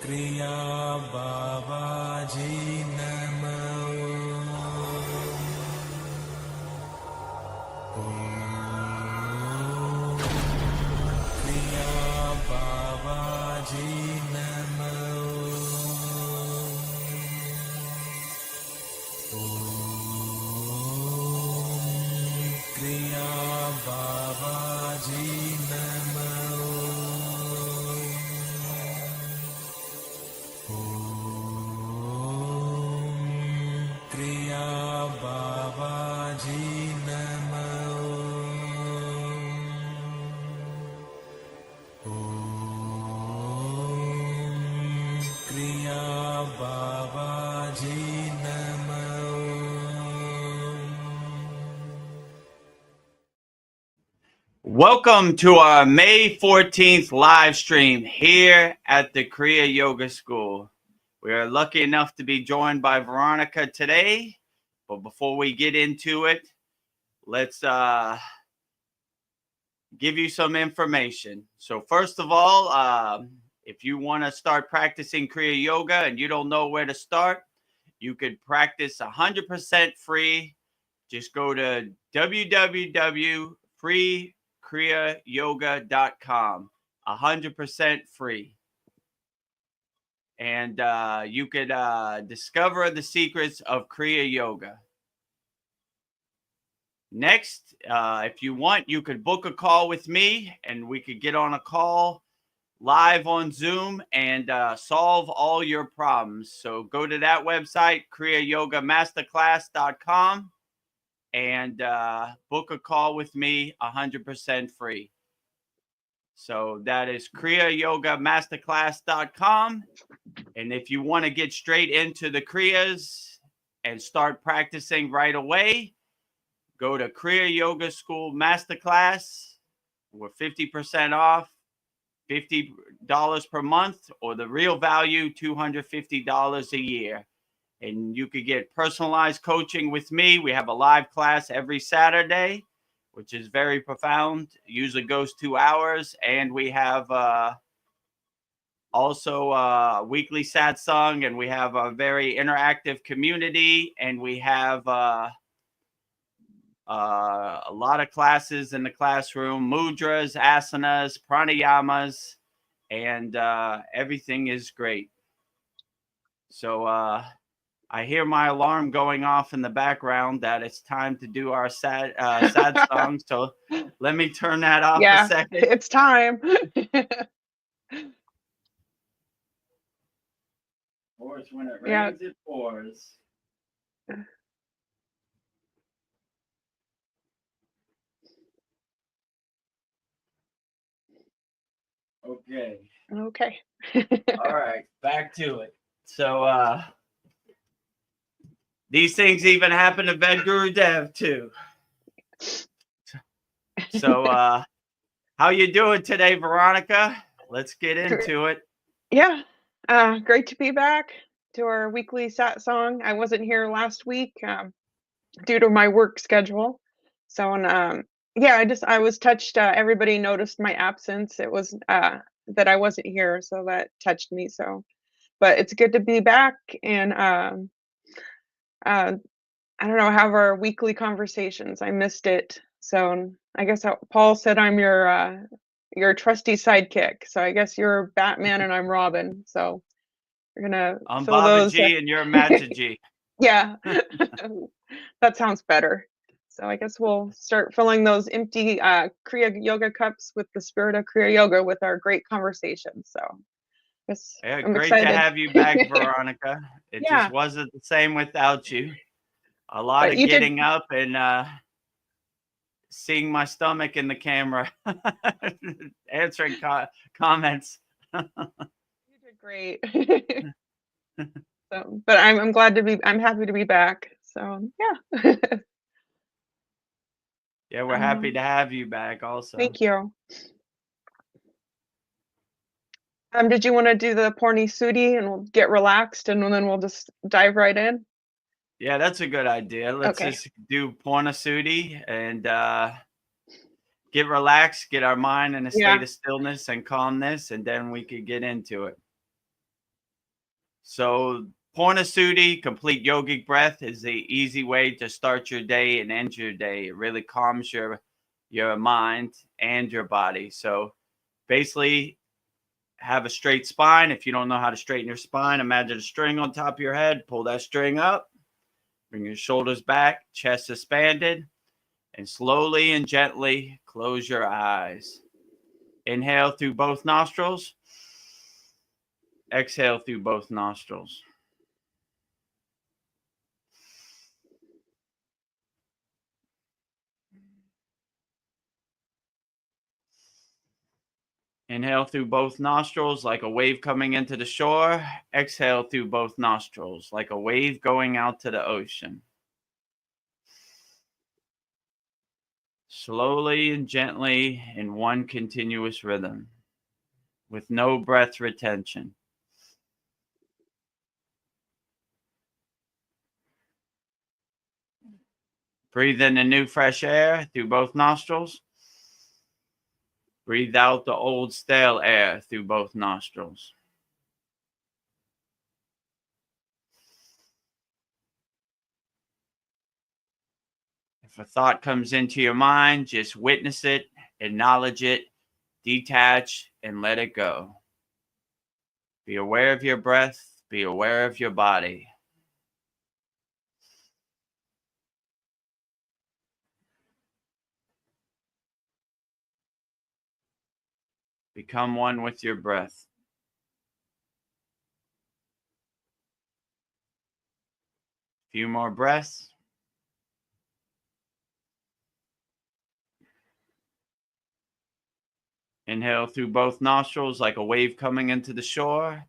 Kriya Babaji Namo. Kriya Babaji Namo. Kriya Babaji Namo. Kriya Babaji Namo. Kriya Babaji Namo. Welcome to our May 14th live stream here at the Kriya Yoga School. We are lucky enough to be joined by Veronica today. But before we get into it, let's give you some information. So first of all, if you want to start practicing Kriya Yoga and you don't know where to start, you could practice 100% free. Just go to www.kriyayogashop.com. 100% free. And you could discover the secrets of Kriya Yoga. Next, if you want, you could book a call with me and we could get on a call live on Zoom and solve all your problems. So go to that website, kriyayogamasterclass.com, and book a call with me 100% free. So that is kriyayogamasterclass.com. And if you want to get straight into the Kriyas and start practicing right away, go to Kriya Yoga School Masterclass. We're 50% off, $50 per month, or the real value, $250 a year. And you could get personalized coaching with me. We have a live class every Saturday, which is very profound. Usually goes 2 hours. And we have also weekly Satsang, and we have a very interactive community, and we have a lot of classes in the classroom, mudras, asanas, pranayamas, and everything is great. So I hear my alarm going off in the background that it's time to do our sad song. So let me turn that off a second. It's time. Pours when it rains, it pours. Okay. Okay. All right, back to it. So these things even happen to Vedagurudev too. So how you doing today, Veronica? Let's get into it. Yeah. Great to be back to our weekly Satsang. I wasn't here last week due to my work schedule. So I was touched. Everybody noticed my absence. It was that I wasn't here, so that touched me. So, but it's good to be back and I don't know, have our weekly conversations. I missed it. So I guess Paul said I'm your trusty sidekick. So I guess you're Batman and I'm Robin. So we're gonna I'm fill Baba those. G and you're Mata G. Yeah, that sounds better. So I guess we'll start filling those empty Kriya Yoga cups with the spirit of Kriya Yoga with our great conversations. So I'm great excited to have you back, Veronica. It Yeah. just wasn't the same without you. A lot But of you getting up and seeing my stomach in the camera, answering comments. You did great. So, but I'm happy to be back. So yeah. Yeah, we're happy to have you back also. Thank you. Did you want to do the Porni Sudi and we'll get relaxed and then we'll just dive right in? Yeah, that's a good idea. Let's just do Porna Sudi and get relaxed, get our mind in a state of stillness and calmness, and then we could get into it. So Purnasudi, complete yogic breath, is the easy way to start your day and end your day. It really calms your mind and your body. So basically, have a straight spine. If you don't know how to straighten your spine, imagine a string on top of your head. Pull that string up. Bring your shoulders back, chest expanded, and slowly and gently close your eyes. Inhale through both nostrils. Exhale through both nostrils. Inhale through both nostrils like a wave coming into the shore. Exhale through both nostrils like a wave going out to the ocean. Slowly and gently in one continuous rhythm with no breath retention. Breathe in the new fresh air through both nostrils. Breathe out the old stale air through both nostrils. If a thought comes into your mind, just witness it, acknowledge it, detach, and let it go. Be aware of your breath. Be aware of your body. Become one with your breath. Few more breaths. Inhale through both nostrils like a wave coming into the shore.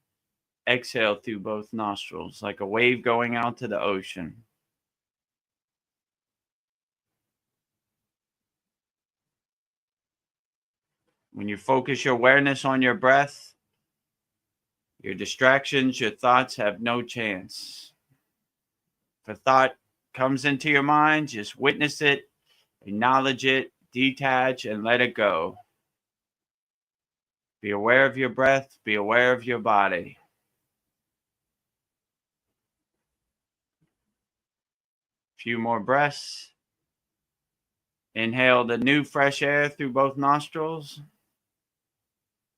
Exhale through both nostrils like a wave going out to the ocean. When you focus your awareness on your breath, your distractions, your thoughts have no chance. If a thought comes into your mind, just witness it, acknowledge it, detach, and let it go. Be aware of your breath. Be aware of your body. Few more breaths. Inhale the new fresh air through both nostrils.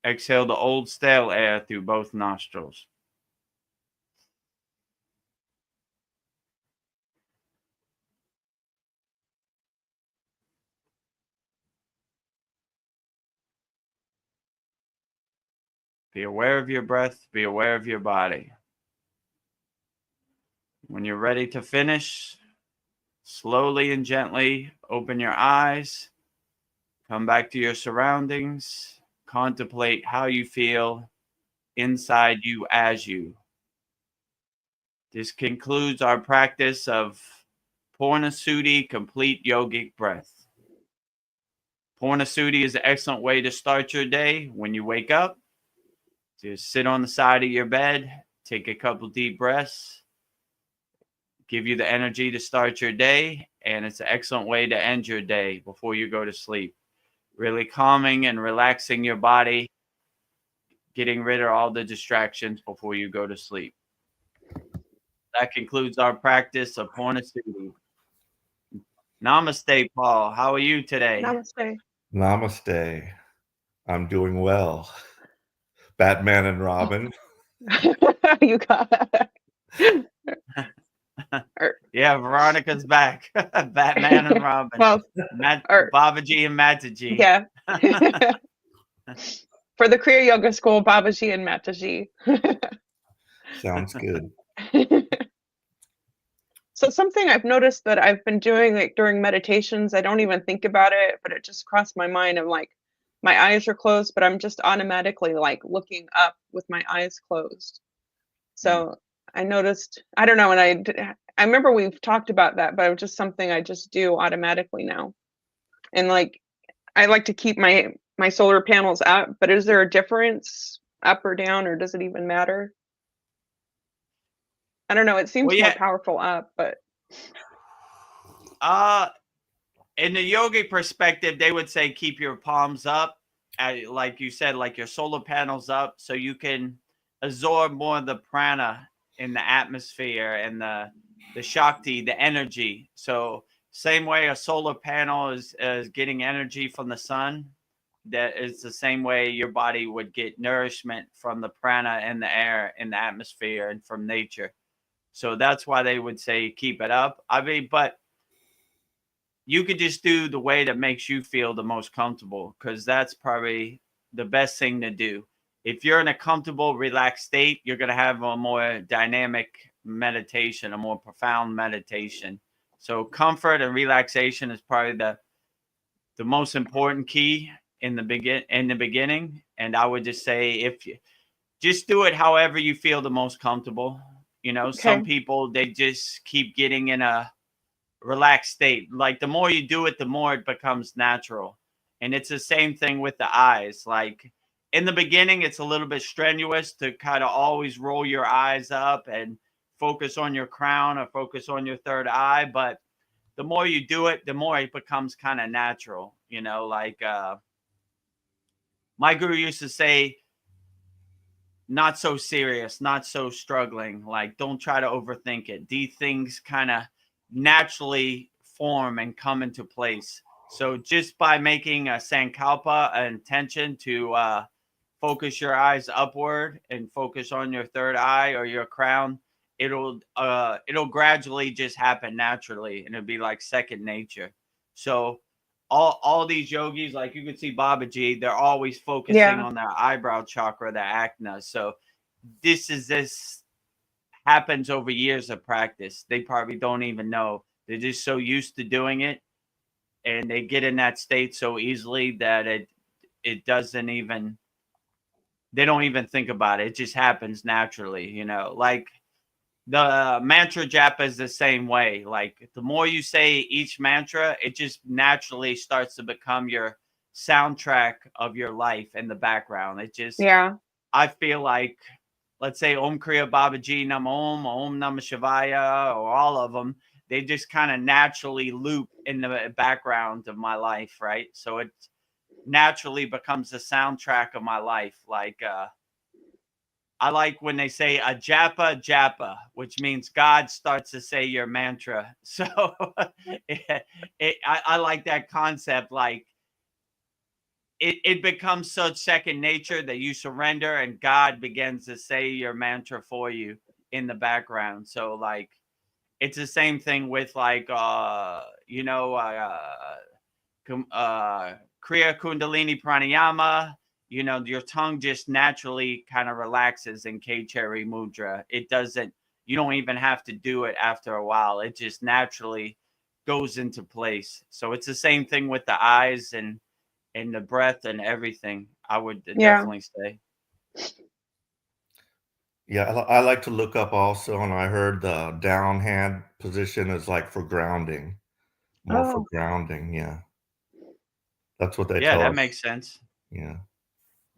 Exhale the old stale air through both nostrils. Be aware of your breath. Be aware of your body. When you're ready to finish, slowly and gently open your eyes. Come back to your surroundings. Contemplate how you feel inside you as you. This concludes our practice of Purnasudi, complete yogic breath. Purnasudi is an excellent way to start your day. When you wake up, just sit on the side of your bed, take a couple deep breaths, give you the energy to start your day, and it's an excellent way to end your day before you go to sleep. Really calming and relaxing your body, getting rid of all the distractions before you go to sleep. That concludes our practice of Purnasudi. Namaste, Paul. How are you today? Namaste. Namaste. I'm doing well. Batman and Robin. You got it. Yeah, Veronica's back. Batman and Robin. Well, Babaji and Mataji. yeah. For the Kriya Yoga School, Babaji and Mataji. Sounds good. So something I've noticed that I've been doing, like during meditations, I don't even think about it, but it just crossed my mind. I'm like, my eyes are closed, but I'm just automatically like looking up with my eyes closed. So I noticed, I don't know, and I remember we've talked about that, but it was just something I just do automatically now. And like, I like to keep my solar panels up, but is there a difference up or down, or does it even matter? I don't know. It seems more powerful up, but in the yogic perspective, they would say keep your palms up, like you said, like your solar panels up, so you can absorb more of the prana in the atmosphere and the Shakti, the energy. So same way a solar panel is getting energy from the sun, that is the same way your body would get nourishment from the prana and the air in the atmosphere and from nature. So that's why they would say keep it up. I mean, but you could just do the way that makes you feel the most comfortable, because that's probably the best thing to do. If you're in a comfortable, relaxed state, you're going to have a more dynamic meditation, a more profound meditation. So comfort and relaxation is probably the most important key in the beginning. And I would just say, if you just do it however you feel the most comfortable. You know, some people, they just keep getting in a relaxed state. Like the more you do it, the more it becomes natural. And it's the same thing with the eyes. Like in the beginning, it's a little bit strenuous to kind of always roll your eyes up and focus on your crown or focus on your third eye. But the more you do it, the more it becomes kind of natural. You know, like my guru used to say, not so serious, not so struggling. Like, don't try to overthink it. These things kind of naturally form and come into place. So just by making a sankalpa, an intention to focus your eyes upward and focus on your third eye or your crown, it'll gradually just happen naturally, and it'll be like second nature. So all these yogis, like you can see Babaji, they're always focusing on their eyebrow chakra, their acna. So this happens over years of practice. They probably don't even know. They're just so used to doing it, and they get in that state so easily that it doesn't even, they don't even think about it. It just happens naturally, you know. Like the mantra japa is the same way. Like the more you say each mantra, it just naturally starts to become your soundtrack of your life in the background. It just, I feel like, let's say Om Kriya Babaji Nam Om, Om Namah Shivaya, or all of them, they just kind of naturally loop in the background of my life, right? So it naturally becomes the soundtrack of my life. Like I like when they say a japa japa, which means God starts to say your mantra. So I like that concept. Like it becomes such second nature that you surrender and God begins to say your mantra for you in the background. So like it's the same thing with like Kriya Kundalini Pranayama. You know, your tongue just naturally kind of relaxes in K-Cherry Mudra. It doesn't, you don't even have to do it after a while. It just naturally goes into place. So it's the same thing with the eyes and the breath and everything, I would definitely say. Yeah, I like to look up also, and I heard the down hand position is like for grounding. More for grounding, yeah. That's what they tell us. Yeah, that makes sense. Yeah.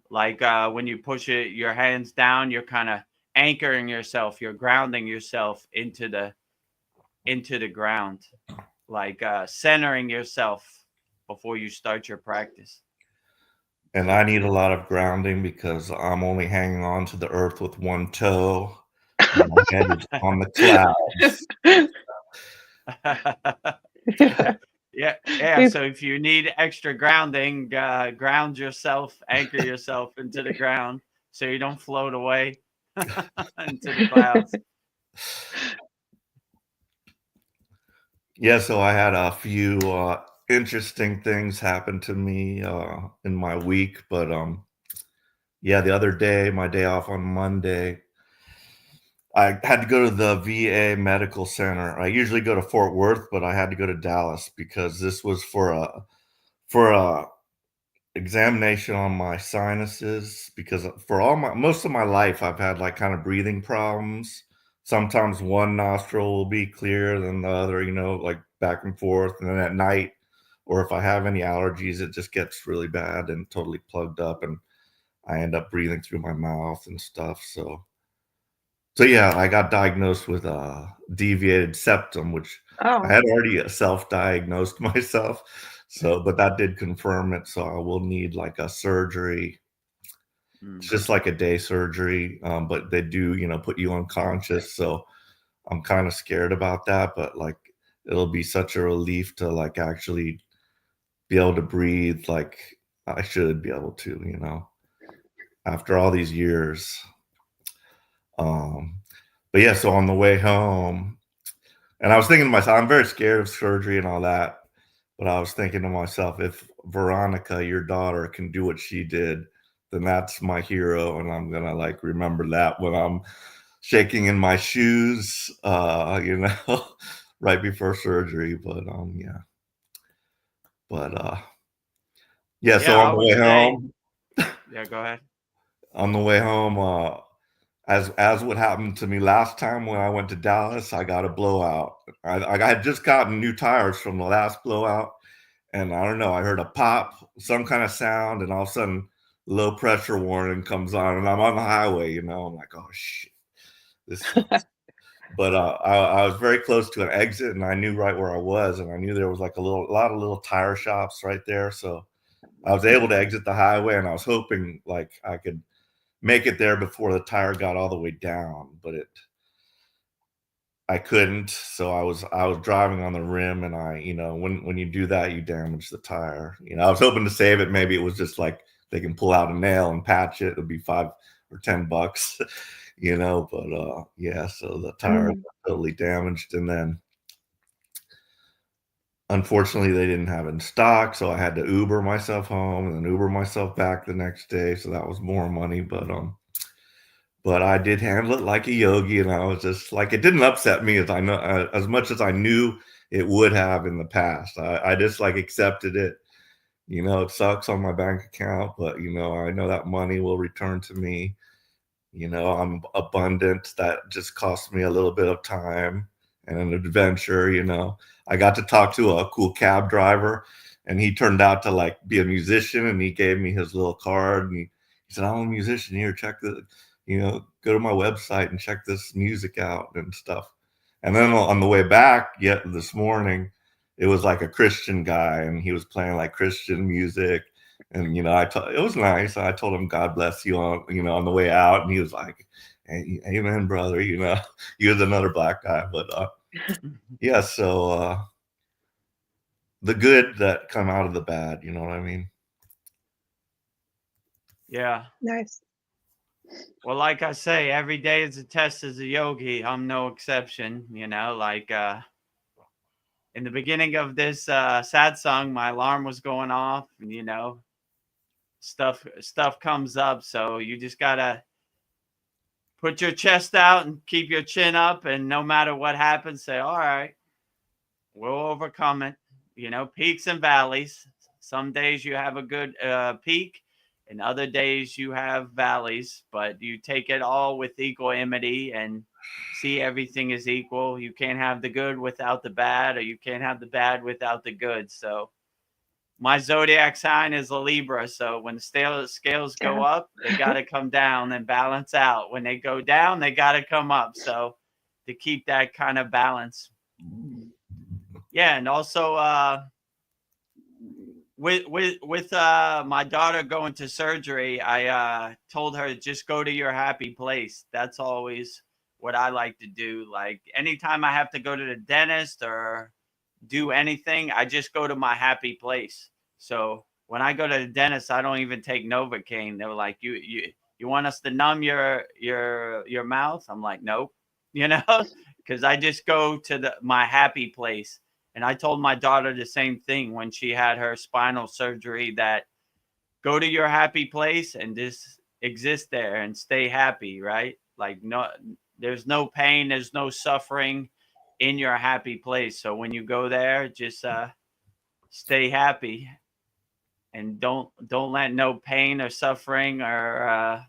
Like when you push your hands down, you're kind of anchoring yourself. You're grounding yourself into the ground, like centering yourself before you start your practice. And I need a lot of grounding because I'm only hanging on to the earth with one toe. And my head is on the clouds. Yeah. So if you need extra grounding, ground yourself, anchor yourself into the ground so you don't float away into the clouds. Yeah, so I had a few interesting things happen to me in my week, but yeah, the other day, my day off on Monday, I had to go to the VA medical center. I usually go to Fort Worth, but I had to go to Dallas because this was for a examination on my sinuses, because for most of my life I've had like kind of breathing problems. Sometimes one nostril will be clear than the other, you know, like back and forth. And then at night, or if I have any allergies, it just gets really bad and totally plugged up, and I end up breathing through my mouth and stuff. So yeah, I got diagnosed with a deviated septum, which I had already self-diagnosed myself. So, but that did confirm it. So I will need like a surgery. It's just like a day surgery, but they do, put you unconscious. So I'm kind of scared about that, but like it'll be such a relief to like actually be able to breathe like I should be able to, after all these years. But yeah, so on the way home, and I was thinking to myself, I'm very scared of surgery and all that, but I was thinking to myself, if Veronica, your daughter, can do what she did, then that's my hero, and I'm gonna like remember that when I'm shaking in my shoes, right before surgery. But yeah. So I on the would way say, home, yeah, go ahead. on the way home, as what happened to me last time when I went to Dallas, I got a blowout. I had just gotten new tires from the last blowout, and I don't know, I heard a pop, some kind of sound, and all of a sudden, low pressure warning comes on, and I'm on the highway. I'm like, oh shit, this sucks. But I was very close to an exit, and I knew right where I was, and I knew there was like a lot of little tire shops right there. So I was able to exit the highway, and I was hoping like I could make it there before the tire got all the way down, but I couldn't. So I was driving on the rim, and when you do that, you damage the tire. I was hoping to save it. Maybe it was just like they can pull out a nail and patch it. It'd be $5 or $10, but yeah, so the tire got totally damaged. And then unfortunately they didn't have it in stock, so I had to Uber myself home and then Uber myself back the next day. So that was more money, but I did handle it like a yogi, and I was just like, it didn't upset me as much as I knew it would have in the past. I just like accepted it. It sucks on my bank account, but I know that money will return to me. I'm abundant. That just cost me a little bit of time and an adventure. I got to talk to a cool cab driver, and he turned out to like be a musician, and he gave me his little card, and he said, I'm a musician here. Check go to my website and check this music out and stuff. And then on the way back, yet this morning, it was like a Christian guy, and he was playing like Christian music. And it was nice. I told him God bless you on the way out, and he was like, hey, amen, brother. He was another black guy, but yeah. So the good that come out of the bad, you know what I mean? Yeah. Nice. Well, like I say, every day is a test as a yogi. I'm no exception. Like in the beginning of this satsang, my alarm was going off, and stuff comes up. So you just gotta put your chest out and keep your chin up, and no matter what happens, say, all right, we'll overcome it. Peaks and valleys. Some days you have a good peak, and other days you have valleys, but you take it all with equanimity and see everything is equal. You can't have the good without the bad, or you can't have the bad without the good. So my zodiac sign is a Libra. So when the scales go up, they got to come down and balance out. When they go down, they got to come up. So to keep that kind of balance. Yeah. And also, with my daughter going to surgery, I told her, just go to your happy place. That's always what I like to do. Like anytime I have to go to the dentist or do anything, I just go to my happy place. So when I go to the dentist, I don't even take Novocaine. They were like, you want us to numb your mouth? I'm like, nope, because I just go to my happy place. And I told my daughter the same thing when she had her spinal surgery, that go to your happy place and just exist there and stay happy, right? Like there's no pain, there's no suffering in your happy place. So when you go there, just stay happy and don't let no pain or suffering or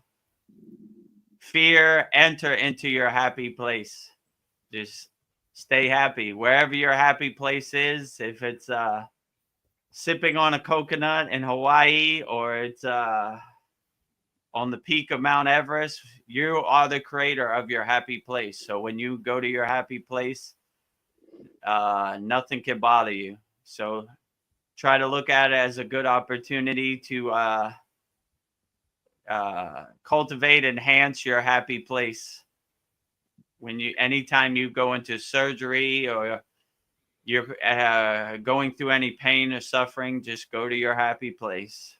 fear enter into your happy place. Just stay happy wherever your happy place is. If it's sipping on a coconut in Hawaii, or it's on the peak of Mount Everest, you are the creator of your happy place. So when you go to your happy place, nothing can bother you. So try to look at it as a good opportunity to cultivate, enhance your happy place. Anytime you go into surgery or you're going through any pain or suffering, just go to your happy place.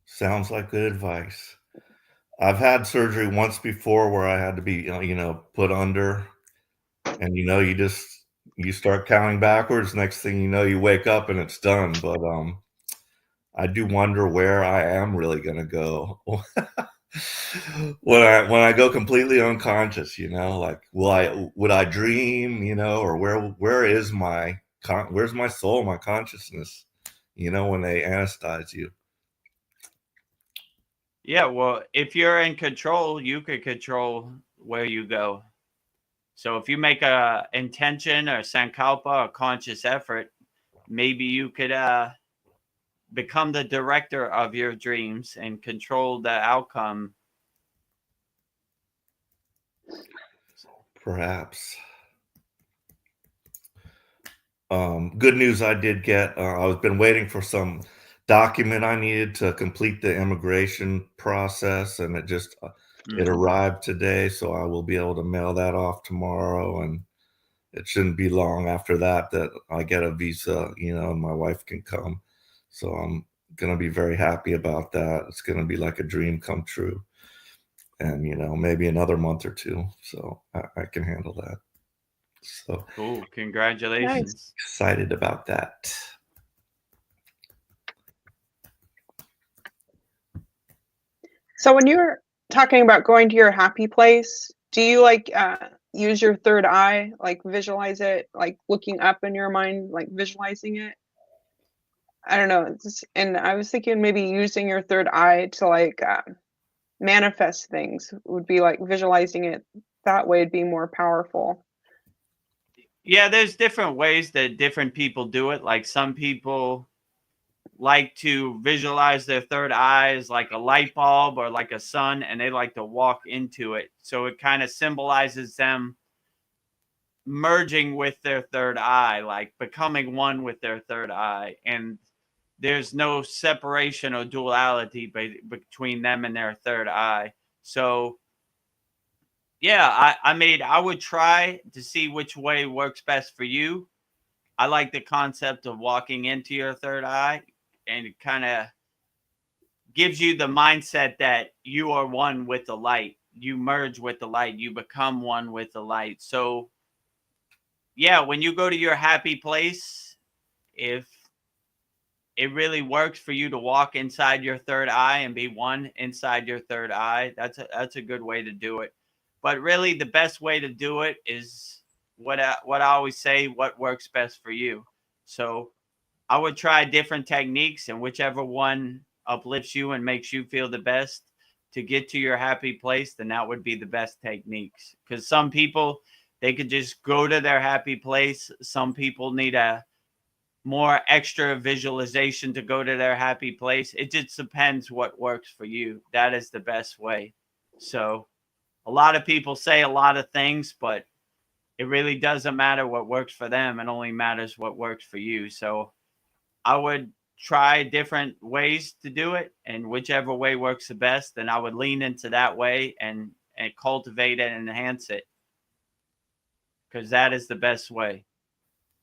Sounds like good advice. I've had surgery once before where I had to be, put under, and you start counting backwards. Next thing you know, you wake up and it's done. But I do wonder where I am really gonna go when I go completely unconscious. Like would I dream? Or where's my soul, my consciousness? When they anesthetize you. Yeah, well, if you're in control, you could control where you go. So if you make a intention or sankalpa, a conscious effort, maybe you could become the director of your dreams and control the outcome. Perhaps. Good news I did get. I've been waiting for some document I needed to complete the immigration process, and it arrived today, so I will be able to mail that off tomorrow, and it shouldn't be long after that I get a visa, and my wife can come. So I'm going to be very happy about that. It's going to be like a dream come true. And, maybe another month or two. So I can handle that. So cool. Congratulations. Nice. Excited about that. So when you're talking about going to your happy place, do you use your third eye, like visualize it, like looking up in your mind, like visualizing it? I don't know. And I was thinking maybe using your third eye to manifest things would be like visualizing it that way would be more powerful. Yeah, there's different ways that different people do it. Like some people like to visualize their third eye as like a light bulb or like a sun, and they like to walk into it. So it kind of symbolizes them merging with their third eye, like becoming one with their third eye. And there's no separation or duality between them and their third eye. So yeah, I would try to see which way works best for you. I like the concept of walking into your third eye, and it kind of gives you the mindset that you are one with the light. You merge with the light. You become one with the light. So yeah, when you go to your happy place, if it really works for you to walk inside your third eye and be one inside your third eye, that's a good way to do it. But really, the best way to do it is what I always say, what works best for you. So I would try different techniques, and whichever one uplifts you and makes you feel the best to get to your happy place, then that would be the best techniques. Because some people, they could just go to their happy place. Some people need a more extra visualization to go to their happy place. It just depends what works for you. That is the best way. So a lot of people say a lot of things, but it really doesn't matter what works for them. It only matters what works for you. So I would try different ways to do it, and whichever way works the best, then I would lean into that way and cultivate it and enhance it, because that is the best way.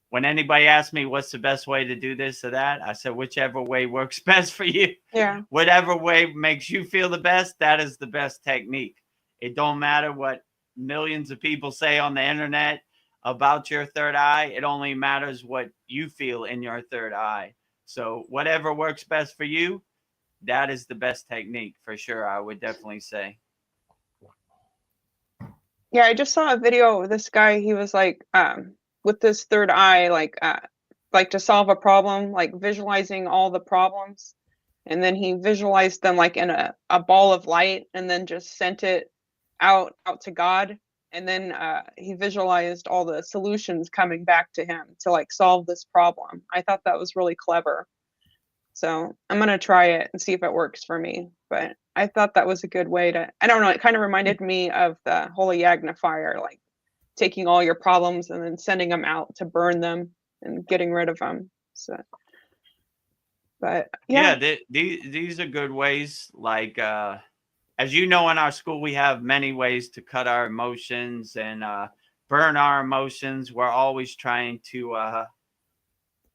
When anybody asks me what's the best way to do this or that, I said, whichever way works best for you. Yeah. Whatever way makes you feel the best, that is the best technique. It don't matter what millions of people say on the internet about your third eye. It only matters what you feel in your third eye. So whatever works best for you, that is the best technique for sure. I would definitely say. Yeah, I just saw a video of this guy. He was like, with this third eye, like to solve a problem, like visualizing all the problems. And then he visualized them like in a ball of light, and then just sent it out to God. And then he visualized all the solutions coming back to him to like solve this problem. I thought that was really clever. So I'm going to try it and see if it works for me. But I thought that was a good way to, I don't know, it kind of reminded me of the Holy Yagna fire, like taking all your problems and then sending them out to burn them and getting rid of them. So But Yeah, these are good ways. Like, as you know, in our school, we have many ways to cut our emotions and burn our emotions. We're always trying to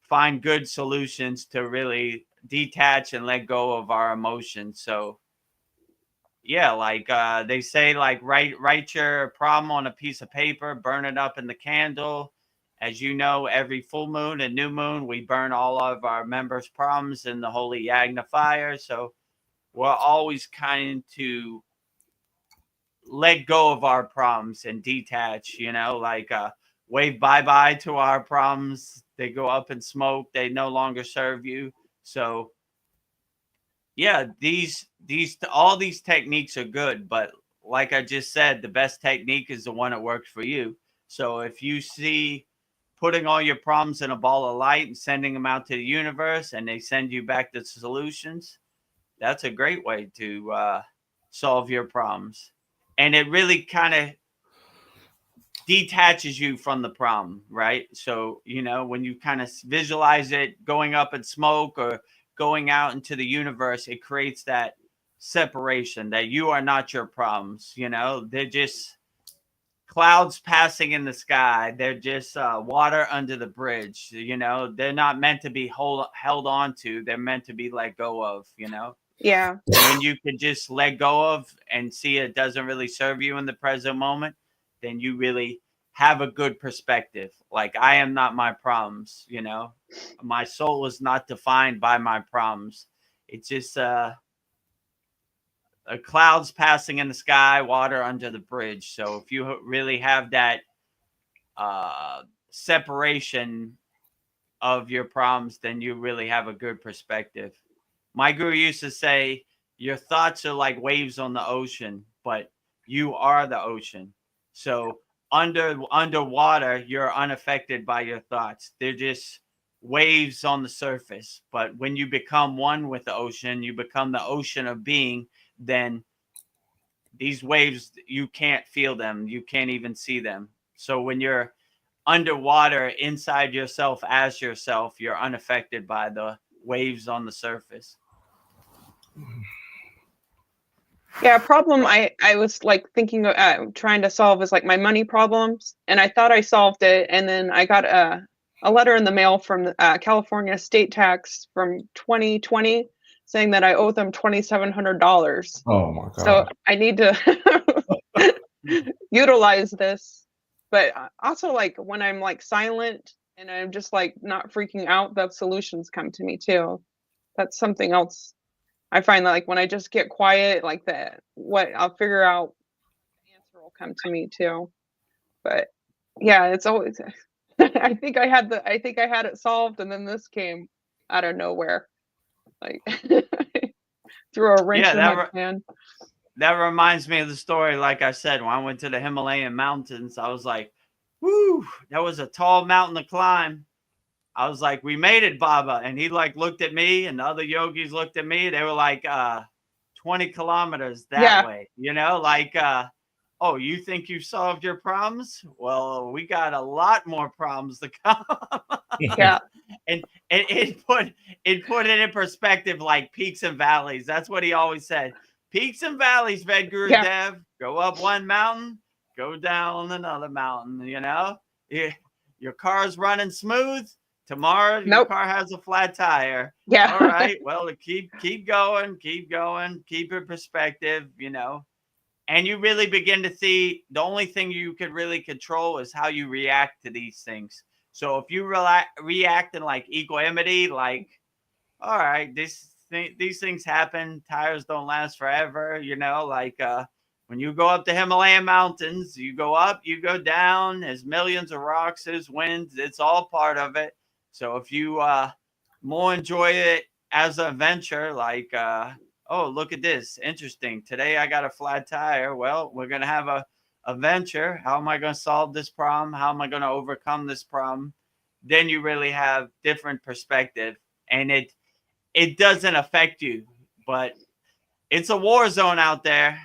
find good solutions to really detach and let go of our emotions. So, yeah, like they say, like write your problem on a piece of paper, burn it up in the candle. As you know, every full moon and new moon, we burn all of our members' problems in the holy Yagna fire. So we're always kind to let go of our problems and detach, like wave bye-bye to our problems. They go up in smoke. They no longer serve you. So yeah, these all these techniques are good, but like I just said, the best technique is the one that works for you. So if you see putting all your problems in a ball of light and sending them out to the universe and they send you back the solutions, that's a great way to solve your problems. And it really kind of detaches you from the problem, right? So, when you kind of visualize it going up in smoke or going out into the universe, it creates that separation that you are not your problems. They're just clouds passing in the sky. They're just water under the bridge. They're not meant to be held on to. They're meant to be let go of, yeah, when you can just let go of and see it doesn't really serve you in the present moment, then you really have a good perspective. Like, I am not my problems, my soul is not defined by my problems. It's just clouds passing in the sky, water under the bridge. So if you really have that separation of your problems, then you really have a good perspective. My guru used to say, your thoughts are like waves on the ocean, but you are the ocean. So underwater, you're unaffected by your thoughts. They're just waves on the surface. But when you become one with the ocean, you become the ocean of being, then these waves, you can't feel them. You can't even see them. So when you're underwater inside yourself as yourself, you're unaffected by the waves on the surface. yeah. Problem I was like thinking trying to solve is like my money problems, and I thought I solved it, and then I got a letter in the mail from California state tax from 2020 saying that I owe them $2,700. Oh my So God. I need to utilize this. But also, like when I'm like silent and I'm just like not freaking out, the solutions come to me too. That's something else. I find that like when I just get quiet, like that, what I'll figure out, the answer will come to me too. But yeah, it's always. I think I had it solved, and then this came out of nowhere, like threw a wrench Yeah, in my plan. that reminds me of the story. Like I said, when I went to the Himalayan mountains, I was like, whoo, that was a tall mountain to climb. I was like, we made it, Baba. And he like looked at me, and the other yogis looked at me. They were like 20 kilometers that way, like, oh, you think you solved your problems? Well, we got a lot more problems to come. Yeah. And it put it in perspective, like peaks and valleys. That's what he always said. Peaks and valleys, Vedagurudev. Go up one mountain, go down another mountain, Your car's running smooth. Tomorrow your Nope. car has a flat tire. Yeah. All right. Well, keep going, keep it perspective, And you really begin to see the only thing you could really control is how you react to these things. So if you react in like equanimity, like, all right, these things happen. Tires don't last forever, like when you go up the Himalayan mountains, you go up, you go down. There's millions of rocks, there's winds. It's all part of it. So if you more enjoy it as an adventure, like, oh, look at this. Interesting. Today I got a flat tire. Well, we're going to have a adventure. How am I going to solve this problem? How am I going to overcome this problem? Then you really have different perspective, and it doesn't affect you, but it's a war zone out there,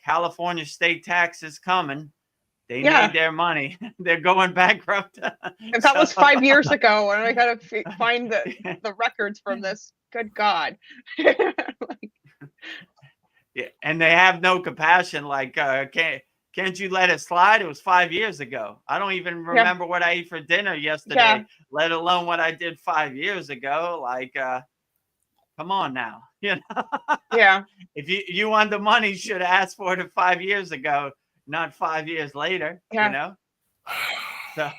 California state tax is coming. They Yeah. made their money. They're going bankrupt. If that was 5 years ago, and I gotta find the records from this. Good God. Yeah, and they have no compassion. Like, can't you let it slide? It was 5 years ago. I don't even remember what I ate for dinner yesterday, let alone what I did 5 years ago. Like, come on now. You know? Yeah. If you want the money, you should have asked for it 5 years ago, not 5 years later. Yeah. You know? So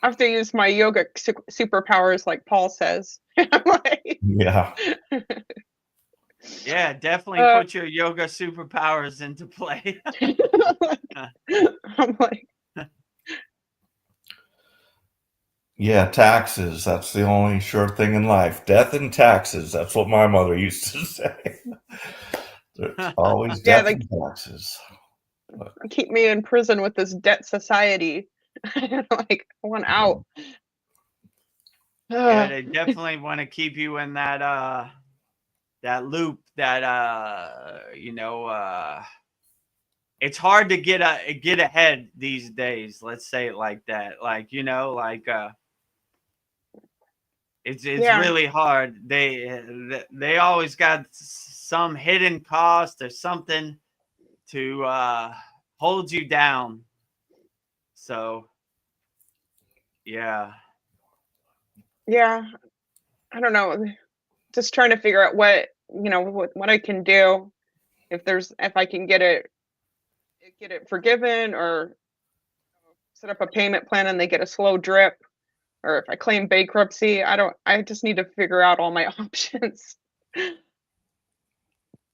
I have to use my yoga superpowers, like Paul says. Like, Yeah. yeah, definitely put your yoga superpowers into play. I'm like, Yeah, taxes. That's the only sure thing in life. Death and taxes. That's what my mother used to say. There's always death and taxes. keep me in prison with this debt society. Like, I want out. Yeah, they definitely want to keep you in that that loop that you know, it's hard to get ahead these days, let's say it like that. Like, you know, like it's really hard. They always got some hidden cost or something to hold you down. So yeah. Yeah, I don't know. Just trying to figure out what, you know, what I can do, if I can get it forgiven, or set up a payment plan and they get a slow drip, or if I claim bankruptcy. I just need to figure out all my options.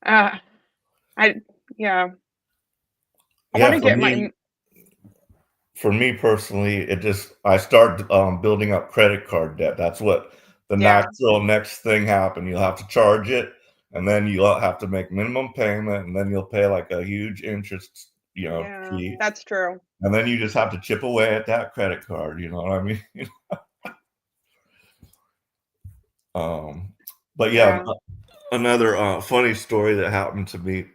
I want to get my. For me personally, I start building up credit card debt. That's what the natural next thing happen. You'll have to charge it, and then you'll have to make minimum payment, and then you'll pay like a huge interest, fee. That's true. And then you just have to chip away at that credit card. You know what I mean? But yeah, another funny story that happened to me.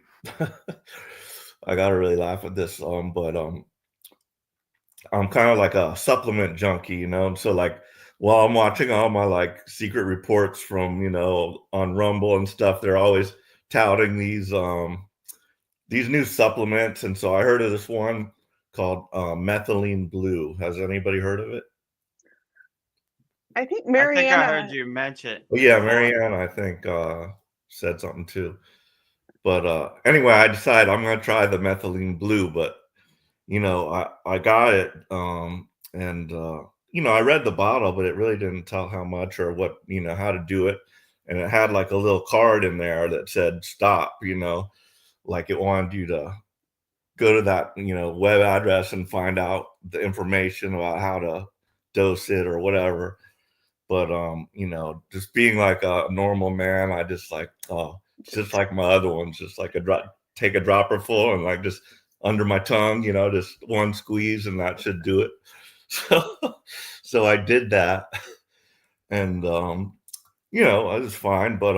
I gotta really laugh at this. But I'm kind of like a supplement junkie, you know. So like while I'm watching all my like secret reports from, on Rumble and stuff, they're always touting these new supplements. And so I heard of this one called methylene blue. Has anybody heard of it? I think Mariana. I heard you mention it. Yeah, Mariana, I think said something too. But anyway, I decided I'm gonna try the methylene blue, but I got it, and I read the bottle, but it really didn't tell how much or what, how to do it. And it had like a little card in there that said stop, like it wanted you to go to that, web address and find out the information about how to dose it or whatever. But, just being like a normal man, I just like, just like my other ones, just like take a dropper full and like just under my tongue, just one squeeze and that should do it. So I did that, and I was fine. But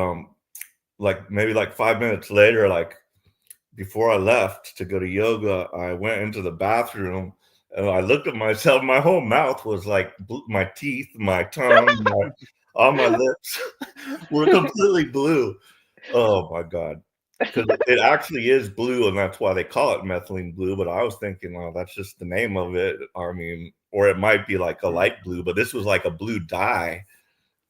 like maybe like 5 minutes later, like before I left to go to yoga, I went into the bathroom and I looked at myself. My whole mouth was like my teeth, my tongue, all my lips were completely blue. Oh my God. Because it actually is blue, and that's why they call it methylene blue. But I was thinking, oh, that's just the name of it. I mean, or it might be like a light blue, but this was like a blue dye.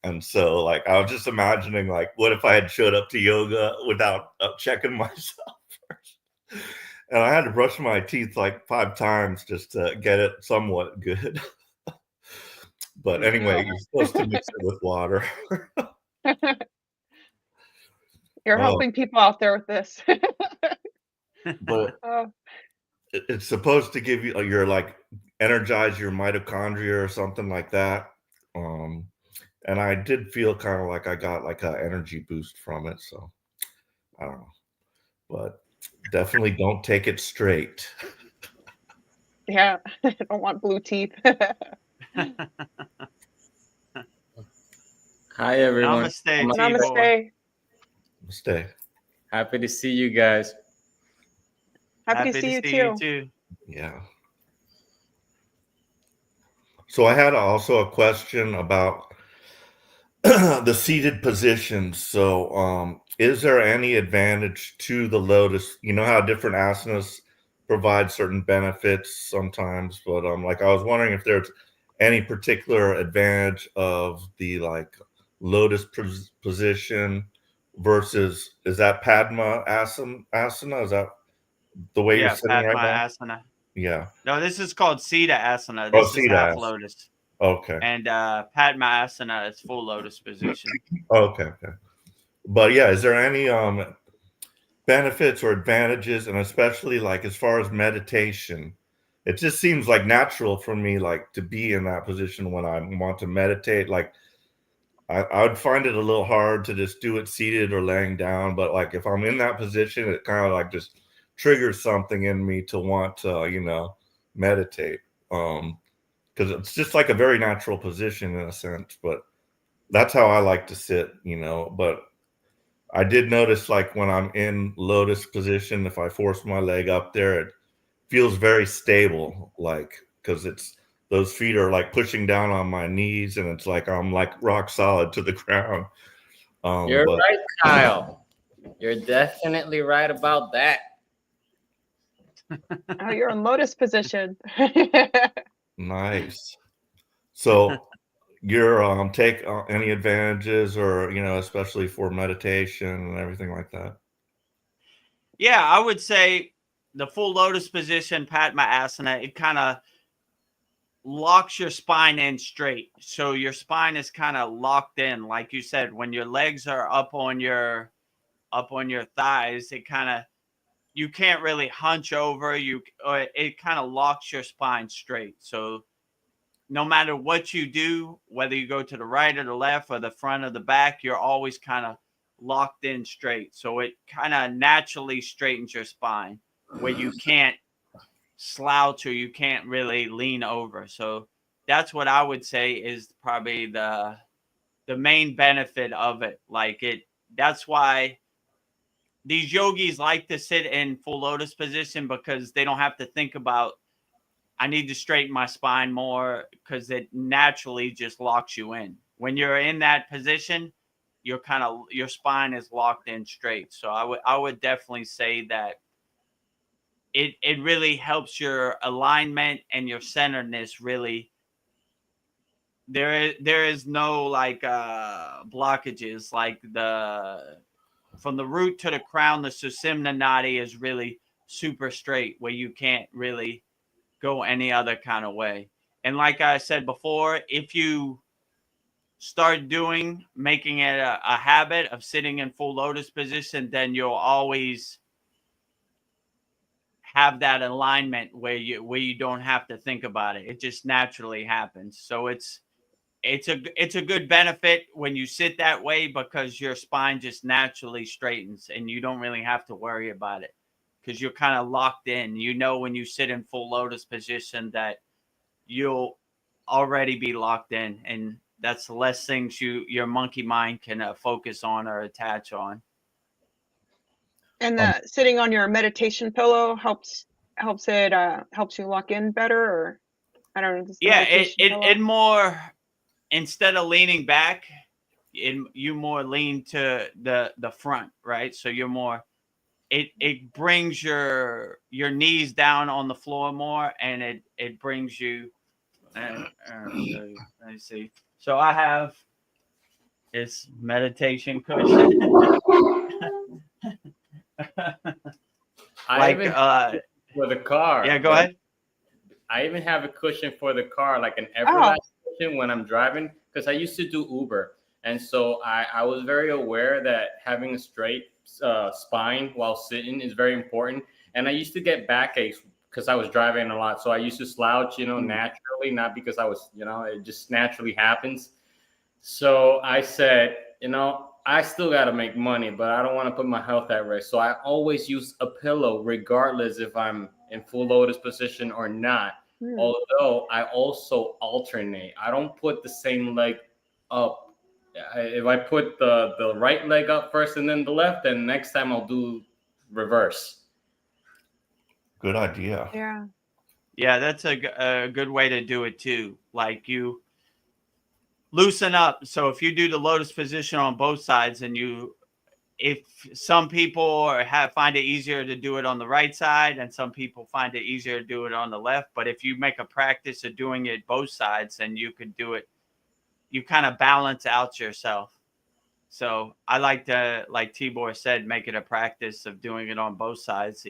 And so like, I was just imagining like, what if I had showed up to yoga without checking myself first? And I had to brush my teeth like 5 times just to get it somewhat good. But anyway, you're supposed to mix it with water. You're helping people out there with this. But it's supposed to give you energize your mitochondria or something like that. And I did feel kind of like I got like an energy boost from it. So I don't know, but definitely don't take it straight. Yeah, I don't want blue teeth. Hi, everyone. Namaste. Namaste. Stay. Happy to see you guys. Happy to see you too. Yeah. So I had also a question about the seated positions. So, is there any advantage to the lotus? You know how different asanas provide certain benefits sometimes, but like I was wondering if there's any particular advantage of the like lotus position versus, is that Padma asana? Is that the way you're Yeah, sitting right Padma now? Asana. Yeah. No, this is called Sita Asana. Oh, This is Sita half asana. lotus. Okay. And Padma Asana is full lotus position. Okay. Okay. But yeah, is there any benefits or advantages, and especially like as far as meditation? It just seems like natural for me, like to be in that position when I want to meditate. Like I would find it a little hard to just do it seated or laying down, but like if I'm in that position, it kind of like just triggers something in me to want to, meditate. Because it's just like a very natural position in a sense, but that's how I like to sit, but I did notice like when I'm in lotus position, if I force my leg up there, it feels very stable, like because it's those feet are like pushing down on my knees, and it's like I'm like rock solid to the ground. You're But right, Kyle. You're definitely right about that. Oh, you're in lotus position. nice. So your take any advantages, or especially for meditation and everything like that? Yeah, I would say the full lotus position, Padma Asana, it kind of locks your spine in straight. So your spine is kind of locked in. Like you said, when your legs are up on your thighs, it kind of, you can't really hunch over. It kind of locks your spine straight. So no matter what you do, whether you go to the right or the left or the front or the back, you're always kind of locked in straight. So it kind of naturally straightens your spine where you can't slouch or you can't really lean over. So that's what I would say is probably the main benefit of it. That's why these yogis like to sit in full lotus position, because they don't have to think about, I need to straighten my spine more, because it naturally just locks you in. When you're in that position, your spine is locked in straight. So I would definitely say that it really helps your alignment and your centeredness. Really, there is no like blockages. Like from the root to the crown, the Susimna Nadi is really super straight, where you can't really go any other kind of way. And like I said before, if you start making it a habit of sitting in full lotus position, then you'll always have that alignment where you don't have to think about it. It just naturally happens. So it's a good benefit when you sit that way, because your spine just naturally straightens and you don't really have to worry about it, because you're kind of locked in. When you sit in full lotus position that you'll already be locked in, and that's less things your monkey mind can focus on or attach on. And the sitting on your meditation pillow helps you lock in better, or I don't know. Yeah, it more, instead of leaning back, you more lean to the front, right? So you're more, it brings your knees down on the floor more, and it brings you. Let me see. So I have this meditation cushion. I even have for the car. Yeah, go ahead. I even have a cushion for the car, like an Everlast cushion when I'm driving, because I used to do Uber. And so I was very aware that having a straight spine while sitting is very important. And I used to get backaches because I was driving a lot. So I used to slouch, naturally, not because I was, it just naturally happens. So I said, I still got to make money, but I don't want to put my health at risk. So I always use a pillow, regardless if I'm in full lotus position or not. Although I also alternate. I don't put the same leg up. If I put the right leg up first and then the left, then next time I'll do reverse. Good idea. Yeah. Yeah, that's a good way to do it too. Like you loosen up. So if you do the lotus position on both sides, and if some people find it easier to do it on the right side, and some people find it easier to do it on the left, but if you make a practice of doing it both sides, then you could do it. You kind of balance out yourself. So I like to, like Tibor said, make it a practice of doing it on both sides,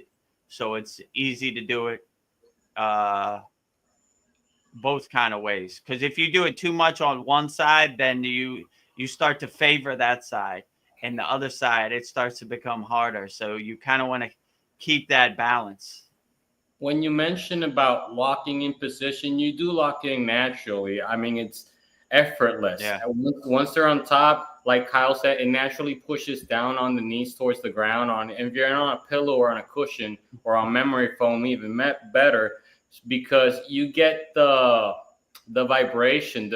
so it's easy to do it both kind of ways. Because if you do it too much on one side, then you start to favor that side, and the other side it starts to become harder. So you kind of want to keep that balance. When you mention about locking in position, you do lock in naturally. I mean, it's effortless. Yeah. Once they're on top, like Kyle said, it naturally pushes down on the knees towards the ground. And if you're on a pillow or on a cushion or on memory foam, even better, because you get the vibration,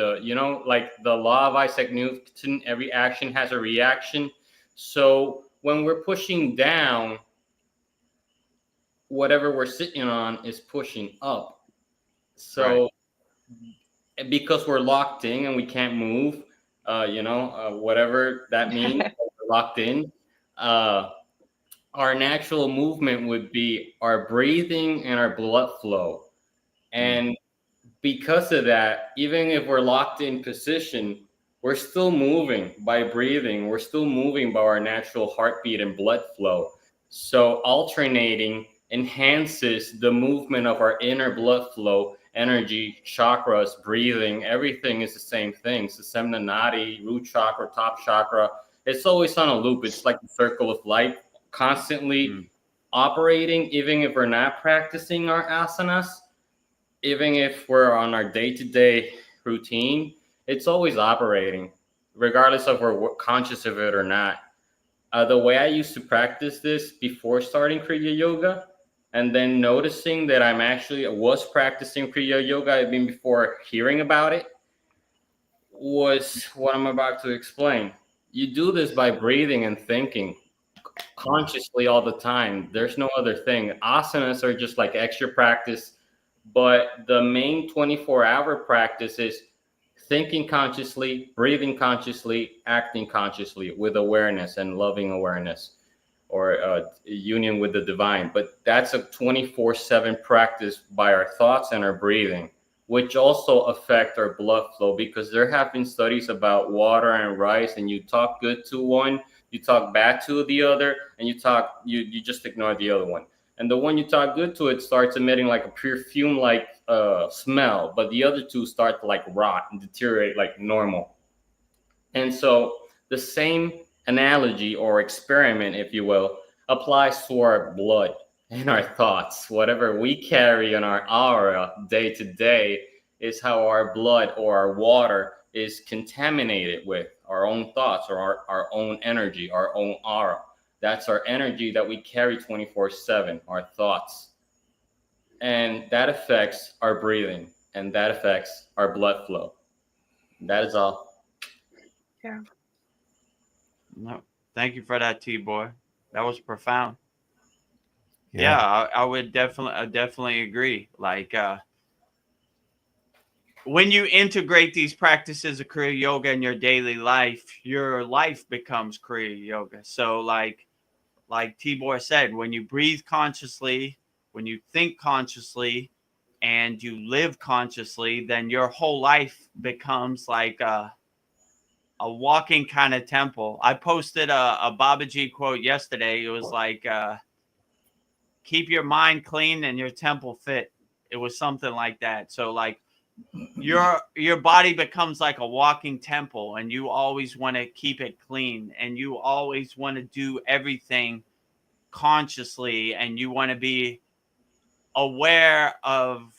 like the law of Isaac Newton, every action has a reaction. So when we're pushing down, whatever we're sitting on is pushing up. So because we're locked in and we can't move, whatever that means, we're locked in. Our natural movement would be our breathing and our blood flow. And because of that, even if we're locked in position, we're still moving by breathing. We're still moving by our natural heartbeat and blood flow. So alternating enhances the movement of our inner blood flow, energy, chakras, breathing. Everything is the same thing. Susemna Nadi, root chakra, top chakra. It's always on a loop. It's like the circle of life, constantly operating, even if we're not practicing our asanas. Even if we're on our day-to-day routine, it's always operating, regardless of we're conscious of it or not. The way I used to practice this before starting Kriya Yoga, and then noticing that I was practicing Kriya Yoga even before hearing about it, was what I'm about to explain. You do this by breathing and thinking consciously all the time. There's no other thing. Asanas are just like extra practice. But the main 24-hour practice is thinking consciously, breathing consciously, acting consciously with awareness and loving awareness, or union with the divine. But that's a 24/7 practice by our thoughts and our breathing, which also affect our blood flow, because there have been studies about water and rice, and you talk good to one, you talk bad to the other, and you just ignore the other one. And the one you talk good to, it starts emitting like a perfume-like smell, but the other two start to like rot and deteriorate like normal. And so the same analogy or experiment, if you will, applies to our blood and our thoughts. Whatever we carry in our aura day to day is how our blood or our water is contaminated with our own thoughts or our own energy, our own aura. That's our energy that we carry 24/7, our thoughts. And that affects our breathing, and that affects our blood flow. That is all. Yeah. No, thank you for that, T-Boy. That was profound. Yeah, I would definitely agree. Like when you integrate these practices of Kriya Yoga in your daily life, your life becomes Kriya Yoga. So like Tibor said, when you breathe consciously, when you think consciously, and you live consciously, then your whole life becomes like a walking kind of temple. I posted a Babaji quote yesterday. It was like, keep your mind clean and your temple fit. It was something like that. So like your body becomes like a walking temple, and you always want to keep it clean, and you always want to do everything consciously, and you want to be aware of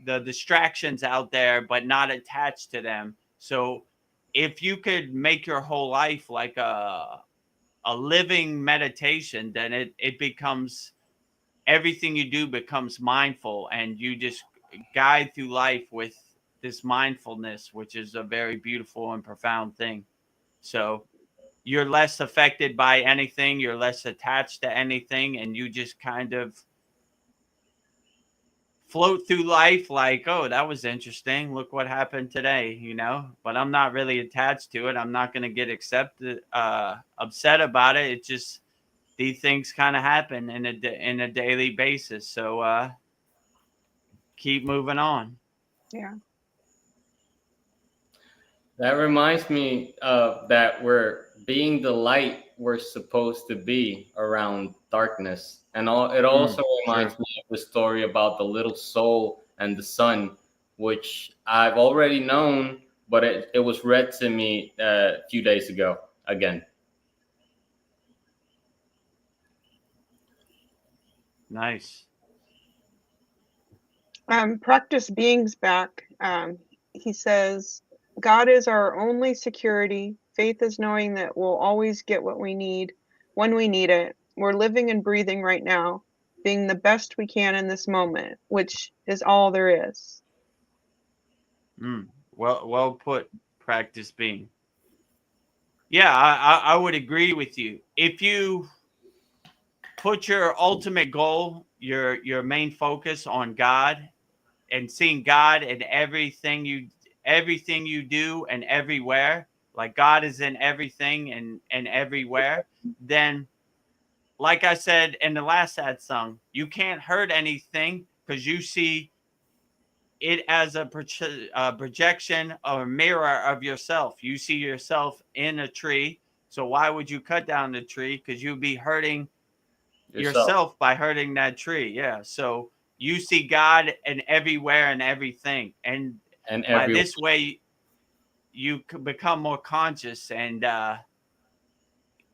the distractions out there but not attached to them. So if you could make your whole life like a living meditation, then it becomes, everything you do becomes mindful, and you just guide through life with this mindfulness, which is a very beautiful and profound thing. So you're less affected by anything, you're less attached to anything, and you just kind of float through life like, oh, that was interesting. Look what happened today, you know, but I'm not really attached to it. I'm not going to get upset about it. It just, these things kind of happen in a daily basis. So keep moving on. Yeah. That reminds me of that we're being the light we're supposed to be around darkness. And it also reminds me of the story about the little soul and the sun, which I've already known, but it was read to me a few days ago again. Nice. Practice Being's back. He says, God is our only security. Faith is knowing that we'll always get what we need when we need it. We're living and breathing right now, being the best we can in this moment, which is all there is. Well put, Practice Being. Yeah, I would agree with you. If you put your ultimate goal, your main focus on God, and seeing God in everything you do and everywhere, like God is in everything and everywhere, then, like I said in the last Satsang, you can't hurt anything because you see it as a projection or a mirror of yourself. You see yourself in a tree. So why would you cut down the tree? Because you'd be hurting yourself by hurting that tree. Yeah. So you see God in everywhere and everything. And by this way, you could become more conscious. And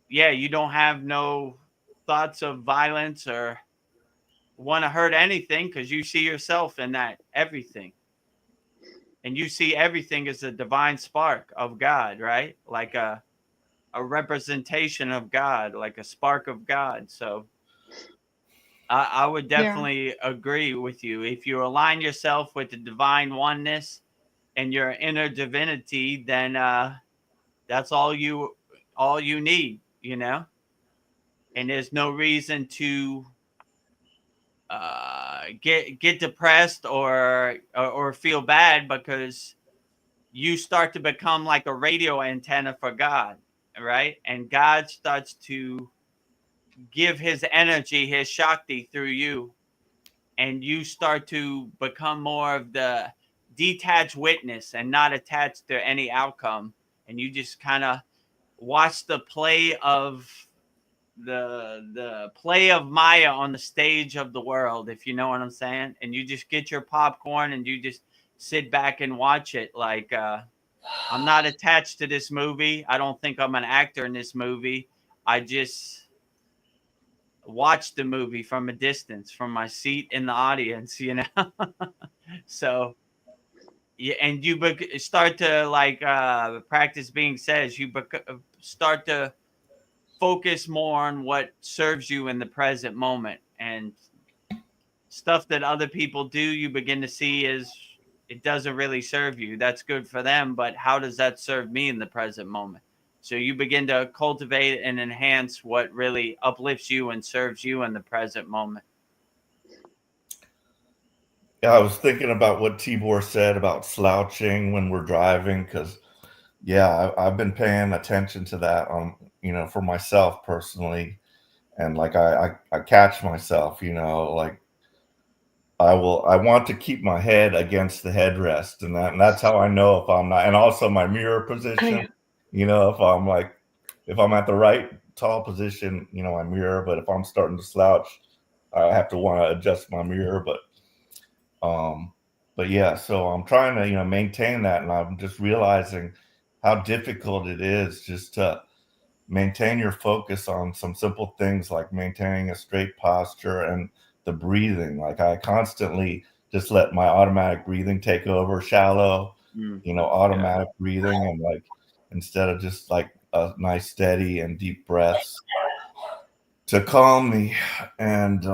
you don't have no thoughts of violence or want to hurt anything because you see yourself in that everything. And you see everything as a divine spark of God, right? Like a representation of God, like a spark of God. So I would definitely agree with you. If you align yourself with the divine oneness and your inner divinity, then that's all you need, you know? And there's no reason to get depressed or feel bad, because you start to become like a radio antenna for God, right? And God starts to give his energy, his Shakti through you. And you start to become more of the detached witness and not attached to any outcome. And you just kind of watch the play of the play of Maya on the stage of the world, if you know what I'm saying. And you just get your popcorn and you just sit back and watch it. Like, I'm not attached to this movie. I don't think I'm an actor in this movie. I just watch the movie from a distance, from my seat in the audience, you know. So and you start to, like Practice Being says, you start to focus more on what serves you in the present moment, and stuff that other people do, you begin to see is it doesn't really serve you. That's good for them, but how does that serve me in the present moment? So you begin to cultivate and enhance what really uplifts you and serves you in the present moment. Yeah, I was thinking about what Tibor said about slouching when we're driving, because I've been paying attention to that for myself personally. And like I catch myself, like I want to keep my head against the headrest, and that's how I know if I'm not. And also my mirror position, if I'm at the right tall position, I mirror. But if I'm starting to slouch, I have to want to adjust my mirror. But yeah, so I'm trying to maintain that, and I'm just realizing how difficult it is just to maintain your focus on some simple things like maintaining a straight posture and the breathing. Like I constantly just let my automatic breathing take over, shallow, automatic breathing, and like instead of just like a nice steady and deep breaths to calm me. And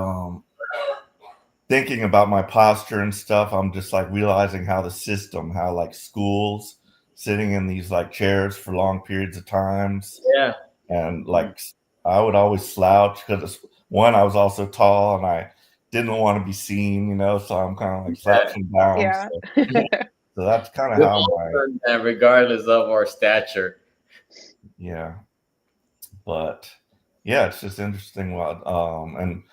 thinking about my posture and stuff, I'm just like realizing how like schools sitting in these like chairs for long periods of times. Yeah. And like I would always slouch because I was also tall, and I didn't want to be seen, you know, so I'm kind of like slouching down. Yeah. So that's kind of We've how all my, heard that, regardless of our stature. yeah. But yeah, it's just interesting what and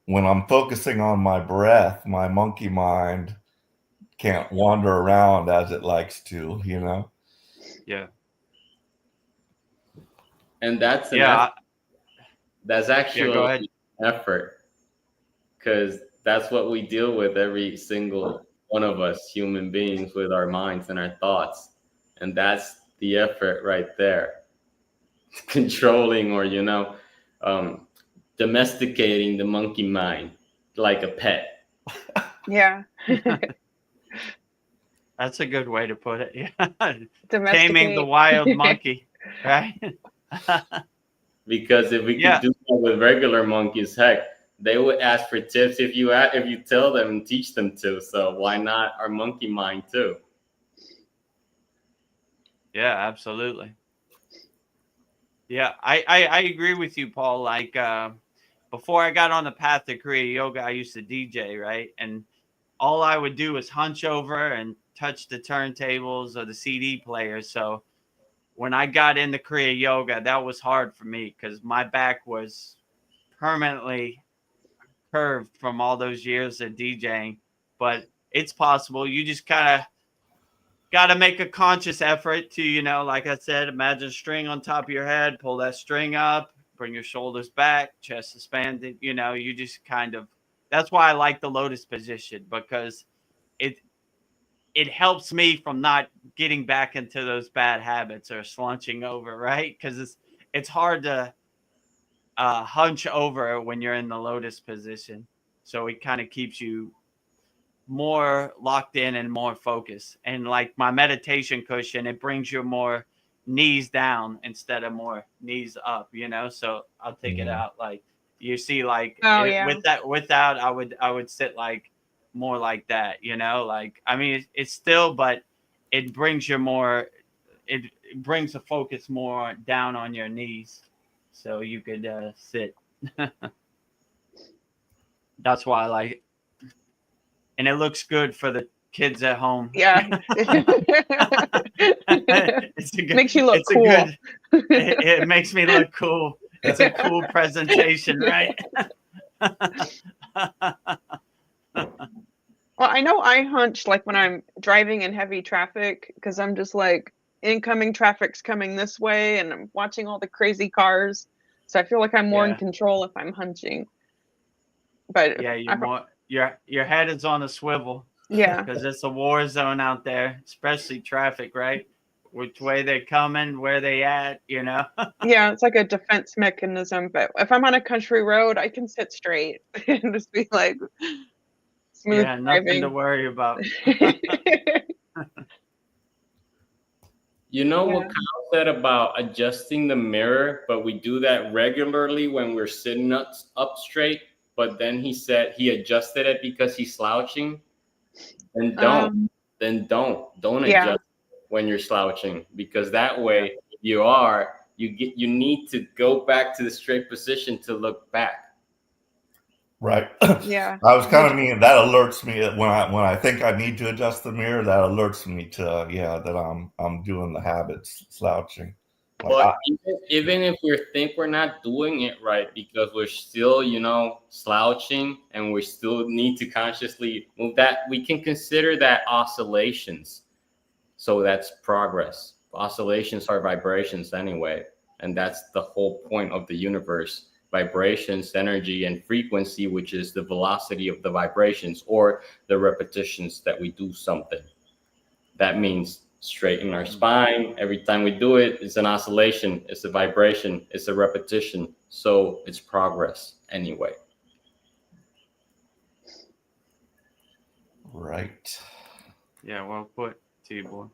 when I'm focusing on my breath, my monkey mind can't wander around as it likes to, you know. Yeah. And that's an Yeah. effort. That's actually Go ahead. an effort, because that's what we deal with, every single one of us human beings, with our minds and our thoughts. And that's the effort right there. Controlling, or domesticating the monkey mind like a pet. Yeah. That's a good way to put it. Yeah. Taming the Domesticate. wild monkey, right? Because if we Yeah. could do that with regular monkeys, heck, they would ask for tips if you tell them and teach them to. So why not our monkey mind too? Yeah, absolutely. Yeah, I agree with you, Paul. Like before I got on the path to Kriya yoga, I used to DJ, right? And all I would do was hunch over and touch the turntables or the CD player. So when I got into Kriya yoga, that was hard for me because my back was permanently curved from all those years of DJing. But it's possible. You just kind of got to make a conscious effort to, like I said, imagine a string on top of your head, pull that string up, bring your shoulders back, chest expanded. You just kind of, that's why I like the lotus position, because it helps me from not getting back into those bad habits or slunching over, right? Because it's hard to hunch over when you're in the lotus position. So it kind of keeps you more locked in and more focused. And like my meditation cushion, it brings your more knees down instead of more knees up, So I'll take it out. Like you see, like Oh, yeah. without I would sit like more like that, like, I mean, it's still, but it brings your more, it brings the focus more down on your knees. So you could sit. That's why I like it. And it looks good for the kids at home. Yeah. Makes you look cool. It makes me look cool. It's a cool presentation, right? Well, I know I hunch like when I'm driving in heavy traffic, because I'm just like, incoming traffic's coming this way and I'm watching all the crazy cars. So I feel like I'm more in Yeah. control if I'm hunching. But Yeah, your head is on a swivel. Yeah. Because it's a war zone out there, especially traffic, right? Which way they're coming, where they at, Yeah, it's like a defense mechanism. But if I'm on a country road, I can sit straight and just be like smooth yeah, driving. nothing to worry about. You know what Kyle said about adjusting the mirror, but we do that regularly when we're sitting up straight. But then he said he adjusted it because he's slouching. Then don't adjust when you're slouching, because that way you need to go back to the straight position to look back. Right. Yeah. I was kind of meaning that alerts me when I think I need to adjust the mirror. That alerts me to that I'm doing the habits slouching. But even if we think we're not doing it right because we're still, slouching, and we still need to consciously move, that we can consider that oscillations. So that's progress. Oscillations are vibrations anyway. And that's the whole point of the universe. Vibrations, energy, and frequency, which is the velocity of the vibrations or the repetitions that we do something. That means straighten our spine. Every time we do it, it's an oscillation, it's a vibration, it's a repetition. So it's progress anyway. Right. Yeah, well put, T-boy.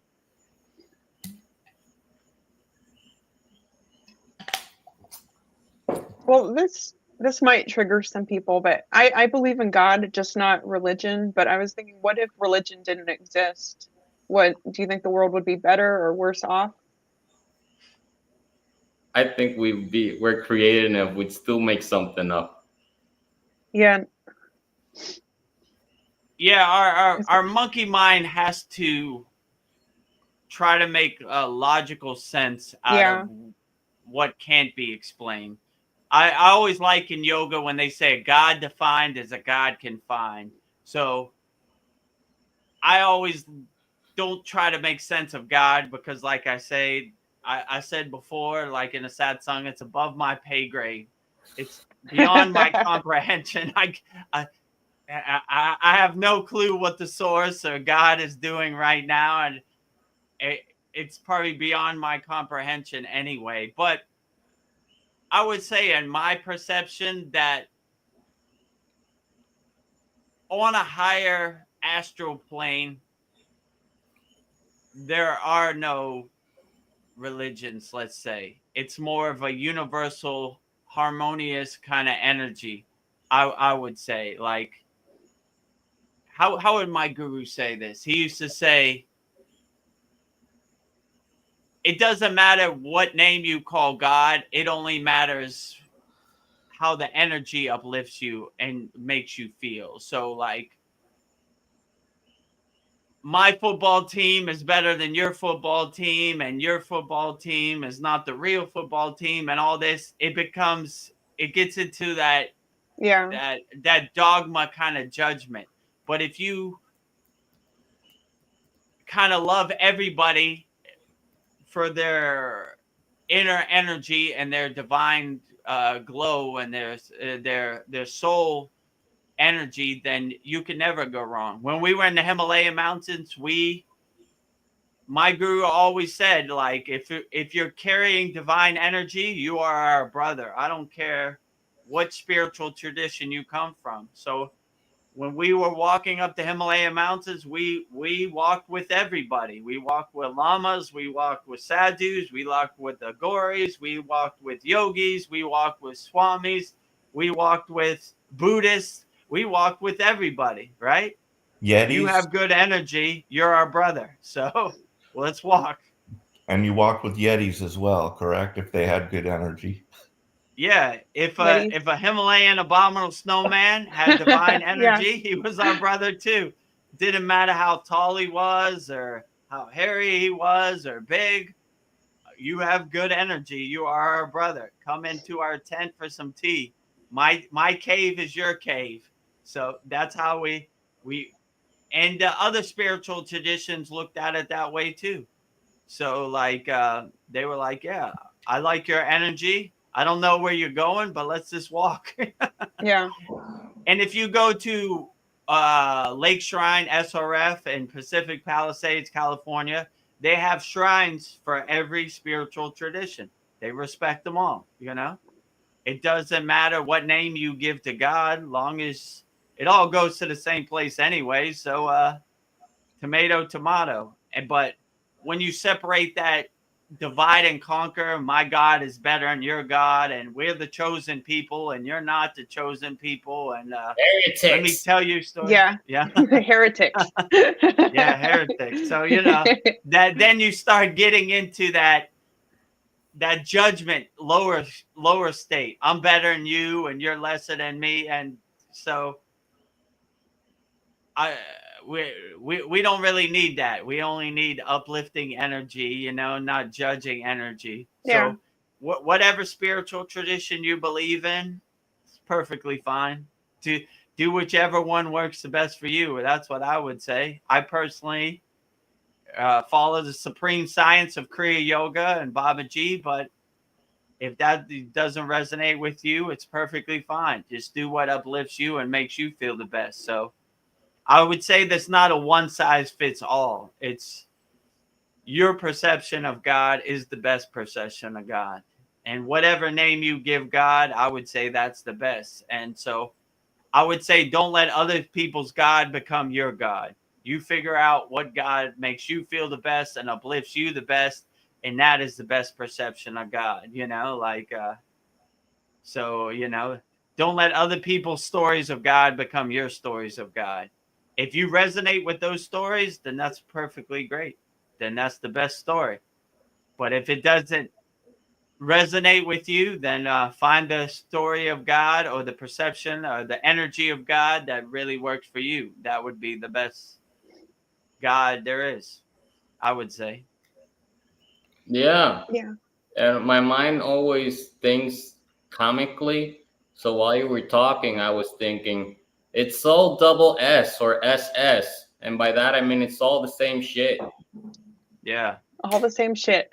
Well, this might trigger some people, but I believe in God, just not religion. But I was thinking, what if religion didn't exist? What do you think, the world would be better or worse off? I think we're creative enough, we'd still make something up. Yeah. Yeah, our monkey mind has to try to make a logical sense out of what can't be explained. I always like in yoga when they say God defined as a God can find. So I always don't try to make sense of God because, like I say, I said before, like in a satsang, it's above my pay grade. It's beyond my comprehension. I have no clue what the source or God is doing right now, and it's probably beyond my comprehension anyway. But I would say, in my perception, that on a higher astral plane, there are no religions, let's say. It's more of a universal, harmonious kind of energy, I would say. Like, how would my guru say this? He used to say, it doesn't matter what name you call God, it only matters how the energy uplifts you and makes you feel. So, like, my football team is better than your football team, and your football team is not the real football team, and all this, it gets into that dogma kind of judgment. But if you kind of love everybody for their inner energy and their divine glow and their soul energy, then you can never go wrong. When we were in the Himalayan mountains, my guru always said, like, if you're carrying divine energy, you are our brother. I don't care what spiritual tradition you come from. So when we were walking up the Himalayan mountains, we walked with everybody. We walked with lamas, we walked with sadhus, we walked with the gauris, we walked with yogis, we walked with swamis, we walked with Buddhists, we walked with everybody, right? Yetis. You have good energy, you're our brother. So let's walk. And you walked with Yetis as well, correct? If they had good energy. Yeah, if a Himalayan abominable snowman had divine energy, he was our brother too. Didn't matter how tall he was or how hairy he was or big. You have good energy. You are our brother. Come into our tent for some tea. My cave is your cave. So that's how we and other spiritual traditions looked at it that way too. So, like, they were like, yeah, I like your energy. I don't know where you're going, but let's just walk. Yeah. And if you go to Lake Shrine SRF in Pacific Palisades, California, they have shrines for every spiritual tradition. They respect them all, you know? It doesn't matter what name you give to God, long as it all goes to the same place anyway. So, tomato, tomato. But when you separate that, divide and conquer, my God is better than your God, and we're the chosen people, and you're not the chosen people. And heretics. Let me tell you a story. Yeah. Heretics. Yeah, heretics. So, you know, that then you start getting into that judgment, lower state. I'm better than you, and you're lesser than me. And so we don't really need that. We only need uplifting energy, you know, not judging energy. Yeah. So whatever spiritual tradition you believe in, it's perfectly fine. To do whichever one works the best for you. That's what I would say. I personally follow the supreme science of Kriya Yoga and Babaji, but if that doesn't resonate with you, it's perfectly fine. Just do what uplifts you and makes you feel the best. So I would say that's not a one size fits all. It's your perception of God is the best perception of God. And whatever name you give God, I would say that's the best. And so I would say don't let other people's God become your God. You figure out what God makes you feel the best and uplifts you the best. And that is the best perception of God, you know, like, so, you know, don't let other people's stories of God become your stories of God. If you resonate with those stories, then that's perfectly great. Then that's the best story. But if it doesn't resonate with you, then find the story of God or the perception or the energy of God that really works for you. That would be the best God there is, I would say. Yeah. Yeah. And my mind always thinks comically. So while you were talking, I was thinking it's all double S or SS. And by that, I mean it's all the same shit. Yeah, All the same shit.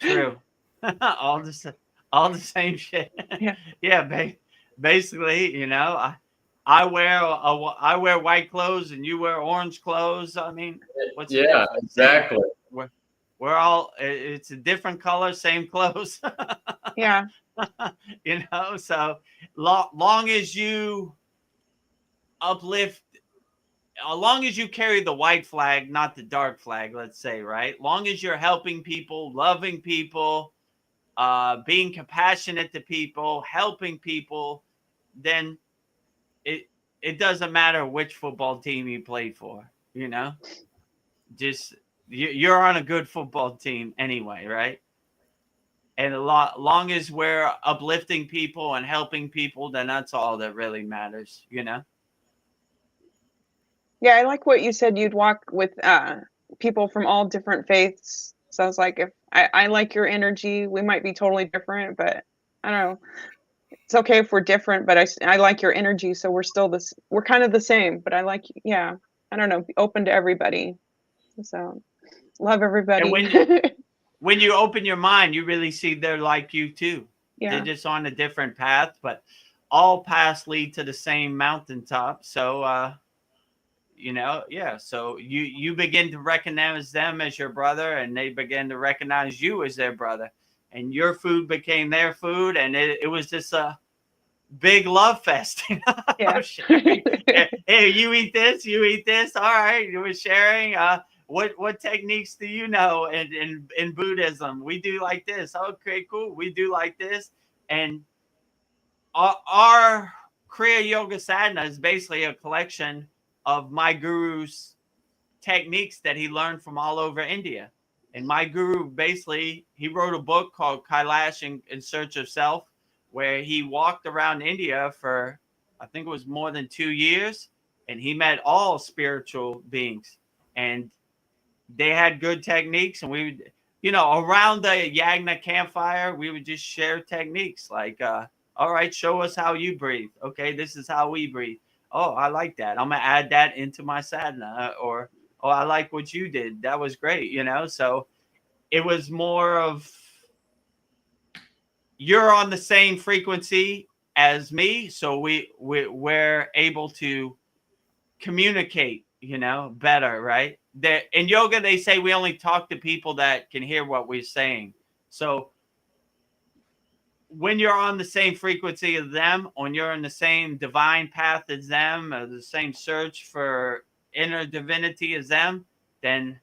true. all the same shit. Yeah. Yeah, basically, you know, I wear white clothes and you wear orange clothes. I mean, what's the Yeah, difference? exactly. We're all, it's a different color, same clothes. Yeah. You know, so long as you uplift, as long as you carry the white flag, not the dark flag, let's say, right? Long as you're helping people, loving people, being compassionate to people, helping people, then it doesn't matter which football team you play for, you know? Just you're on a good football team anyway, right? And long as we're uplifting people and helping people, then that's all that really matters, you know? Yeah, I like what you said. You'd walk with people from all different faiths. So I was like, if I like your energy, we might be totally different, but I don't know. It's okay if we're different, but I like your energy, so we're still this. We're kind of the same, but I like, yeah. I don't know. Be open to everybody. So love And everybody. when you open your mind, you really see they're like you too. They're Yeah. just on a different path, but all paths lead to the same mountaintop. So you know, yeah. So you begin to recognize them as your brother, and they begin to recognize you as their brother, and your food became their food, and it was just a big love fest. You know? Yeah. Sharing. Hey, you eat this, you eat this. All right, you were sharing. What techniques do you know in Buddhism? We do like this. Okay, cool. We do like this, and our Kriya Yoga Sadhana is basically a collection of my guru's techniques that he learned from all over India. And my guru basically, he wrote a book called Kailash in Search of Self, where he walked around India for, I think it was more than 2 years, and he met all spiritual beings. And they had good techniques, and we would, you know, around the Yagna campfire, we would just share techniques like, all right, show us how you breathe. Okay, this is how we breathe. Oh, I like that. I'm gonna add that into my sadhana. Or, oh, I like what you did. That was great. You know, so it was more of you're on the same frequency as me, so we're able to communicate, you know, better, right? In yoga, they say we only talk to people that can hear what we're saying. So when you're on the same frequency as them, when you're in the same divine path as them, or the same search for inner divinity as them, then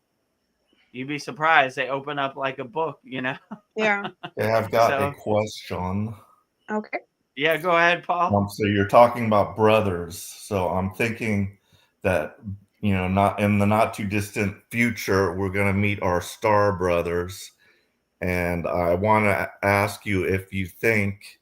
you'd be surprised. They open up like a book, you know? Yeah. Yeah, I've got a So, question. Okay. yeah, go ahead, Paul. So you're talking about brothers. So I'm thinking that, you know, not in the not too distant future, we're going to meet our star brothers. And I want to ask you if you think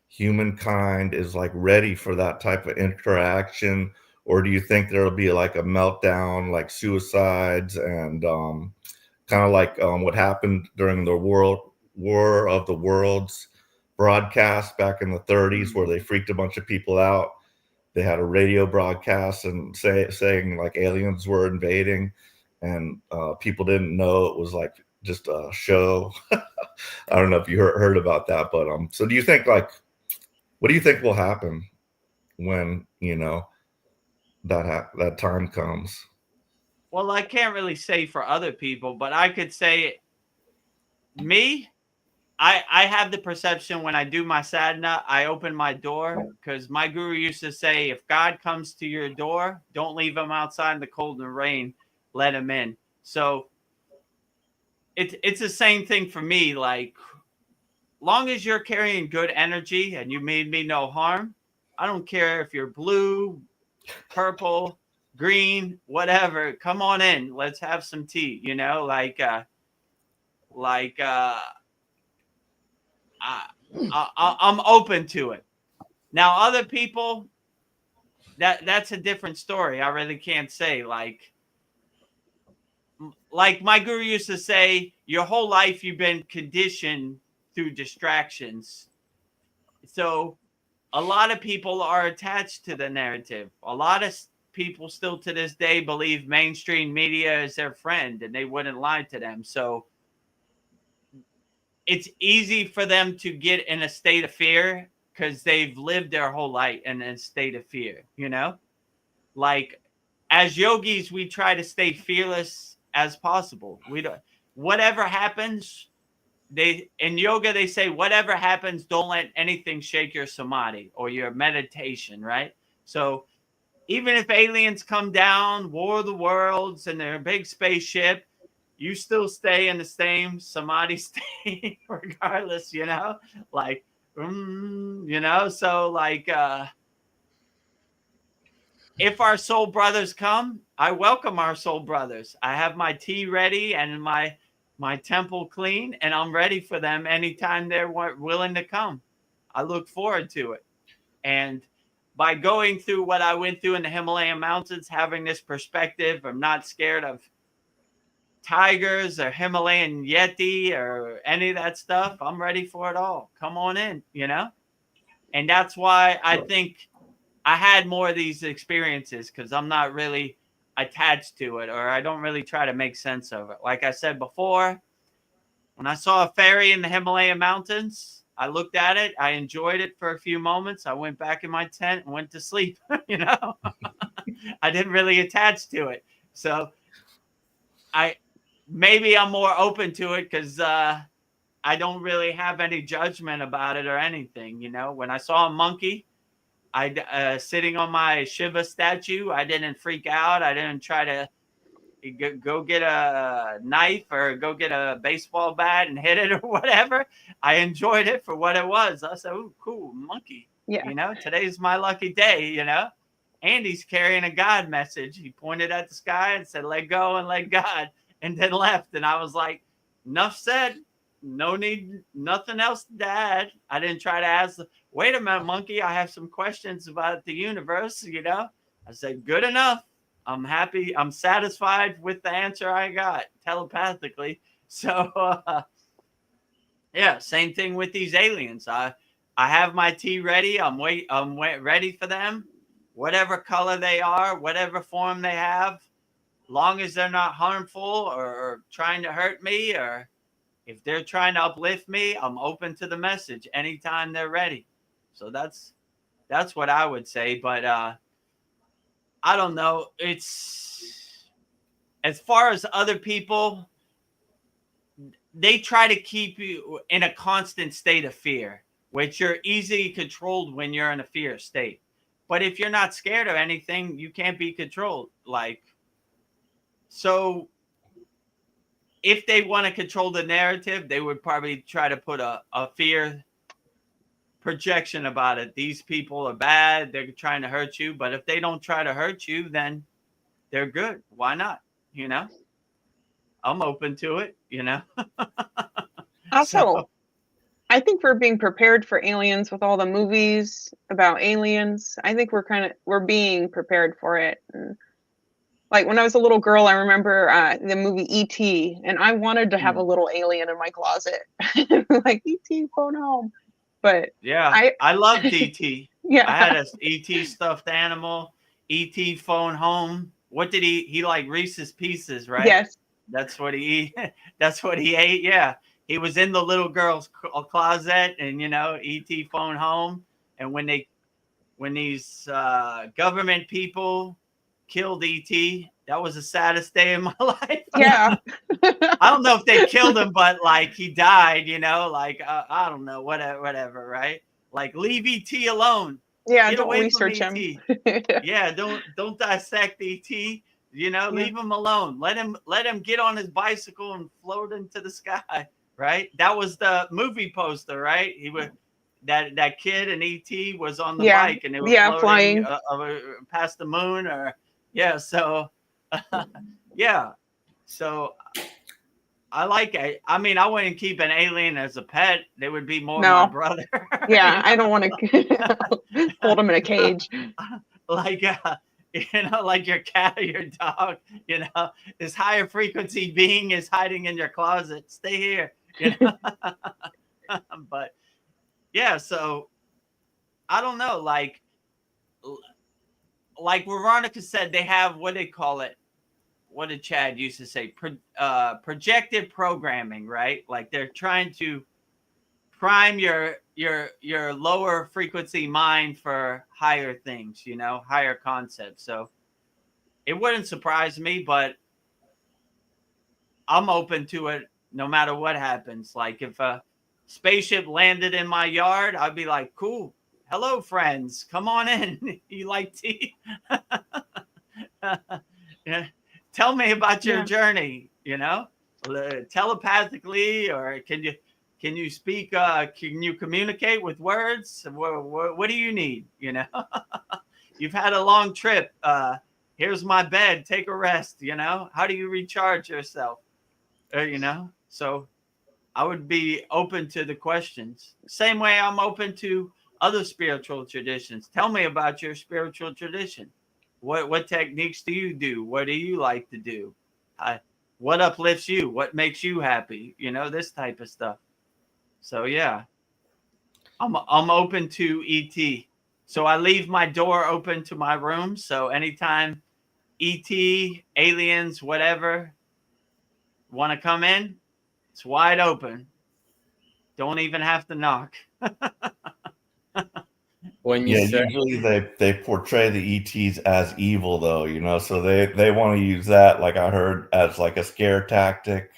humankind is like ready for that type of interaction, or do you think there'll be like a meltdown, like suicides and kind of like what happened during the War of the Worlds broadcast back in the 30s, where they freaked a bunch of people out. They had a radio broadcast and saying like aliens were invading, and people didn't know it was like just a show. I don't know if you heard about that, but so do you think like, what do you think will happen when, you know, that time comes? Well, I can't really say for other people, but I could say me. I have the perception when I do my sadhana, I open my door because my guru used to say, if God comes to your door, don't leave him outside in the cold and rain, let him in. So it's the same thing for me. Like, long as you're carrying good energy and you made me no harm, I don't care if you're blue, purple, green, whatever. Come on in. Let's have some tea. You know, like I'm open to it. Now, other people, that's a different story. I really can't say. Like my guru used to say, your whole life you've been conditioned through distractions. So a lot of people are attached to the narrative. A lot of people still to this day believe mainstream media is their friend and they wouldn't lie to them. So it's easy for them to get in a state of fear because they've lived their whole life in a state of fear, you know? Like as yogis, we try to stay fearless as possible. We don't, whatever happens, in yoga, they say, whatever happens, don't let anything shake your samadhi or your meditation, right? So even if aliens come down, War of the Worlds, and their big spaceship, you still stay in the same samadhi state regardless, you know? Like, you know? So like, if our soul brothers come, I welcome our soul brothers. I have my tea ready and my temple clean, and I'm ready for them anytime they're willing to come. I look forward to it. And by going through what I went through in the Himalayan mountains, having this perspective, I'm not scared of tigers or Himalayan Yeti or any of that stuff. I'm ready for it all. Come on in, you know? And that's why I think I had more of these experiences, because I'm not really attached to it, or I don't really try to make sense of it. Like I said before, when I saw a fairy in the Himalayan mountains, I looked at it. I enjoyed it for a few moments. I went back in my tent and went to sleep, you know? I didn't really attach to it. So maybe I'm more open to it because I don't really have any judgment about it or anything, you know? When I saw a monkey, sitting on my Shiva statue, I didn't freak out. I didn't try to go get a knife or go get a baseball bat and hit it or whatever. I enjoyed it for what it was. I said, "Ooh, cool, monkey." Yeah. You know, today's my lucky day, you know? And he's carrying a God message. He pointed at the sky and said, "Let go and let God," and then left. And I was like, enough said. No need, nothing else to add. I didn't try to ask, wait a minute, monkey, I have some questions about the universe, you know? I said, good enough. I'm happy. I'm satisfied with the answer I got telepathically. So, yeah, same thing with these aliens. I have my tea ready. I'm ready for them. Whatever color they are, whatever form they have, long as they're not harmful or trying to hurt me, or if they're trying to uplift me, I'm open to the message anytime they're ready. So that's what I would say. But I don't know. It's, as far as other people, they try to keep you in a constant state of fear, which you're easily controlled when you're in a fear state. But if you're not scared of anything, you can't be controlled. Like, so if they want to control the narrative, they would probably try to put a fear projection about it. These people are bad. They're trying to hurt you. But if they don't try to hurt you, then they're good. Why not? You know, I'm open to it, you know. Also, I think we're being prepared for aliens with all the movies about aliens. I think we're being prepared for it. And like when I was a little girl, I remember the movie E.T. and I wanted to have a little alien in my closet, like E.T. phone home. But yeah, I loved E.T. Yeah, I had a E.T. stuffed animal, E.T. phone home. What did he like? Reese's Pieces, right? Yes. That's what he ate. Yeah. He was in the little girl's closet, and, you know, E.T. phone home. And when these government people killed E.T., that was the saddest day of my life. Yeah. I don't know if they killed him, but like he died, you know, like, I don't know, whatever, right? Like, leave E.T. alone. Yeah, Get don't away research from him. Yeah, don't dissect E.T. You know, Yeah. leave him alone. Let him get on his bicycle and float into the sky, right? That was the movie poster, right? He would that kid and E.T. was on the bike and they were floating flying past the moon, or yeah. So yeah, so I like it. I mean, I wouldn't keep an alien as a pet. They would be more No. my brother. Yeah, I don't want to hold them in a cage. Like like your cat or your dog, this higher frequency being is hiding in your closet. Stay here, But yeah, so I don't know, like Veronica said, they have, what they call it. What did Chad used to say? Projected programming, right? Like they're trying to prime your lower frequency mind for higher things, higher concepts. So it wouldn't surprise me, but I'm open to it no matter what happens. Like if a spaceship landed in my yard, I'd be like, cool. Hello, friends. Come on in. You like tea? Yeah. Tell me about your journey, telepathically, or can you speak? Can you communicate with words? What do you need? You've had a long trip. Here's my bed. Take a rest. How do you recharge yourself? So I would be open to the questions. Same way I'm open to other spiritual traditions. Tell me about your spiritual tradition. What techniques do you do? What do you like to do? What uplifts you? What makes you happy? This type of stuff. So yeah, I'm open to ET. So I leave my door open to my room. So anytime ET, aliens, whatever, want to come in, it's wide open. Don't even have to knock. When you said, usually they portray the ETs as evil, though, so they want to use that, like I heard, as like a scare tactic,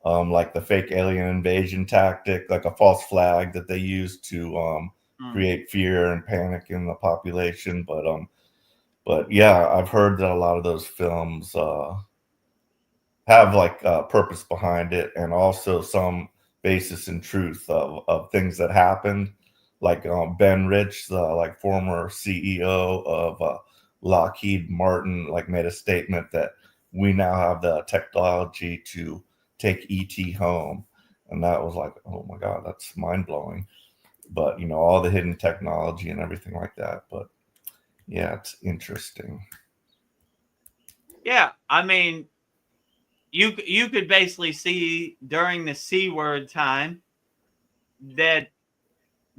like the fake alien invasion tactic, like a false flag that they use to create fear and panic in the population. But yeah, I've heard that a lot of those films have like purpose behind it, and also some basis in truth of things that happened. Like Ben Rich, the like former CEO of Lockheed Martin, like made a statement that we now have the technology to take ET home, and that was like, oh my God, that's mind blowing. But all the hidden technology and everything like that. But yeah, it's interesting. Yeah, I mean, you could basically see during the C word time that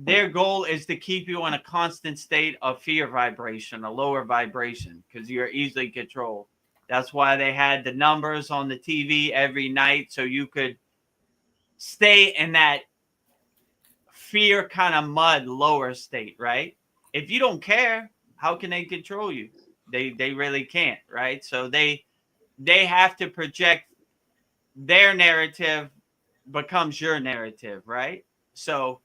their goal is to keep you in a constant state of fear vibration, a lower vibration, because you're easily controlled. That's why they had the numbers on the TV every night, so you could stay in that fear kind of mud lower state, right? If you don't care, how can they control you? They really can't, right? So they have to project their narrative becomes your narrative, right? So,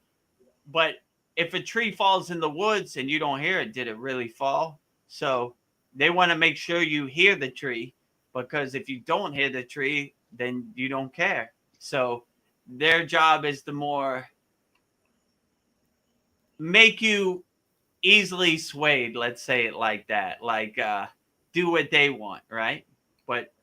but if a tree falls in the woods and you don't hear it, did it really fall? So they want to make sure you hear the tree, because if you don't hear the tree, then you don't care. So their job is to more make you easily swayed, let's say it like that, like do what they want, right? But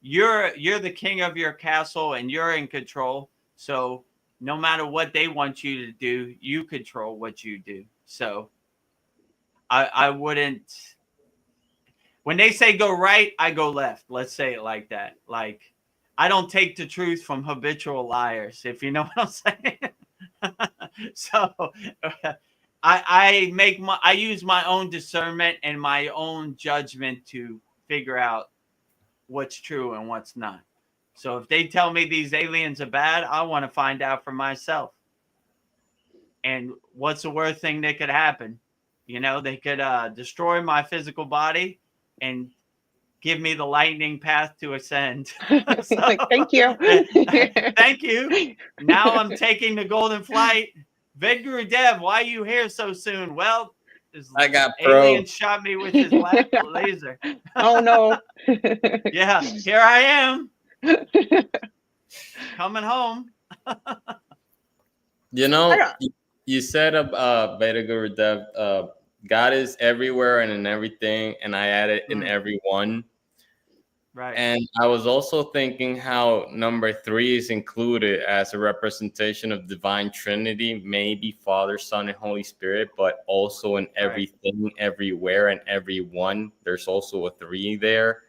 you're the king of your castle and you're in control. So no matter what they want you to do, you control what you do. So I wouldn't, when they say go right, I go left. Let's say it like that. Like I don't take the truth from habitual liars, if you know what I'm saying. So I use my own discernment and my own judgment to figure out what's true and what's not. So if they tell me these aliens are bad, I want to find out for myself. And what's the worst thing that could happen? They could destroy my physical body and give me the lightning path to ascend. So, like, thank you. Thank you. Now I'm taking the golden flight. Vedagurudev, why are you here so soon? Well, I got alien shot me with his laser. Oh no. Yeah, here I am. Coming home. You said Vedagurudev, God is everywhere and in everything, and I added in everyone. Right. And I was also thinking how number 3 is included as a representation of divine Trinity, maybe Father, Son, and Holy Spirit, but also in everything, everywhere, and everyone. There's also a 3 there,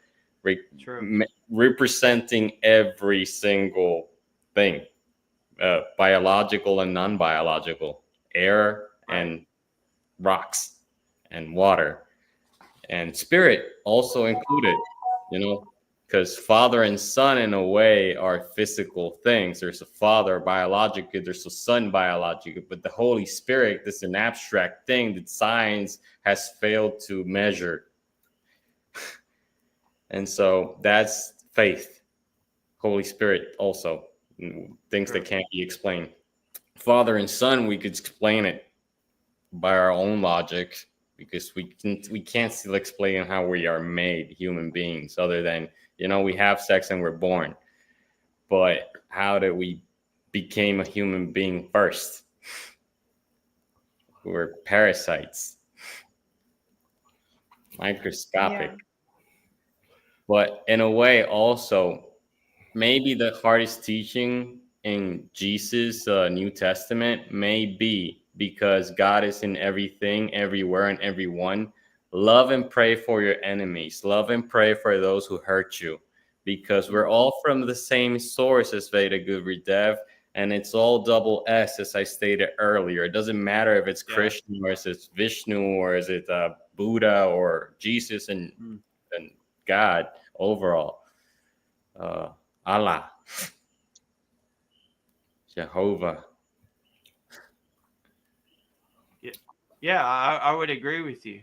True. representing every single thing, biological and non-biological, air and rocks and water, and spirit also included, you know, because father and son in a way are physical things. There's a father biologically, there's a son biologically, but the Holy Spirit is an abstract thing that science has failed to measure. And so that's faith. Holy Spirit also, things that can't be explained. Father and son, we could explain it by our own logic, because we can't still explain how we are made human beings, other than, you know, we have sex and we're born. But how did we became a human being first? We were parasites, microscopic. Yeah. But in a way also, maybe the hardest teaching in Jesus' New Testament may be, because God is in everything, everywhere, and everyone. Love and pray for your enemies. Love and pray for those who hurt you, because we're all from the same source as Vedagurudev, and it's all double S, as I stated earlier. It doesn't matter if it's Krishna or is it Vishnu or is it Buddha or Jesus and God overall. Allah, Jehovah. Yeah, I would agree with you.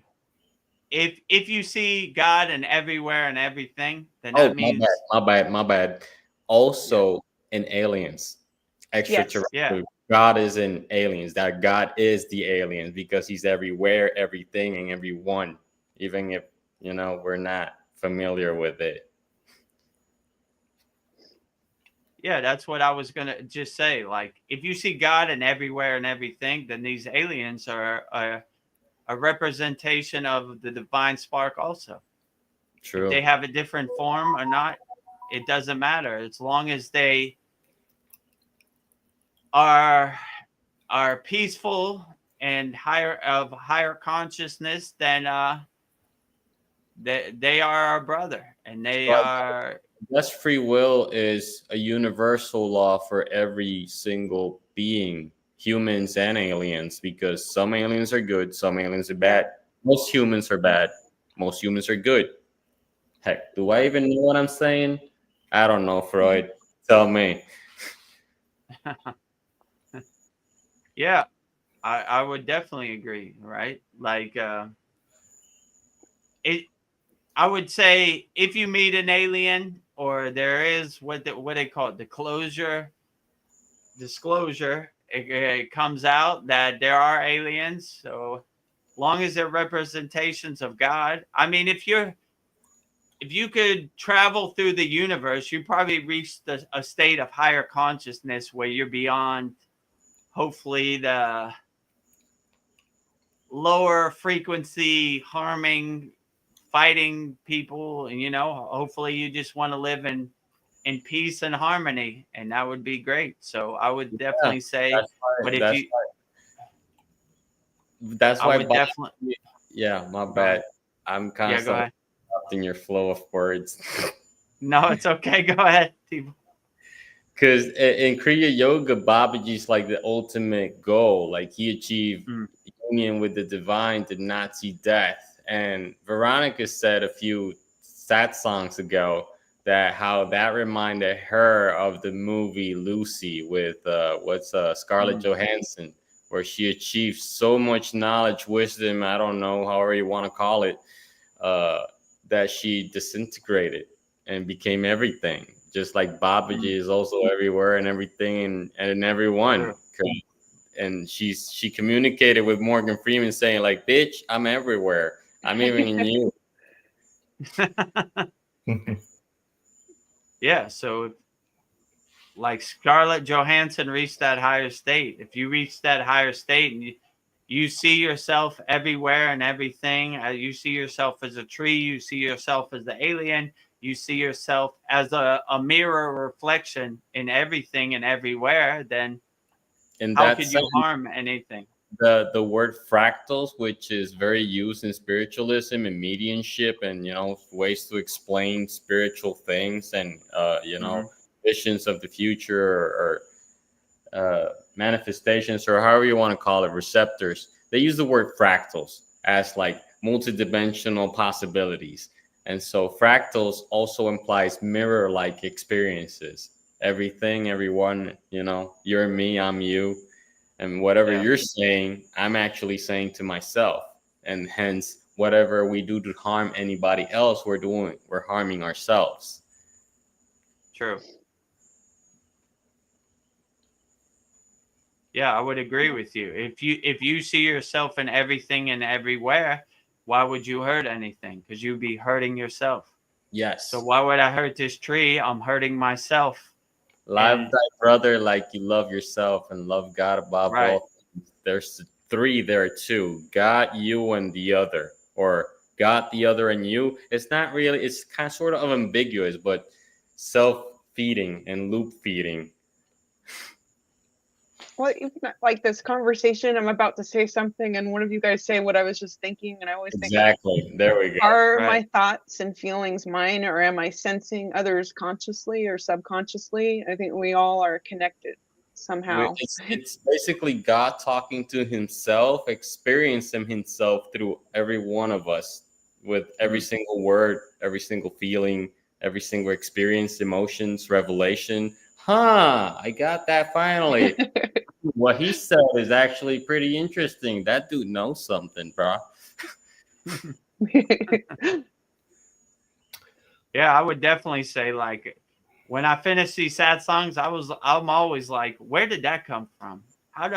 If you see God in everywhere and everything, then that means my bad. Also in aliens, extraterrestrial. Yes. God is in aliens. That God is the aliens, because he's everywhere, everything, and everyone, even if, you know, we're not familiar with it. Yeah, that's what I was gonna just say. Like, if you see God in everywhere and everything, then these aliens are a representation of the divine spark also. True. If they have a different form or not, it doesn't matter. As long as they are peaceful and higher consciousness, then they are our brother, and they are. Thus, free will is a universal law for every single being, humans and aliens, because some aliens are good, some aliens are bad. Most humans are bad, most humans are good. Heck, do I even know what I'm saying? I don't know, Freud. Tell me. Yeah, I would definitely agree, right? Like, I would say, if you meet an alien, or there is what they call it, disclosure, it comes out that there are aliens. So long as they're representations of God. I mean, if you could travel through the universe, you probably reach a state of higher consciousness where you're beyond, hopefully, the lower frequency harming, fighting people, and, you know, hopefully you just want to live in peace and harmony, and that would be great. So I would definitely say, but if you, that's I why would definitely. Yeah, my bad. I'm constantly interrupting your flow of words. No, it's okay. Go ahead, T. Because in Kriya Yoga, Babaji's like the ultimate goal. Like, he achieved union with the divine, did not see death. And Veronica said a few Satsangs ago that how that reminded her of the movie Lucy with Scarlett Johansson, where she achieved so much knowledge, wisdom, I don't know, however you want to call it, that she disintegrated and became everything. Just like Babaji is also everywhere and everything and everyone. And she communicated with Morgan Freeman saying, like, bitch, I'm everywhere. I'm even in you. Yeah, so like Scarlett Johansson reached that higher state. If you reach that higher state and you see yourself everywhere and everything, you see yourself as a tree, you see yourself as the alien, you see yourself as a mirror reflection in everything and everywhere, then In how that could sense, you harm anything? the word fractals, which is very used in spiritualism and mediumship, and ways to explain spiritual things, and Mhm. visions of the future, or manifestations, or however you want to call it, receptors. They use the word fractals as like multidimensional possibilities. And so fractals also implies mirror-like experiences. Everything, everyone, you're me, I'm you. And whatever Yeah, you're saying, I'm actually saying to myself. And hence, whatever we do to harm anybody else, we're harming ourselves. true. Yeah, I would agree with you. If you see yourself in everything and everywhere, why would you hurt anything? Because you'd be hurting yourself. Yes. So why would I hurt this tree? I'm hurting myself. Love And thy brother like you love yourself, and love God above right, all things. There's three, there are two: God, you, and the other, or God, the other, and you. It's not really, it's kind of sort of ambiguous, but self-feeding and loop feeding. Well, even like this conversation, I'm about to say something, and one of you guys say what I was just thinking, and I always think, like, Exactly. There we go. are right. my thoughts and feelings mine, or am I sensing others consciously or subconsciously? I think we all are connected somehow. It's basically God talking to himself, experiencing himself through every one of us, with every single word, every single feeling, every single experience, emotions, revelation. I got that finally. What he said is actually pretty interesting. That dude knows something, bro. Yeah, I would definitely say, like, when I finish these sad songs, I'm always like, where did that come from? I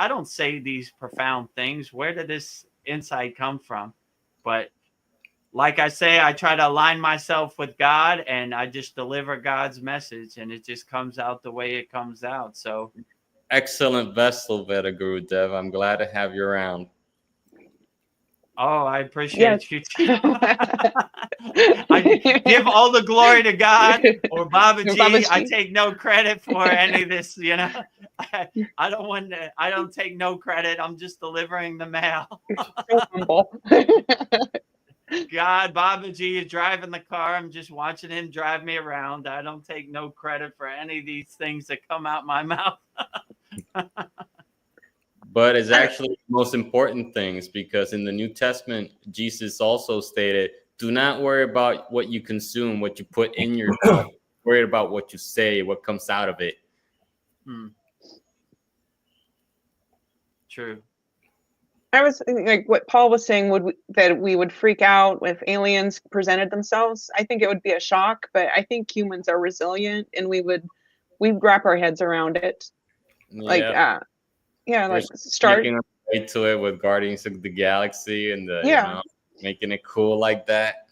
don't say these profound things. Where did this insight come from? But like I say, I try to align myself with God, and I just deliver God's message, and it just comes out the way it comes out. So, Excellent vessel, Vedagurudev. I'm glad to have you around. oh, I Yes. appreciate you too. I give all the glory to God or Babaji. I Babaji. take no credit for any of this, I don't take no credit. I'm just delivering the mail. So humble. God, Babaji is driving the car. I'm just watching him drive me around. I don't take no credit for any of these things that come out my mouth. But it's actually the most important things, because in the New Testament, Jesus also stated, do not worry about what you consume, what you put in your mouth. Worry about what you say, what comes out of it. True. I was thinking, like what Paul was saying, that we would freak out if aliens presented themselves. I think it would be a shock, but I think humans are resilient, and we'd wrap our heads around it. Like, Yeah, we're like start. sneaking right to it with Guardians of the Galaxy, and Yeah. making it cool like that.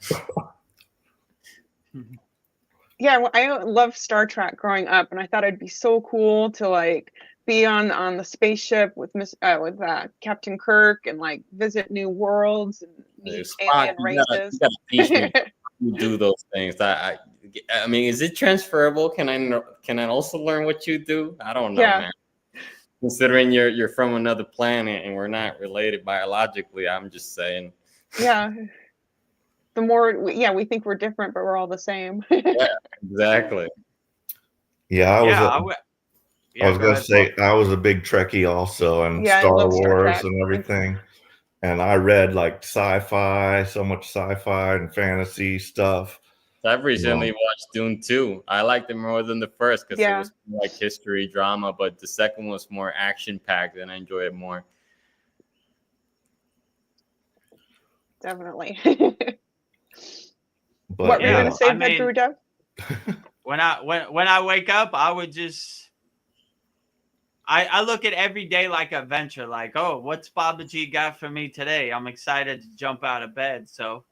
Yeah, well, I loved Star Trek growing up, and I thought it'd be so cool to like be on the spaceship with Captain Kirk, and like visit new worlds and meet Spock, alien you races. gotta teach me how to do those things. I mean, is it transferable? Can I also learn what you do? I don't know, Yeah. man. Considering you're from another planet and we're not related biologically, I'm just saying. Yeah. The more, we think we're different, but we're all the same. Yeah, exactly. Yeah, I was go gonna ahead, say Paul. I was a big Trekkie also, and Yeah, I Star love Star Wars Trek. and everything. And I read like sci-fi, so much sci-fi and fantasy stuff. I've recently watched Dune 2. I liked it more than the first because it Yeah. was more like history drama, but the second was more action-packed, and I enjoyed it more. Definitely. But What were you Yeah, going to say, I mean, Vedagurudev? when I wake up, I would just I look at every day like a venture. Like, oh, what's Babaji got for me today? I'm excited to jump out of bed. So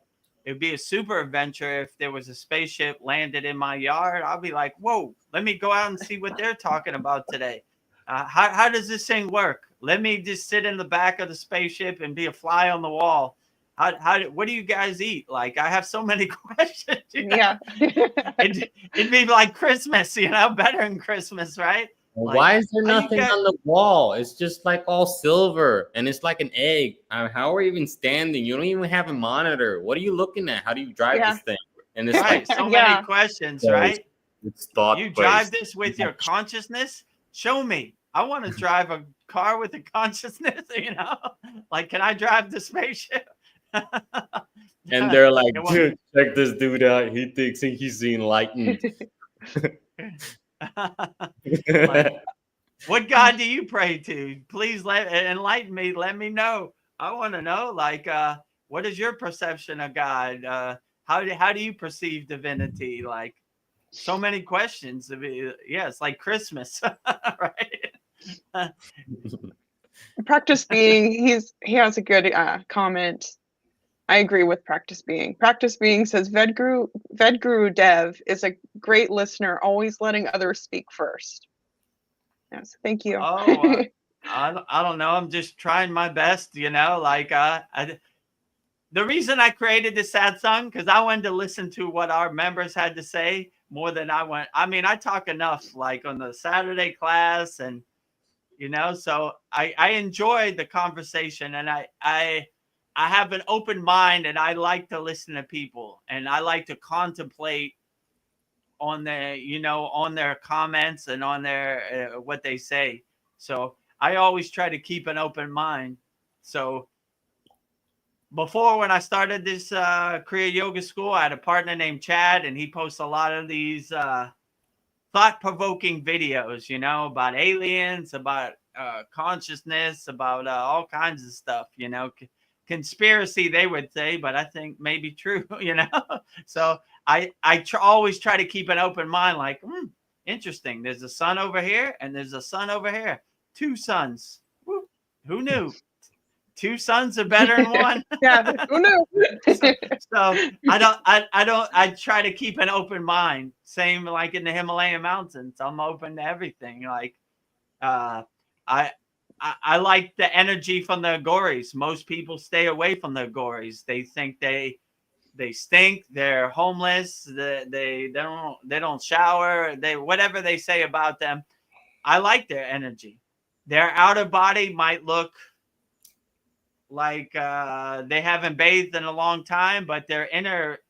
it'd be a super adventure if there was a spaceship landed in my yard. I'll be like, whoa, let me go out and see what they're talking about today. How does this thing work? Let me just sit in the back of the spaceship and be a fly on the wall what do you guys eat? Like, I have so many questions. Yeah. It'd be like Christmas, better than Christmas, right? Like, Why is there how you nothing get- on the wall? It's just like all silver and it's like an egg. How are you even standing? You don't even have a monitor. What are you looking at? How do you drive Yeah. this thing? And it's right, like so Yeah. many questions, Yes. right? it's thought You drive based. this with your consciousness? Show me. I want to drive a car with a consciousness, Like, can I drive the spaceship? And they're like, It won't- dude, check this dude out. He thinks he's enlightened. Like, what God do you pray to? Please enlighten me. Let me know. I want to know, like, what is your perception of God? How do you perceive divinity? Like, so many questions. I mean, yeah, it's like Christmas, right? Practice being, he has a good comment. I agree with Practice Being. Practice Being says Vedagurudev is a great listener, always letting others speak first. Yes, thank you. Oh, I don't know. I'm just trying my best, Like, the reason I created this satsang, because I wanted to listen to what our members had to say more than I went. I mean, I talk enough, like on the Saturday class, and so I enjoyed the conversation, and I have an open mind, and I like to listen to people, and I like to contemplate on their comments and on their what they say. So I always try to keep an open mind. So before, when I started this Kriya Yoga School, I had a partner named Chad, and he posts a lot of these thought-provoking videos, about aliens, about consciousness, about all kinds of stuff, conspiracy, they would say, but I think maybe true, So I always try to keep an open mind, like, interesting. There's a sun over here, and there's a sun over here. 2 suns. Woo. Who knew? 2 suns are better than one. Yeah, who knew? So I try to keep an open mind. Same like in the Himalayan mountains. I'm open to everything. Like, I like the energy from the Agoris. Most people stay away from the Agoris. They think they stink. They're homeless. They don't shower. Whatever they say about them. I like their energy. Their outer body might look like they haven't bathed in a long time, but their inner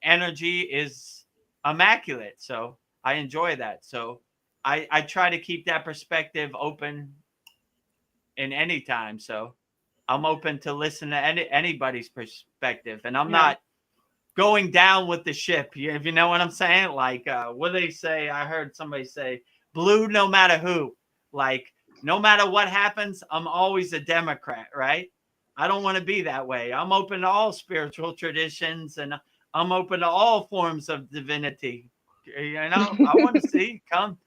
energy is immaculate. So I enjoy that. So I try to keep that perspective open in any time. So I'm open to listen to anybody's perspective, and I'm not going down with the ship. If you know what I'm saying? Like, what do they say? I heard somebody say, blue no matter who. Like, no matter what happens, I'm always a Democrat, right? I don't want to be that way. I'm open to all spiritual traditions, and I'm open to all forms of divinity. I want to see, come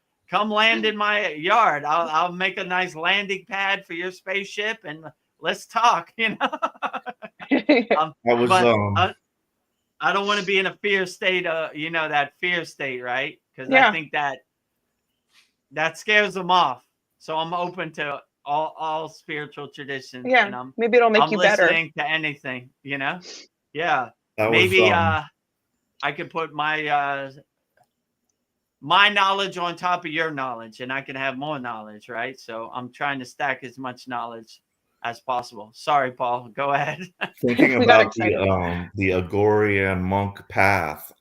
land in my yard. I'll make a nice landing pad for your spaceship, and let's talk, I don't want to be in a fear state, that fear state, right? Because I think that scares them off. So I'm open to all spiritual traditions. Yeah, and maybe it'll make I'm you better. listening to anything, Yeah. That Maybe was, I could put my knowledge on top of your knowledge, and I can have more knowledge, right? So I'm trying to stack as much knowledge as possible. Sorry, Paul. Go ahead. thinking We got about the Agorian monk path.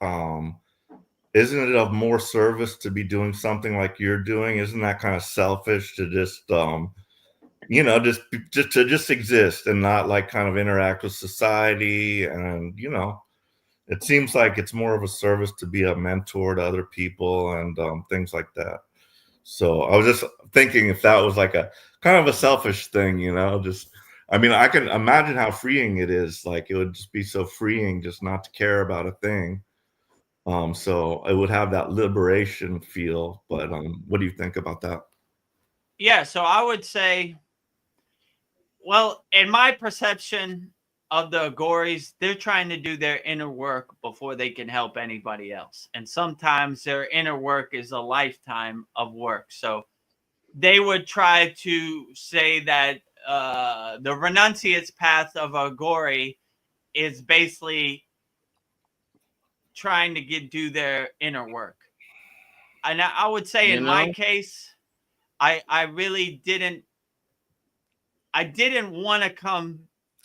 Isn't it of more service to be doing something like you're doing? Isn't that kind of selfish to just just exist and not like kind of interact with society? And it seems like it's more of a service to be a mentor to other people and things like that. So I was just thinking if that was like a kind of a selfish thing, just, I mean, I can imagine how freeing it is. Like, it would just be so freeing just not to care about a thing. So it would have that liberation feel. But what do you think about that? Yeah, so I would say, well, in my perception of the Agoris, they're trying to do their inner work before they can help anybody else. And sometimes their inner work is a lifetime of work. So they would try to say that the renunciate's path of Agori is basically trying to do their inner work. And I would say in my case, I really didn't want to come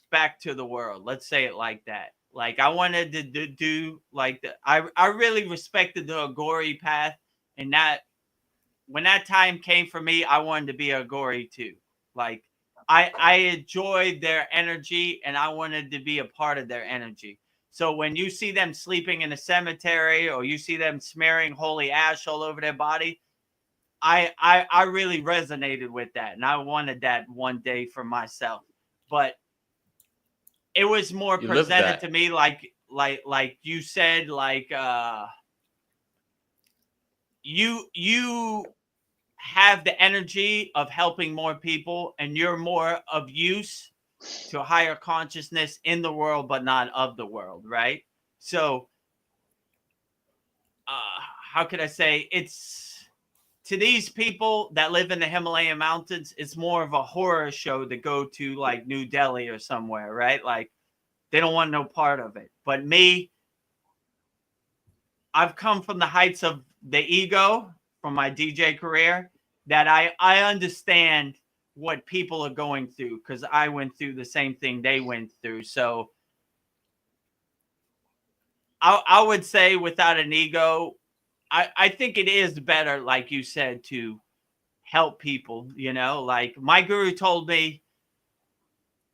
back to the world. Let's say it like that. Like I wanted to do like I really respected the Agori path, and that when that time came for me, I wanted to be a Agori too. Like I enjoyed their energy, and I wanted to be a part of their energy. So when you see them sleeping in a cemetery, or you see them smearing holy ash all over their body, I really resonated with that, and I wanted that one day for myself. But it was more presented to me like you said, like you have the energy of helping more people, and you're more of use to a higher consciousness in the world, but not of the world, right? So how could I say, it's to these people that live in the Himalayan mountains, it's more of a horror show to go to like New Delhi or somewhere, right? Like they don't want no part of it. But me, I've come from the heights of the ego from my DJ career, that I understand what people are going through, because I went through the same thing they went through. So I would say, without an ego, I think it is better, like you said, to help people. You know, like my guru told me,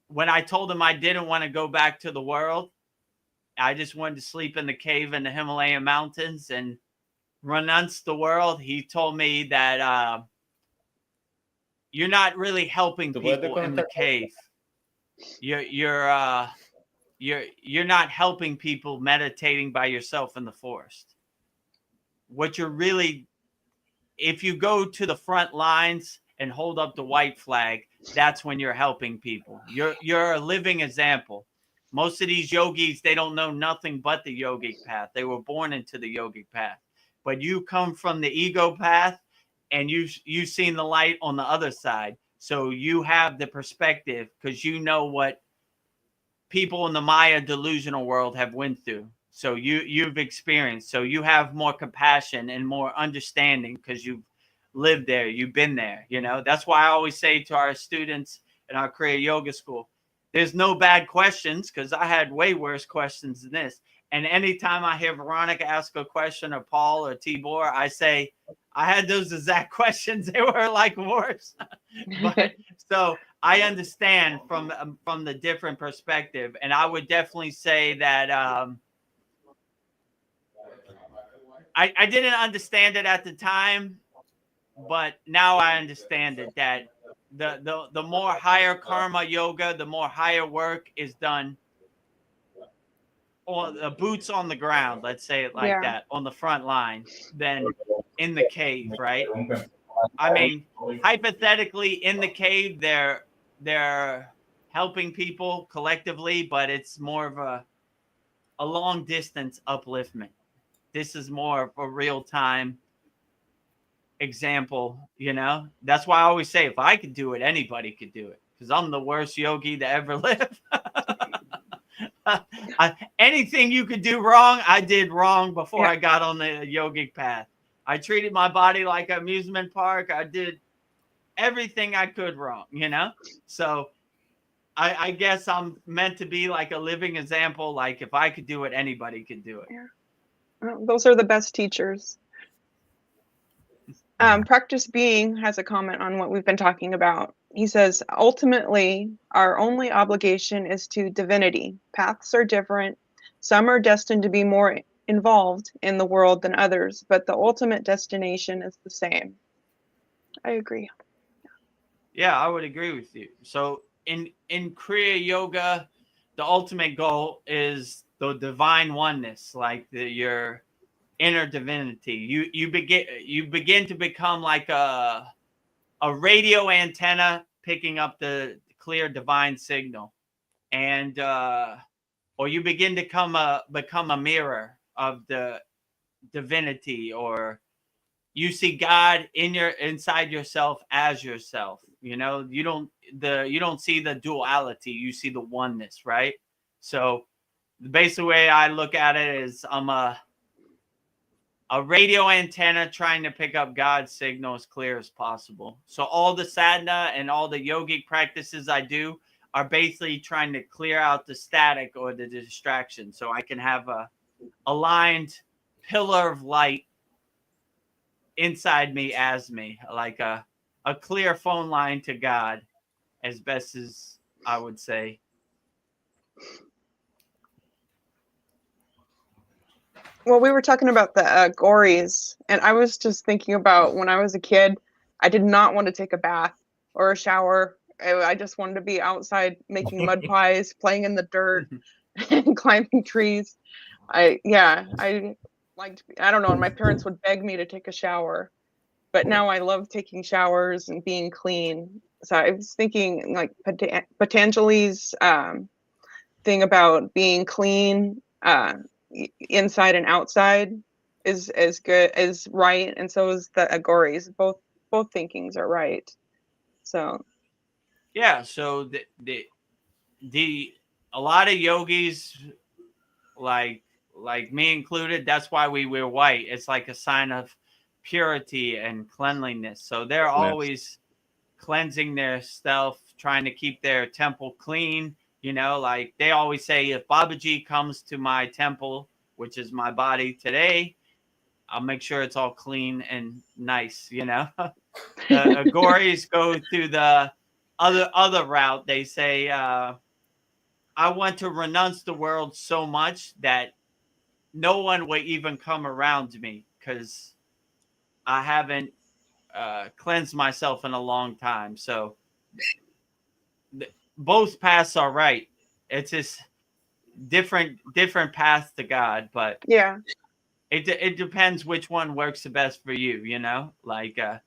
when I told him I didn't want to go back to the world, I just wanted to sleep in the cave in the Himalayan mountains and renounce the world. He told me that you're not really helping people in the cave. You're not helping people meditating by yourself in the forest. What you're really, if you go to the front lines and hold up the white flag, that's when you're helping people. You're a living example. Most of these yogis, they don't know nothing but the yogic path. They were born into the yogic path. But you come from the ego path, and you've seen the light on the other side. So you have the perspective, because you know what people in the Maya delusional world have went through. So you've experienced. So you have more compassion and more understanding, because you've lived there. You've been there. You know, that's why I always say to our students in our Kriya Yoga School, there's no bad questions, because I had way worse questions than this. And anytime I hear Veronica ask a question, or Paul or Tibor, I say, I had those exact questions. They were like worse. But so I understand from the different perspective. And I would definitely say that I didn't understand it at the time, but now I understand it, that the more higher karma yoga, the more higher work is done, or the boots on the ground, let's say it like that, on the front line, than in the cave, right? I mean, hypothetically, in the cave, they're helping people collectively, but it's more of a long distance upliftment. This is more of a real time example, you know? That's why I always say, if I could do it, anybody could do it, because I'm the worst yogi to ever live. Anything you could do wrong, I did wrong before I got on the yogic path. I treated my body like an amusement park. I did everything I could wrong, you know? So I guess I'm meant to be like a living example. Like if I could do it, anybody could do it. Yeah. Well, those are the best teachers. Practice Being has a comment on what we've been talking about. He says, ultimately, our only obligation is to divinity. Paths are different. Some are destined to be more involved in the world than others, but the ultimate destination is the same. I agree. Yeah, I would agree with you. So in Kriya Yoga, the ultimate goal is the divine oneness, like your inner divinity. You begin to become like a radio antenna picking up the clear divine signal, and or you begin to become a mirror of the divinity, or you see God inside yourself as yourself. You know, you don't see the duality, you see the oneness, right? So the basic way I look at it is I'm a radio antenna trying to pick up God's signal as clear as possible. So all the sadhana and all the yogic practices I do are basically trying to clear out the static or the distraction so I can have a aligned pillar of light inside me as me, like a clear phone line to God, as best as I would say. Well, we were talking about the gories, and I was just thinking about when I was a kid, I did not want to take a bath or a shower. I just wanted to be outside making mud pies, playing in the dirt, and climbing trees. I liked, I don't know, and my parents would beg me to take a shower, but now I love taking showers and being clean. So I was thinking like Patanjali's thing about being clean, inside and outside is as good as right, and so is the agoris. Both thinkings are right. So yeah, so the a lot of yogis, like me included, that's why we wear white. It's like a sign of purity and cleanliness. So they're always cleansing their self, trying to keep their temple clean. You know, like they always say, if Babaji comes to my temple, which is my body today, I'll make sure it's all clean and nice. You know, the agoris go through the other route. They say, I want to renounce the world so much that no one will even come around me because I haven't cleansed myself in a long time. So both paths are right. It's just different paths to God, but yeah, it depends which one works the best for you. You know, like They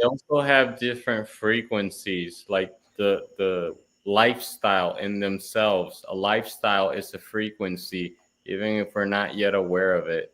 also have different frequencies, like the lifestyle in themselves. A lifestyle is a frequency, even if we're not yet aware of it.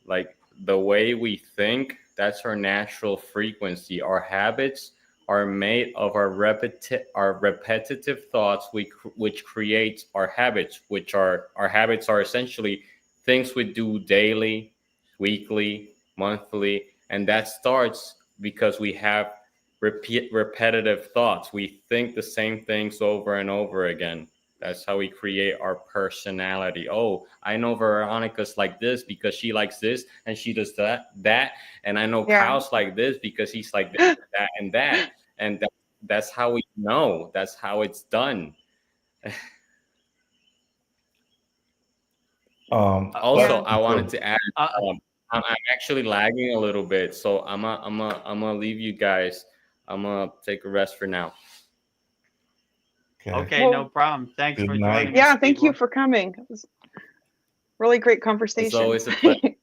Like the way we think, that's our natural frequency. Our habits are made of our repetitive thoughts, which creates our habits, which are our habits are essentially things we do daily, weekly, monthly, and that starts because we have repetitive thoughts. We think the same things over and over again. That's how we create our personality. Oh, I know Veronica's like this because she likes this and she does that. And I know Kyle's like this because he's like this, that, and that. And that's how we know. That's how it's done. Also, I wanted to add, I'm actually lagging a little bit, so I'm gonna leave you guys. I'm gonna take a rest for now. Okay, well, no problem. Thanks for joining us. Yeah, thank you for coming. It was really great conversation. It's always a pleasure.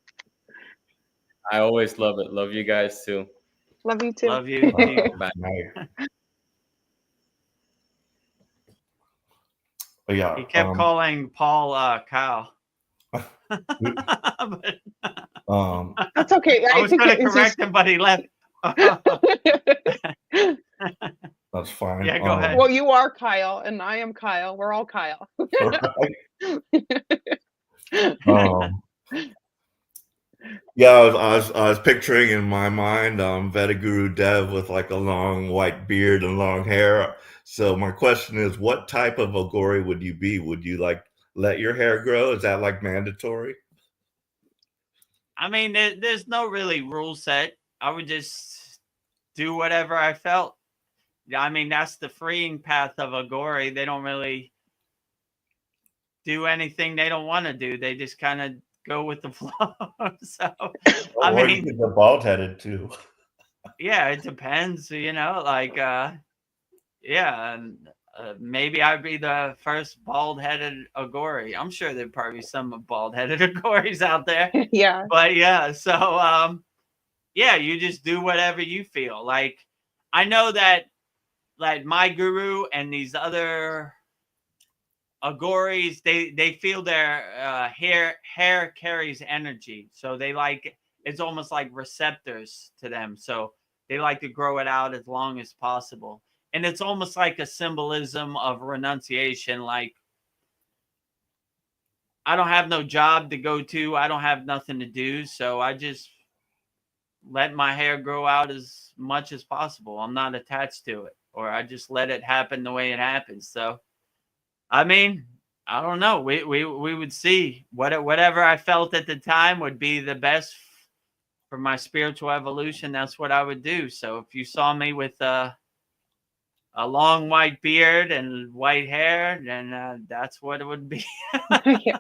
I always love it. Love you guys too. Love you too. Love you too. Bye. Yeah, He kept calling Paul Kyle. But, that's okay. I was going to correct him, but he left. That's fine. Yeah, go ahead. Well, you are Kyle, and I am Kyle. We're all Kyle. Yeah, I was picturing in my mind Vedagurudev with like a long white beard and long hair. So my question is, what type of agori would you be? Would you like let your hair grow? Is that like mandatory? I mean, there's no really rule set. I would just do whatever I felt. I mean, that's the freeing path of agori. They don't really do anything they don't want to do. They just kind of go with the flow. So, I mean, you're bald-headed too. Yeah, it depends. You know, like, yeah, and maybe I'd be the first bald-headed agori. I'm sure there'd probably be some bald-headed agoris out there. Yeah. But yeah, so yeah, you just do whatever you feel. Like, I know that, like, my guru and these other agoris, they feel their hair carries energy, so they like, it's almost like receptors to them. So they like to grow it out as long as possible. And it's almost like a symbolism of renunciation. Like, I don't have no job to go to. I don't have nothing to do. So I just let my hair grow out as much as possible. I'm not attached to it, or I just let it happen the way it happens. So, I mean, I don't know. We would see whatever I felt at the time would be the best for my spiritual evolution. That's what I would do. So if you saw me with a long white beard and white hair, then that's what it would be. Yeah.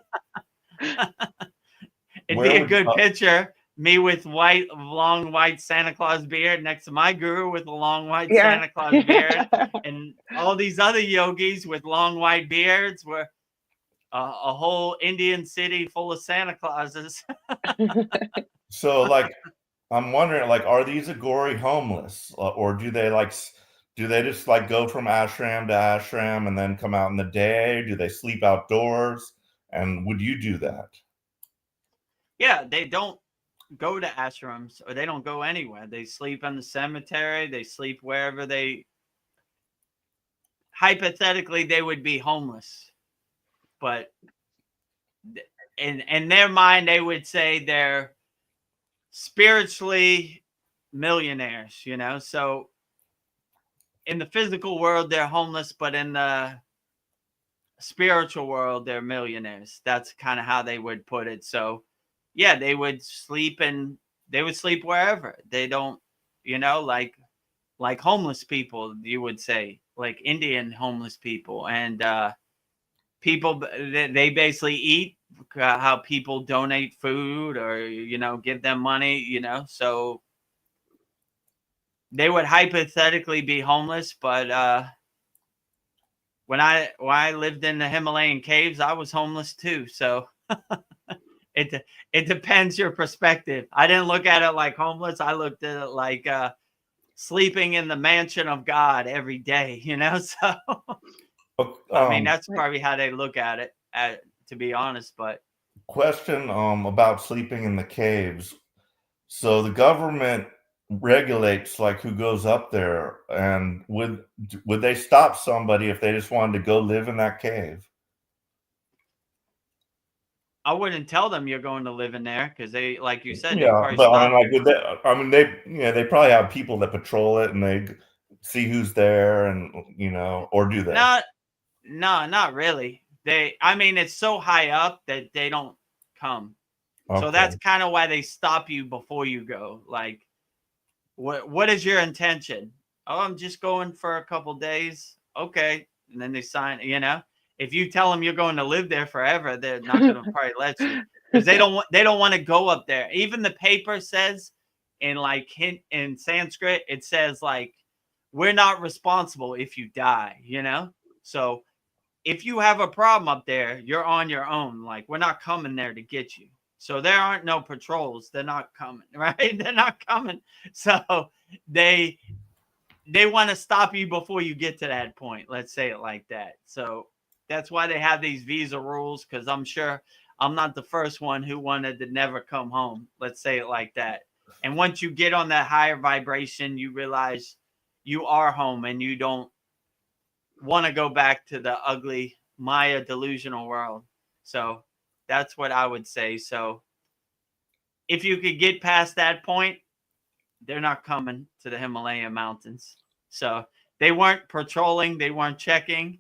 It'd Where be a would- good picture. Me with long white Santa Claus beard next to my guru with a long white Yeah. Santa Claus beard, and all these other yogis with long white beards were a whole Indian city full of Santa Clauses. So, like, I'm wondering, like, are these Agori homeless, or do they do they just like go from ashram to ashram and then come out in the day? Do they sleep outdoors? And would you do that? Yeah, they don't go to ashrams, or they don't go anywhere. They sleep in the cemetery. They sleep wherever hypothetically they would be homeless, but in their mind they would say they're spiritually millionaires, so in the physical world they're homeless, but in the spiritual world they're millionaires. That's kind of how they would put it. So yeah, they would sleep wherever. They don't, like homeless people, you would say, like Indian homeless people, and people, they basically eat how people donate food, or give them money, so they would hypothetically be homeless. But when I lived in the Himalayan caves, I was homeless too. So it depends your perspective. I didn't look at it like homeless. I looked at it like sleeping in the mansion of God every day, so I mean, that's probably how they look at it, to be honest. But question about sleeping in the caves. So the government regulates like who goes up there, and would they stop somebody if they just wanted to go live in that cave? I wouldn't tell them you're going to live in there, because they, like you said, they Yeah, probably but stop. like, they probably have people that patrol it and they see who's there, and or do they? No, not really. I mean, it's so high up that they don't come. So Okay. that's kind of why they stop you before you go. Like, what is your intention? Oh, I'm just going for a couple days. Okay. And then they sign, if you tell them you're going to live there forever, they're not going to probably let you, because they don't want to go up there. Even the paper says in Sanskrit, it says like, we're not responsible if you die, So if you have a problem up there, you're on your own. Like, we're not coming there to get you. So there aren't no patrols. They're not coming, right? They're not coming. So they want to stop you before you get to that point. Let's say it like that. So that's why they have these visa rules, because I'm sure I'm not the first one who wanted to never come home. Let's say it like that. And once you get on that higher vibration, you realize you are home, and you don't want to go back to the ugly Maya delusional world. So that's what I would say. So if you could get past that point, they're not coming to the Himalayan mountains. So they weren't patrolling. They weren't checking.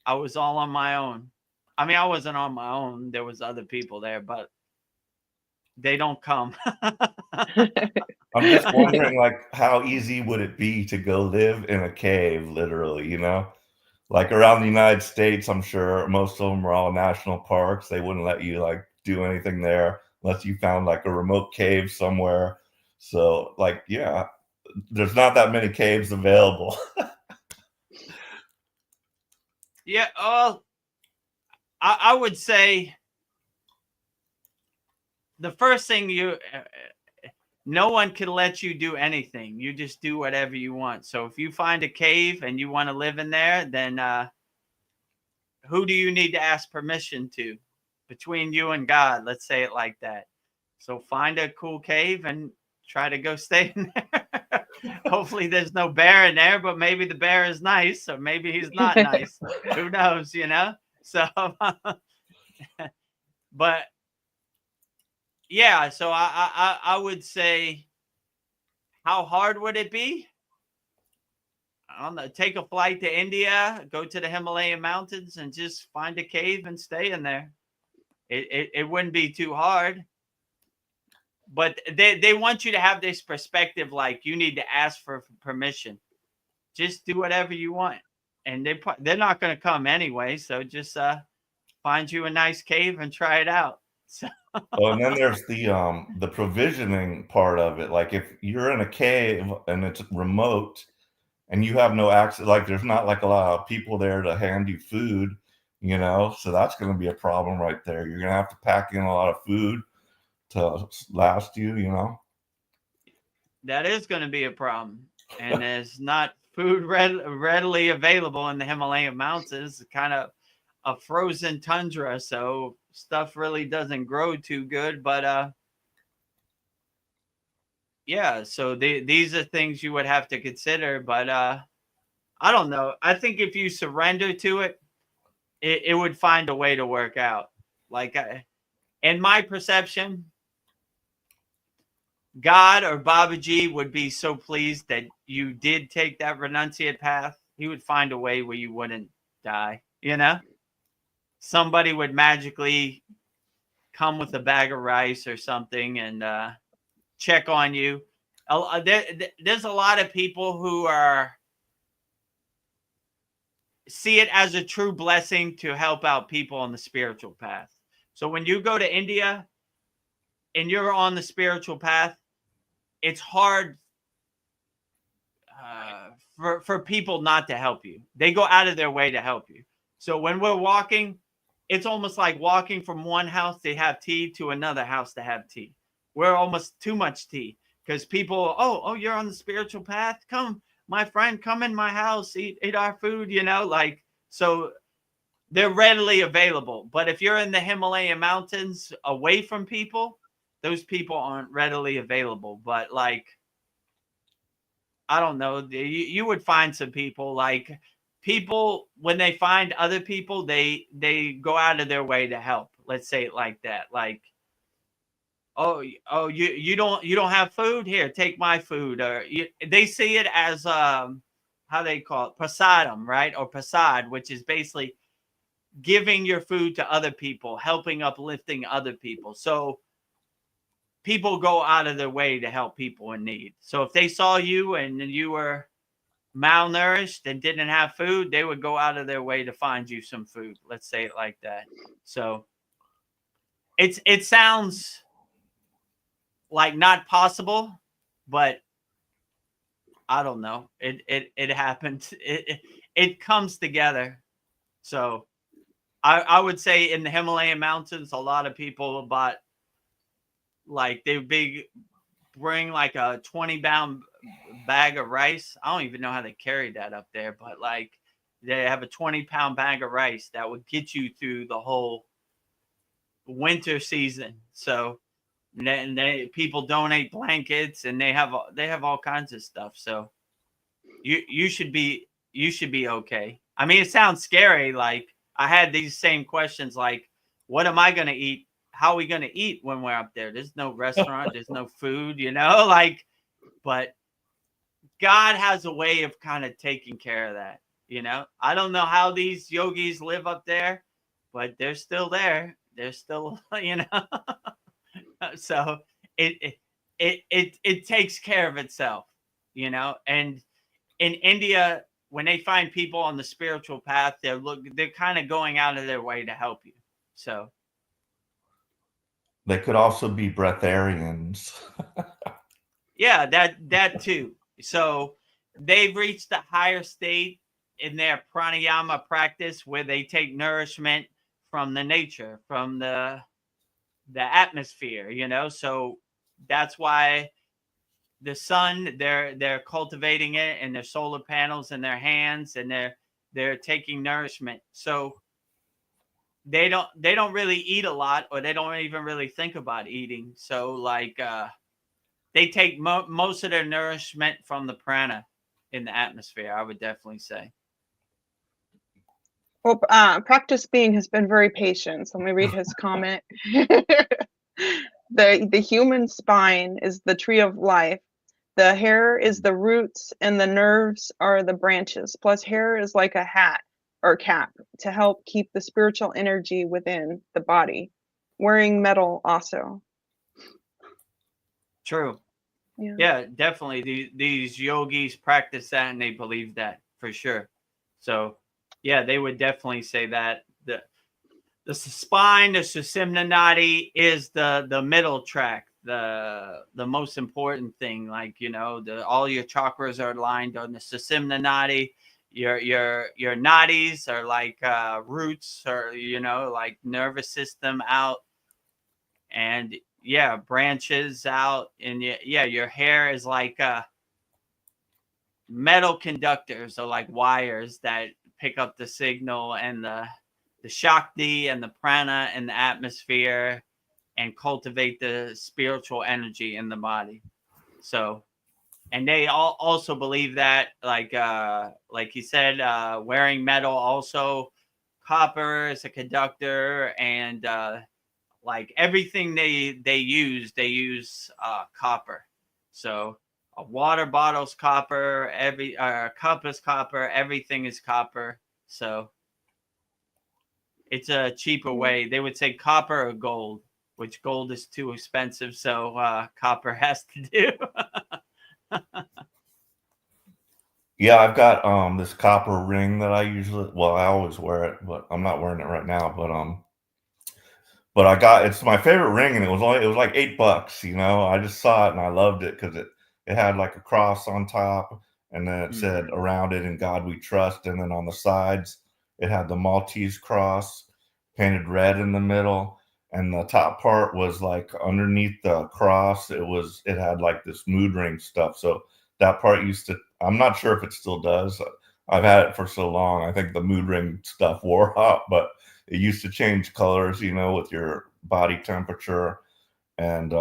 I was all on my own. I mean, I wasn't on my own. There was other people there, but they don't come. I'm just wondering, like, how easy would it be to go live in a cave, literally, Like around the United States, I'm sure most of them are all national parks. They wouldn't let you like do anything there unless you found like a remote cave somewhere. So like, yeah, there's not that many caves available. Yeah. I would say the first thing no one can let you do anything. You just do whatever you want. So if you find a cave and you want to live in there, then who do you need to ask permission to? Between you and God, let's say it like that. So find a cool cave and try to go stay in there. Hopefully there's no bear in there, but maybe the bear is nice, or maybe he's not nice. Who knows, So But yeah, so I would say, how hard would it be? I don't know. Take a flight to India, go to the Himalayan mountains, and just find a cave and stay in there. It wouldn't be too hard. But they want you to have this perspective, like you need to ask for permission. Just do whatever you want, and they're not going to come anyway. So just find you a nice cave and try it out. So. Well, and then there's the provisioning part of it. Like if you're in a cave and it's remote and you have no access, like there's not like a lot of people there to hand you food, you know, so that's going to be a problem right there. You're going to have to pack in a lot of food to last you, you know. That is going to be a problem. And there's not food readily available in the Himalayan mountains. It's kind of a frozen tundra, so stuff really doesn't grow too good. But yeah, so these are things you would have to consider. But I don't know. I think if you surrender to it, it would find a way to work out. Like in my perception, God or Babaji would be so pleased that you did take that renunciate path. He would find a way where you wouldn't die, you know? Somebody would magically come with a bag of rice or something and check on you. There's a lot of people who see it as a true blessing to help out people on the spiritual path. So when you go to India and you're on the spiritual path, it's hard for people not to help you. They go out of their way to help you. So when we're walking, it's almost like walking from one house to have tea to another house to have tea. We're almost too much tea because people, oh, you're on the spiritual path. Come, my friend, come in my house, eat our food, you know, like, so they're readily available. But if you're in the Himalayan mountains away from people, those people aren't readily available. But like, I don't know, you would find some people, like people, when they find other people, they go out of their way to help. Let's say it like that. Like, oh, you don't have food? Here, take my food. Or they see it as how they call it, prasadam, right? Or prasad, which is basically giving your food to other people, helping uplifting other people. So people go out of their way to help people in need. So if they saw you and you were malnourished and didn't have food, they would go out of their way to find you some food. Let's say it like that. So it sounds like not possible, but I don't know. It happens. It comes together. So I would say in the Himalayan mountains, a lot of people bought, like, they bring like a 20-pound bag of rice. I don't even know how they carry that up there, but like they have a 20-pound bag of rice that would get you through the whole winter season. So people donate blankets and they have all kinds of stuff. So you should be okay. I mean, it sounds scary. Like I had these same questions, like, what am I going to eat? How are we going to eat when we're up there? There's no restaurant, there's no food, you know, like, but God has a way of kind of taking care of that. You know, I don't know how these yogis live up there, but they're still there. They're still, you know, so it takes care of itself, you know. And in India, when they find people on the spiritual path, they're kind of going out of their way to help you. So they could also be breatharians. yeah, that too. So they've reached a higher state in their pranayama practice where they take nourishment from the nature, from the atmosphere, you know. So that's why the sun, they're cultivating it in their solar panels in their hands, and they're taking nourishment. So they don't really eat a lot, or they don't even really think about eating. So like they take most of their nourishment from the prana in the atmosphere, I would definitely say. Well, Practice Being has been very patient. So let me read his comment. The human spine is the tree of life. The hair is the roots, and the nerves are the branches. Plus, hair is like a hat or cap to help keep the spiritual energy within the body. Wearing metal also. True. Yeah. Yeah, definitely. These yogis practice that and they believe that for sure. So, yeah, they would definitely say that the spine, the Sushumna Nadi is the middle track, the most important thing. Like, you know, all your chakras are aligned on the Sushumna Nadi. Your nadis are like roots, or, you know, like nervous system out, and yeah, branches out, and yeah, your hair is like metal conductors, or like wires that pick up the signal, and the Shakti and the prana and the atmosphere, and cultivate the spiritual energy in the body. So, and they all also believe that, like he said, wearing metal also, copper is a conductor, and like everything they use copper. So a water bottle's copper, every cup is copper, everything is copper. So it's a cheaper way. They would say copper or gold, which gold is too expensive, so copper has to do. Yeah, I've got this copper ring that I usually, well, I always wear it, but I'm not wearing it right now. But I got, it's my favorite ring, and it was like $8. You know, I just saw it and I loved it because it had like a cross on top, and then it said around it, "In God We Trust," and then on the sides it had the Maltese cross painted red in the middle, and the top part was like underneath the cross. It had like this mood ring stuff. So that part used to, I'm not sure if it still does. I've had it for so long. I think the mood ring stuff wore off, but it used to change colors, you know, with your body temperature. And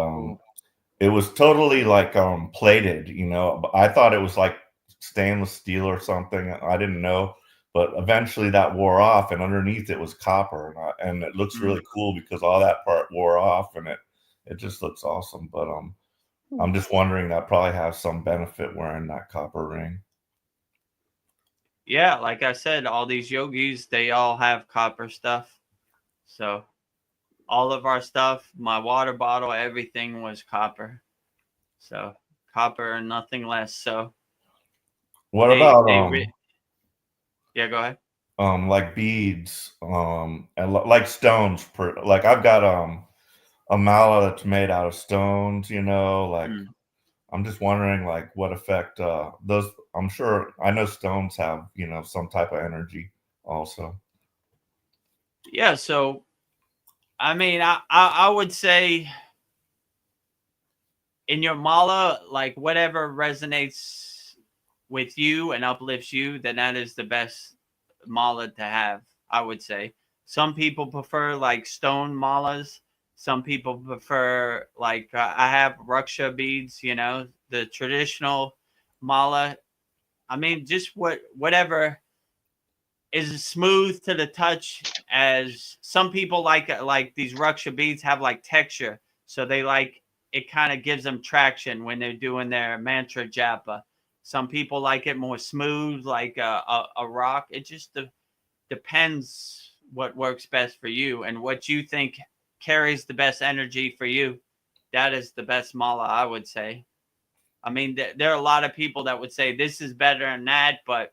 it was totally like plated, you know. I thought it was like stainless steel or something. I didn't know. But eventually that wore off, and underneath it was copper. And it looks really cool because all that part wore off, and it just looks awesome. But I'm just wondering, that probably has some benefit wearing that copper ring. Yeah, like I said, all these yogis, they all have copper stuff. So all of our stuff, my water bottle, everything was copper. So copper and nothing less. So What about yeah, go ahead. like beads, and like stones, like I've got a mala that's made out of stones, you know, like I'm just wondering like what effect those, I'm sure, I know stones have, you know, some type of energy also. Yeah, so I mean, I would say in your mala, like whatever resonates with you and uplifts you, then that is the best mala to have, I would say. Some people prefer like stone malas. Some people prefer like I have Raksha beads, you know, the traditional mala. I mean, just whatever is smooth to the touch. As some people like these Raksha beads have like texture, so they like, it kind of gives them traction when they're doing their mantra japa. Some people like it more smooth, like a rock. It just depends what works best for you and what you think carries the best energy for you. That is the best mala, I would say. I mean, there are a lot of people that would say this is better than that, but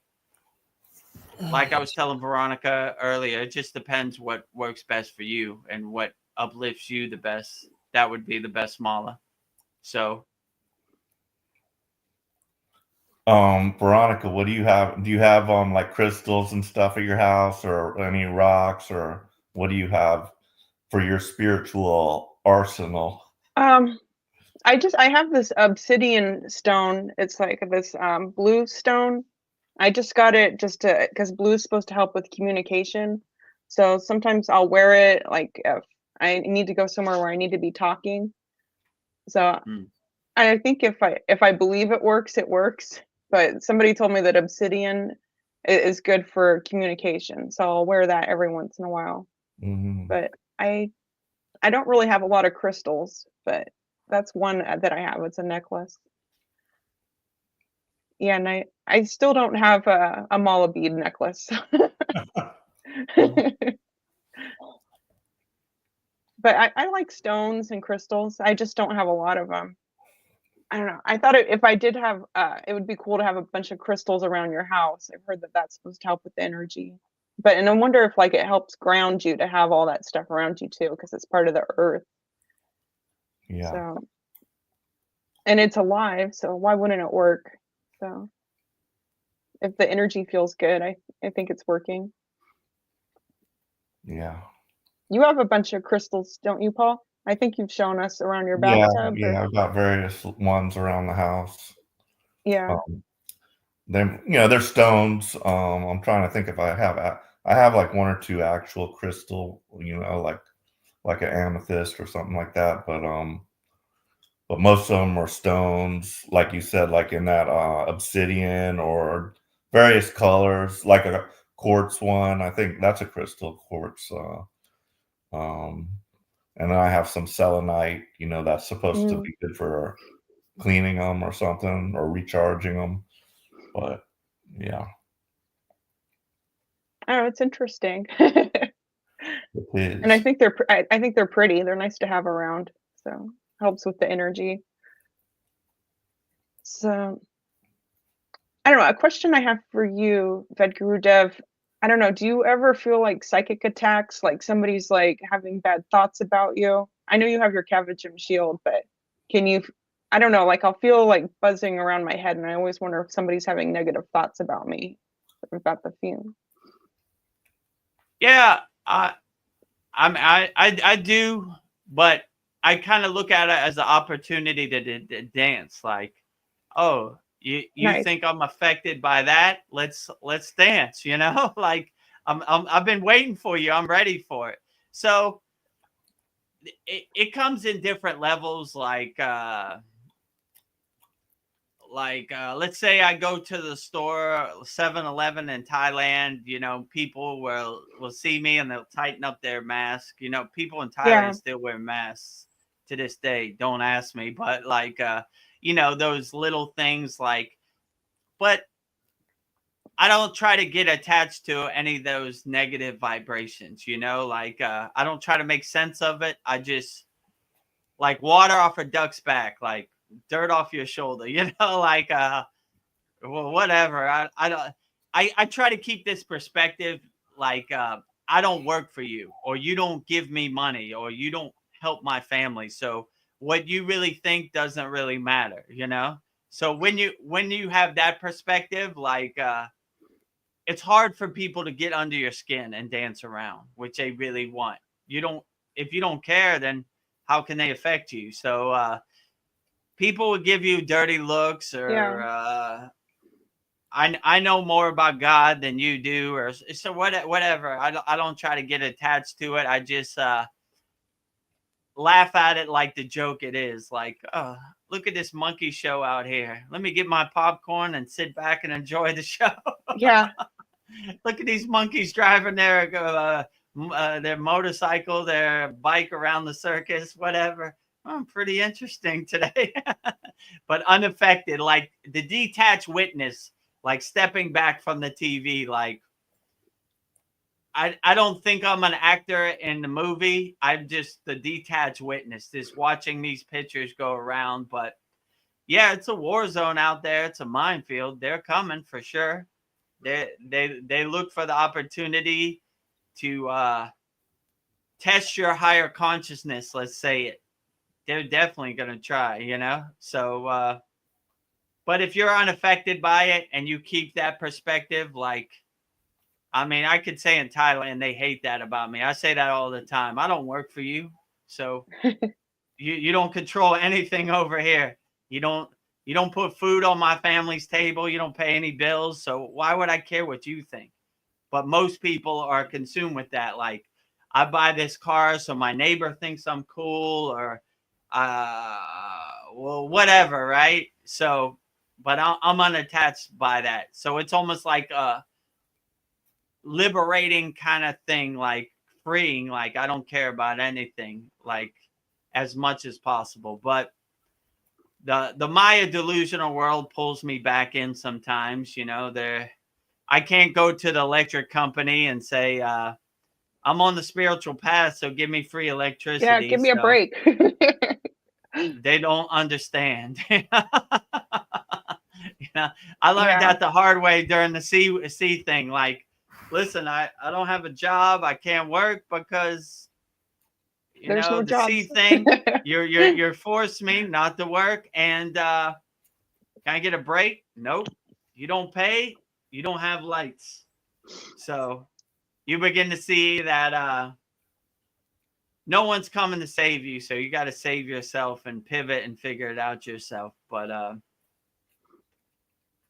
like I was telling Veronica earlier, it just depends what works best for you and what uplifts you the best. That would be the best mala. So, Veronica, what do you have? Do you have like crystals and stuff at your house, or any rocks, or what do you have for your spiritual arsenal? I have this obsidian stone. It's like this blue stone. I just got it just to, because blue is supposed to help with communication. So sometimes I'll wear it like if I need to go somewhere where I need to be talking. So I think if I believe it works, it works. But somebody told me that obsidian is good for communication. So I'll wear that every once in a while. Mhm. But I don't really have a lot of crystals, but that's one that I have. It's a necklace. Yeah, and I still don't have a mala bead necklace. But I like stones and crystals. I just don't have a lot of them. I don't know. I thought if I did have, it would be cool to have a bunch of crystals around your house. I've heard that that's supposed to help with the energy. And I wonder if like it helps ground you to have all that stuff around you too, because it's part of the earth. Yeah. So, and it's alive, so why wouldn't it work? So, if the energy feels good, I think it's working. Yeah. You have a bunch of crystals, don't you, Paul? I think you've shown us around your Yeah, bathtub. yeah, I've got various ones around the house. Yeah. Um, they're stones. I'm trying to think if I have like one or two actual crystal, like an amethyst or something like that. But most of them are stones, like you said, like in that obsidian or various colors, like a quartz one. I think that's a crystal quartz. Um, and then I have some selenite, that's supposed to Mm. be good for cleaning them or something or recharging them. But yeah, Oh, it's interesting. it And I is. think I think they're pretty. They're nice to have around. So helps with the energy. So I don't know. A question I have for you, Vedagurudev. I don't know. Do you ever feel like psychic attacks, like somebody's like having bad thoughts about you? I know you have your Kavachum shield, but can you? I don't know. Like I'll feel like buzzing around my head, and I always wonder if somebody's having negative thoughts about me, about the feeling. Yeah, I do, but I kind of look at it as an opportunity to dance. Like, oh, you Nice. think I'm affected by that? Let's dance. Like I've been waiting for you. I'm ready for it. So it comes in different levels. Let's say I go to the store 7-Eleven in Thailand, people will see me and they'll tighten up their mask. People in Thailand Yeah. still wear masks to this day. Don't ask me, but those little things but I don't try to get attached to any of those negative vibrations, I don't try to make sense of it. I just like water off a duck's back, like dirt off your shoulder, well, whatever. I don't. I try to keep this perspective. I don't work for you, or you don't give me money, or you don't help my family. So what you really think doesn't really matter. So when you have that perspective, it's hard for people to get under your skin and dance around, which they really want. You don't. If you don't care, then how can they affect you? So people will give you dirty looks or. Yeah. I know more about God than you do, or so whatever. I don't try to get attached to it. I just laugh at it like the joke it is. Like, oh, look at this monkey show out here. Let me get my popcorn and sit back and enjoy the show. Yeah. Look at these monkeys driving their motorcycle, their bike around the circus, whatever. Oh, pretty interesting today. But unaffected, like the detached witness, like stepping back from the TV. Like I don't think I'm an actor in the movie. I'm just the detached witness, just watching these pictures go around. But yeah, it's a war zone out there. It's a minefield. They're coming for sure. They look for the opportunity to test your higher consciousness. Let's say it. They're definitely going to try. So but if you're unaffected by it and you keep that perspective, I could say in Thailand, they hate that about me. I say that all the time. I don't work for you. So you don't control anything over here. You don't put food on my family's table. You don't pay any bills. So why would I care what you think? But most people are consumed with that. Like, I buy this car so my neighbor thinks I'm cool, or well, whatever, right? So, but I'm unattached by that. So it's almost like liberating kind of thing, like freeing, like I don't care about anything, like as much as possible. But the Maya delusional world pulls me back in sometimes. You know, I can't go to the electric company and say, I'm on the spiritual path, so give me free electricity. Yeah, give me a break. They don't understand. You know, I learned Yeah. that the hard way during the sea thing. Like, listen, I don't have a job. I can't work because, you There's know, no the jobs. sea thing. You're forced me not to work. And can I get a break? Nope. You don't pay. You don't have lights. So you begin to see that no one's coming to save you. So you got to save yourself and pivot and figure it out yourself. But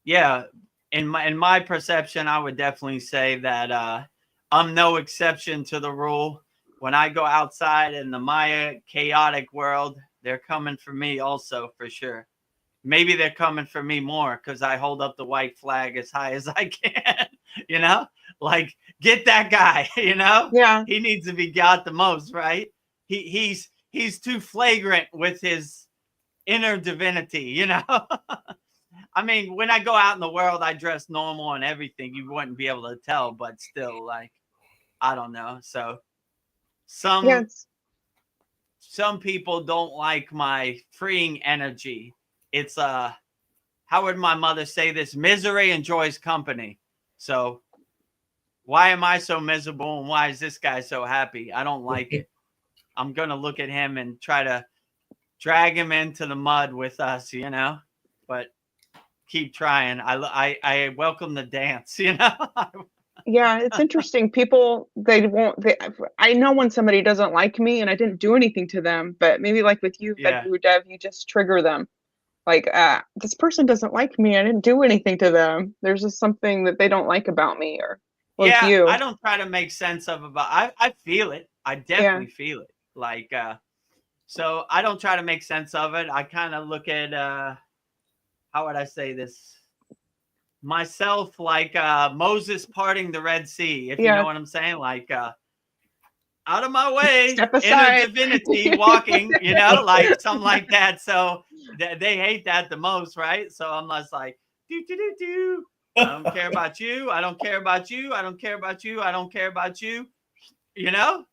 yeah, in my perception, I would definitely say that I'm no exception to the rule. When I go outside in the Maya chaotic world, they're coming for me also, for sure. Maybe they're coming for me more because I hold up the white flag as high as I can, you know, like get that guy, you know, Yeah. he needs to be got the most, right? He's too flagrant with his inner divinity, you know. I mean, when I go out in the world, I dress normal and everything. You wouldn't be able to tell, but still, like, I don't know. So some people don't like my freeing energy. It's how would my mother say this? Misery enjoys company. So why am I so miserable and why is this guy so happy? I don't like it. I'm gonna look at him and try to drag him into the mud with us, you know. But keep trying. I welcome the dance, you know. Yeah, it's interesting. People, I know when somebody doesn't like me and I didn't do anything to them, but maybe like with you, Yeah. Vedagurudev, you just trigger them. Like, this person doesn't like me. I didn't do anything to them. There's just something that they don't like about me or with Yeah, you. I don't try to make sense of about. I feel it. I definitely feel it. Like so I don't try to make sense of it. I kind of look at how would I say this? Myself like Moses parting the Red Sea, if you know what I'm saying, like out of my way, Step inner aside. divinity walking, you know, like something like that. So they hate that the most, right? So I'm just like, do do do do. I don't care about you. I don't care about you. I don't care about you. I don't care about you. You know,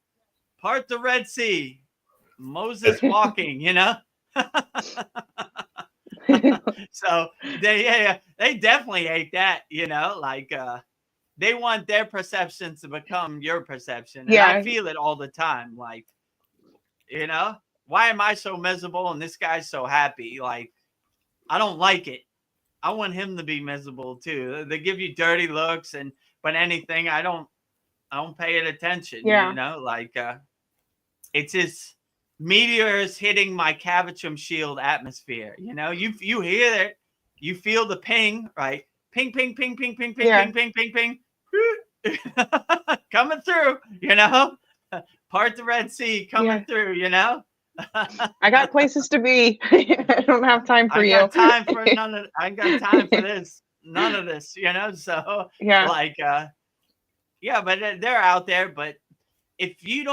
part the Red Sea, Moses walking. You know. So they definitely hate that. You know, like they want their perceptions to become your perception, and I feel it all the time. Like, you know, why am I so miserable and this guy's so happy? Like, I don't like it. I want him to be miserable too. They give you dirty looks but anything, I don't pay it attention. Yeah. You know, like it's just meteors hitting my Cavachum shield atmosphere. You know, you hear it, you feel the ping, right? Ping, ping, ping, ping, ping, ping, ping, ping, ping, ping. Coming through, you know, part the Red Sea coming through, you know. I got places to be. I don't have time for you. I got time for this. None of this, you know. So like yeah, but they're out there. But if you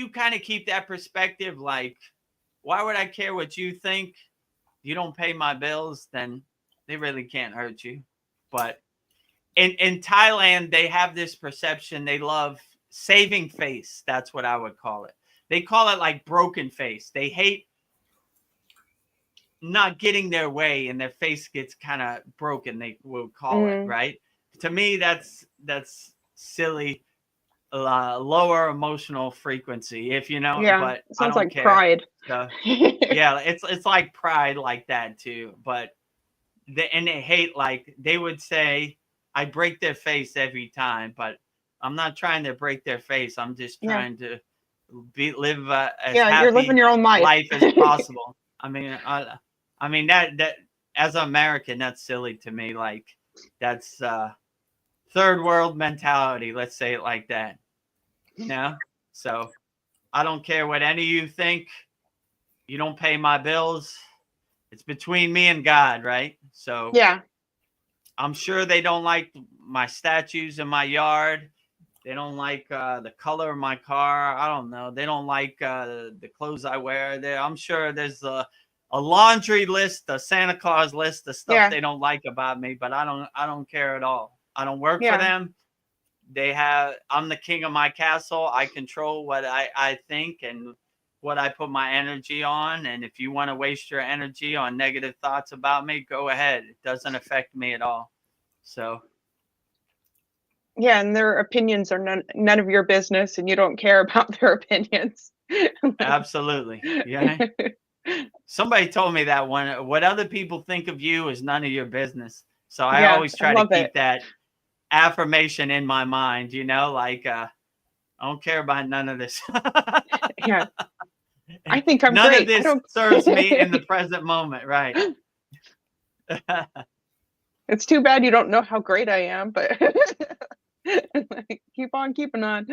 kind of keep that perspective, like, why would I care what you think? You don't pay my bills, then they really can't hurt you. But in Thailand, they have this perception. They love saving face. That's what I would call it. They call it like broken face. They hate not getting their way and their face gets kind of broken. They will call it, right? To me, that's silly, lower emotional frequency, if you know. But it sounds I don't like care. pride. So, yeah, it's like pride like that too. But they hate, like they would say, I break their face every time, but I'm not trying to break their face. I'm just trying to live as happy you're living your own life as possible. I mean that as an American, that's silly to me. Like that's third world mentality. Let's say it like that. You know. So I don't care what any of you think. You don't pay my bills. It's between me and God, right? So yeah. I'm sure they don't like my statues in my yard. They don't like the color of my car. I don't know. They don't like the clothes I wear. I'm sure there's a laundry list, a Santa Claus list of stuff Yeah. they don't like about me, but I don't care at all. I don't work for Yeah. them. I'm the king of my castle. I control what I think and what I put my energy on. And if you want to waste your energy on negative thoughts about me, go ahead. It doesn't affect me at all. So Yeah, and their opinions are none of your business, and you don't care about their opinions. absolutely. Yeah. Somebody told me that one. What other people think of you is none of your business. So I Yeah, always I try to love keep it. that affirmation in my mind, like I don't care about none of this. Yeah, I think I'm None of great. I this don't. serves me in the present moment, right? It's too bad you don't know how great I am, but like, keep on keeping on.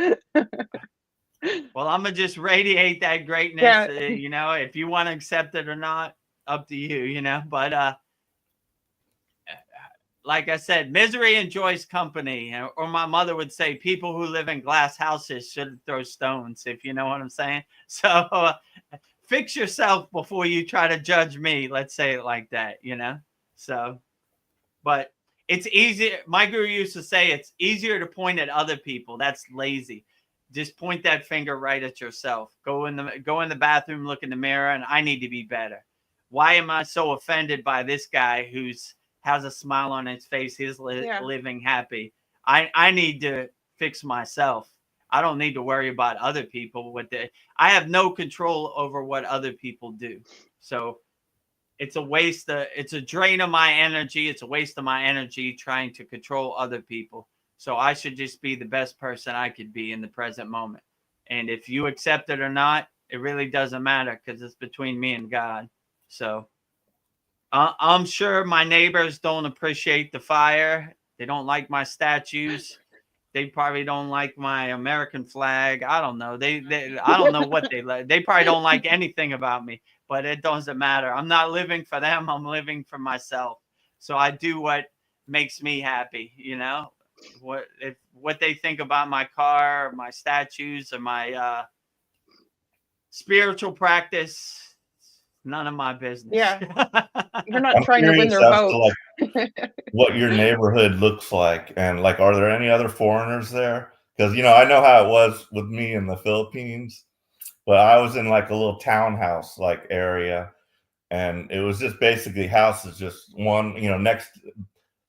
Well, I'm gonna just radiate that greatness. Yeah. If you want to accept it or not, up to you. But like I said, misery enjoys company, or my mother would say, people who live in glass houses should throw stones. If you know what I'm saying. So fix yourself before you try to judge me. Let's say it like that. So. But it's easy. My guru used to say it's easier to point at other people. That's lazy. Just point that finger right at yourself. Go in the bathroom, look in the mirror, and I need to be better. Why am I so offended by this guy who's has a smile on his face? He's Yeah. living happy. I need to fix myself. I don't need to worry about other people. I have no control over what other people do. So it's a waste. It's a drain of my energy. It's a waste of my energy trying to control other people. So I should just be the best person I could be in the present moment. And if you accept it or not, it really doesn't matter because it's between me and God. So I'm sure my neighbors don't appreciate the fire. They don't like my statues. They probably don't like my American flag. I don't know. I don't know what they like. They probably don't like anything about me, but it doesn't matter. I'm not living for them. I'm living for myself. So I do what makes me happy. What they think about my car, or my statues, or my spiritual practice, none of my business. Yeah. You're not I'm trying to win curious their as vote. to what your neighborhood looks like, and are there any other foreigners there? Because I know how it was with me in the Philippines, but I was in a little townhouse area, and it was just basically houses, just one next,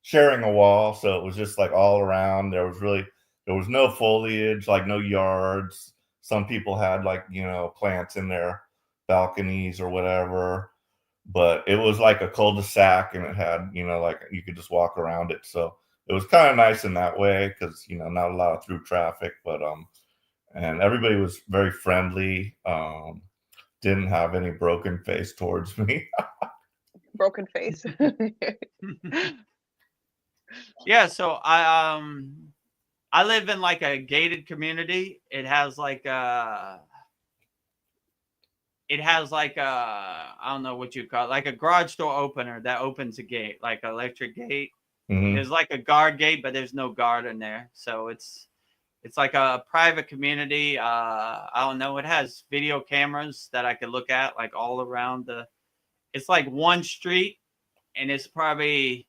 sharing a wall, so it was just all around. There was no foliage, no yards. Some people had plants in their balconies or whatever, but it was like a cul-de-sac, and it had you could just walk around it. So it was kind of nice in that way because not a lot of through traffic, but and everybody was very friendly. Didn't have any broken face towards me. Broken face. Yeah, so I live in a gated community. It has I don't know what you call it, like a garage door opener that opens a gate, like an electric gate. Mhm. There's a guard gate, but there's no guard in there. So it's like a private community. I don't know. It has video cameras that I could look at all around it's like one street, and it's probably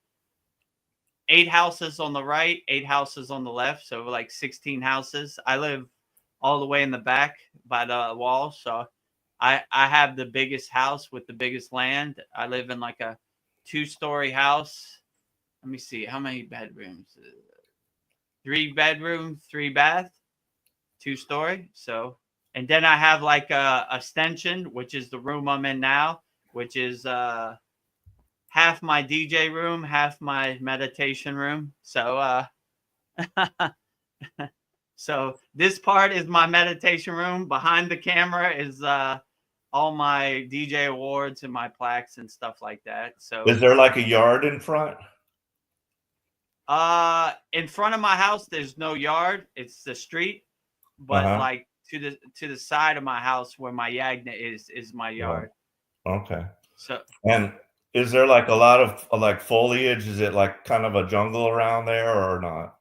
8 houses on the right, 8 houses on the left. So 16 houses. I live all the way in the back by the wall. So I have the biggest house with the biggest land. I live in a 2-story house. Let me see. How many bedrooms? 3 bedroom, 3 bath, 2-story. So, and then I have a extension, which is the room I'm in now, which is half my DJ room, half my meditation room. So so this part is my meditation room. Behind the camera is all my DJ awards and my plaques and stuff like that. So Is there a yard in front? in front of my house there's no yard. It's the street. But to the side of my house where my yagna is my yard. Okay. So And Is there like a lot of like foliage? Is it like kind of a jungle around there or not?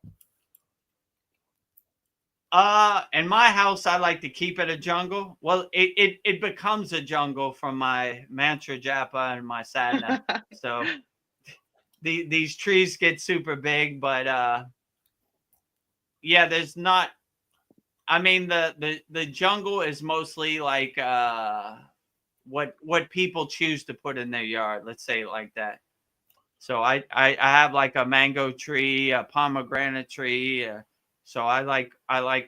In my house, I like to keep it a jungle. Well, it becomes a jungle from my mantra japa and my sadhana. So these trees get super big, but yeah, there's not. I mean, the jungle is mostly like what people choose to put in their yard. Let's say it like that. So I have like a mango tree, a pomegranate tree. So I like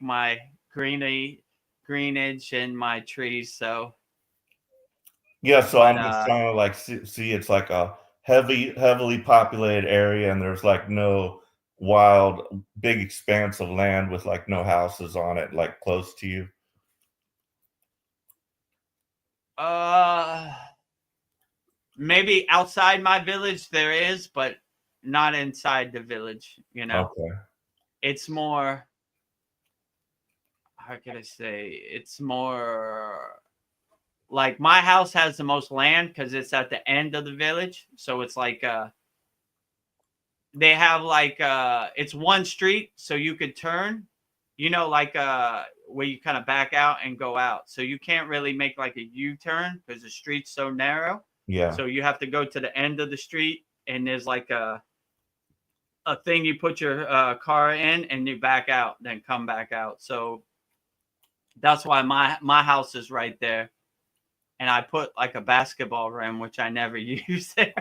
my greenage in my trees. So, Yeah, so but I'm just trying to like see it's like a heavily populated area, and there's like no wild big expanse of land with like no houses on it, like close to you. uh, maybe outside my village there is, but not inside the village. You know, Okay. it's more. How can I say? It's more like my house has the most land because it's at the end of the village. So it's like they have like it's one street, so you could turn, you know, like where you kind of back out and go out. So you can't really make like a U-turn because the street's so narrow. Yeah. So you have to go to the end of the street, and there's like a thing you put your car in, and you back out, then come back out. So that's why my house is right there. And I put like a basketball rim, which I never use there.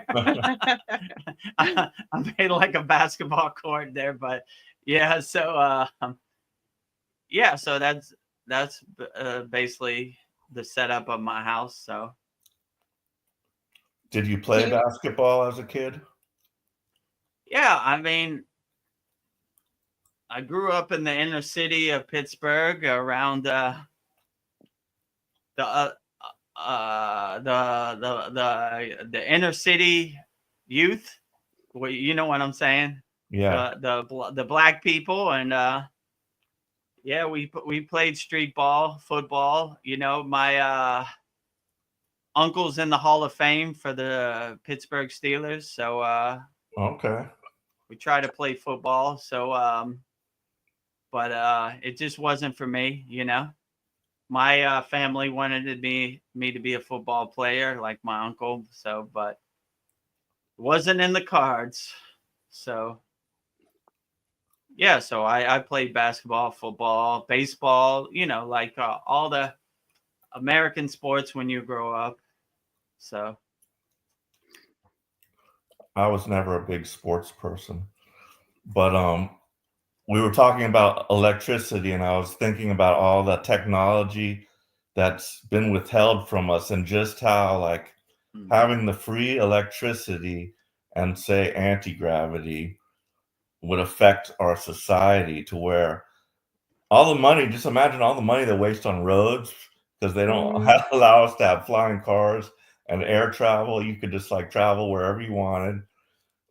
I made like a basketball court there, but yeah. So yeah, so that's basically the setup of my house. So Did you Do play you basketball as a kid? yeah, I mean, I grew up in the inner city of Pittsburgh around the the inner city youth. Well, you know what I'm saying? Yeah. The black people, and yeah, we played street ball, football. You know, my uncle's in the Hall of Fame for the Pittsburgh Steelers, so Okay. we try to play football. So but it just wasn't for me, you know. My family wanted me to be a football player like my uncle, so but it wasn't in the cards. So yeah, so I played basketball, football, baseball, you know, like all the American sports when you grow up. So I was never a big sports person, but we were talking about electricity, and I was thinking about all the technology that's been withheld from us, and just how like having the free electricity and say anti-gravity would affect our society, to where all the money, just imagine all the money they waste on roads because they don't allow us to have flying cars and air travel. You could just like travel wherever you wanted.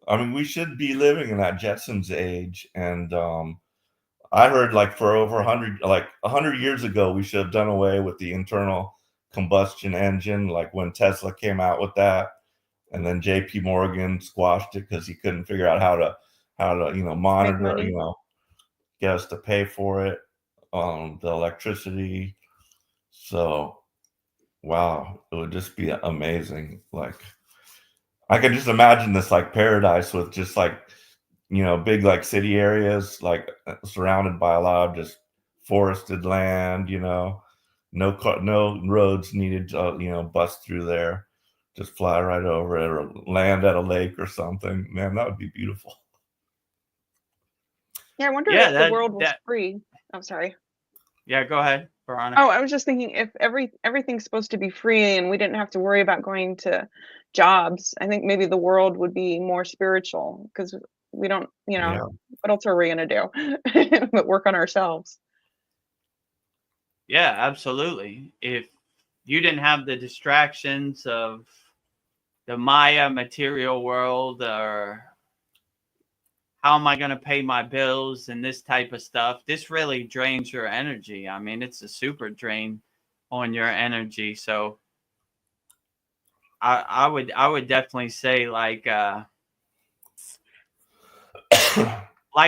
I mean, we should be living in that Jetsons age. And I heard like for over 100 years ago, we should have done away with the internal combustion engine, like when Tesla came out with that. And then JP Morgan squashed it because he couldn't figure out how to, make monitor, money? get us to pay for it, the electricity. So, wow, it would just be amazing. Like, I can just imagine this like paradise with just like, big like city areas, like surrounded by a lot of just forested land, no roads needed to, bust through there. Just fly right over it or land at a lake or something. Man, that would be beautiful. Yeah, I wonder yeah, if the world was that free. I'm sorry. yeah, go ahead, Veronica. Oh, I was just thinking if everything's supposed to be free and we didn't have to worry about going to jobs, I think maybe the world would be more spiritual because we don't, Yeah. what else are we gonna do but work on ourselves? Yeah, absolutely. If you didn't have the distractions of the Maya material world, or how am I going to pay my bills and this type of stuff, this really drains your energy. I mean, it's a super drain on your energy. So I would definitely say like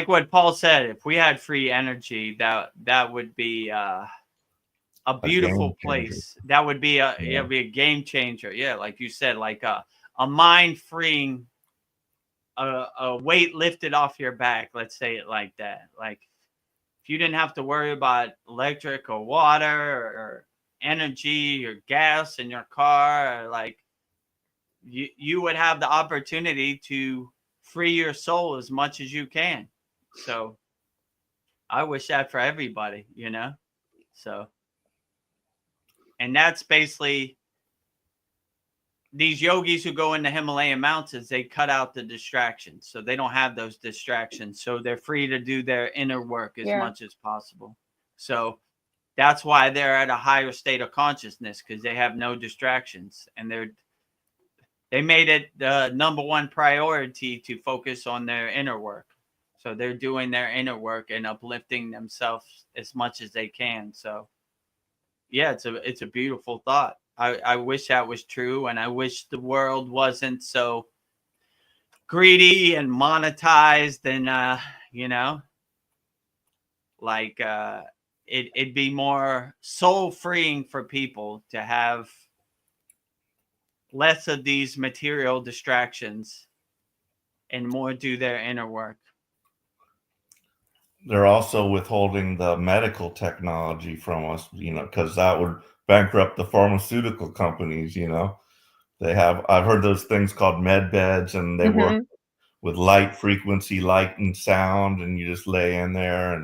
what Paul said, if we had free energy, that would be a beautiful place. That would be it'd be a game changer. Yeah, like you said, like a mind freeing, a weight lifted off your back. Let's say it like that. Like if you didn't have to worry about electric or water or energy or gas in your car, like you would have the opportunity to free your soul as much as you can. So I wish that for everybody, you know? So, and that's basically these yogis who go in the Himalayan mountains, they cut out the distractions. So they don't have those distractions. So they're free to do their inner work as much as possible. So that's why they're at a higher state of consciousness, because they have no distractions, and they made it the number one priority to focus on their inner work. So they're doing their inner work and uplifting themselves as much as they can. So yeah, it's a beautiful thought. I wish that was true, and I wish the world wasn't so greedy and monetized, and you know, like it'd be more soul freeing for people to have less of these material distractions and more do their inner work. They're also withholding the medical technology from us, you know, because that would bankrupt the pharmaceutical companies, you know. I've heard those things called med beds, and they work with light frequency, light and sound, and you just lay in there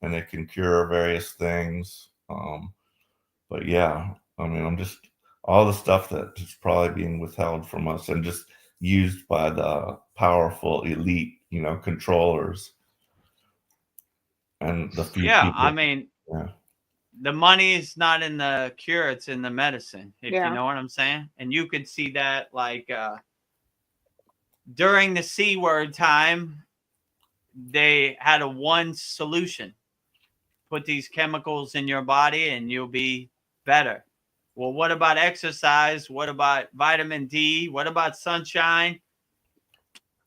and it can cure various things. But yeah, I mean, I'm just all the stuff that is probably being withheld from us and just used by the powerful elite, you know, controllers. And the few people. I mean, the money is not in the cure, it's in the medicine, if you know what I'm saying. And you could see that like during the C word time, they had a one solution. Put these chemicals in your body and you'll be better. Well, what about exercise? What about vitamin D? What about sunshine?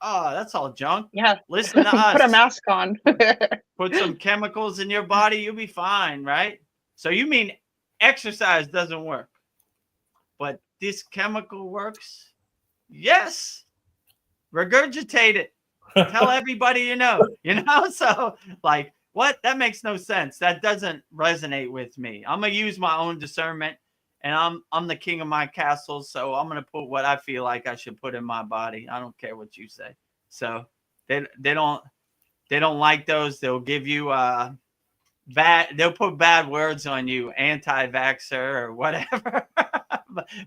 Oh, that's all junk. Yeah. Listen to us. Put a mask on. Put some chemicals in your body, you'll be fine, right? So you mean exercise doesn't work, but this chemical works? Yes. Regurgitate it. Tell everybody you know. So like, what? That makes no sense. That doesn't resonate with me. I'm gonna use my own discernment, and I'm the king of my castle. So I'm gonna put what I feel like I should put in my body. I don't care what you say. So they don't like those. They'll give you they'll put bad words on you, anti-vaxxer or whatever.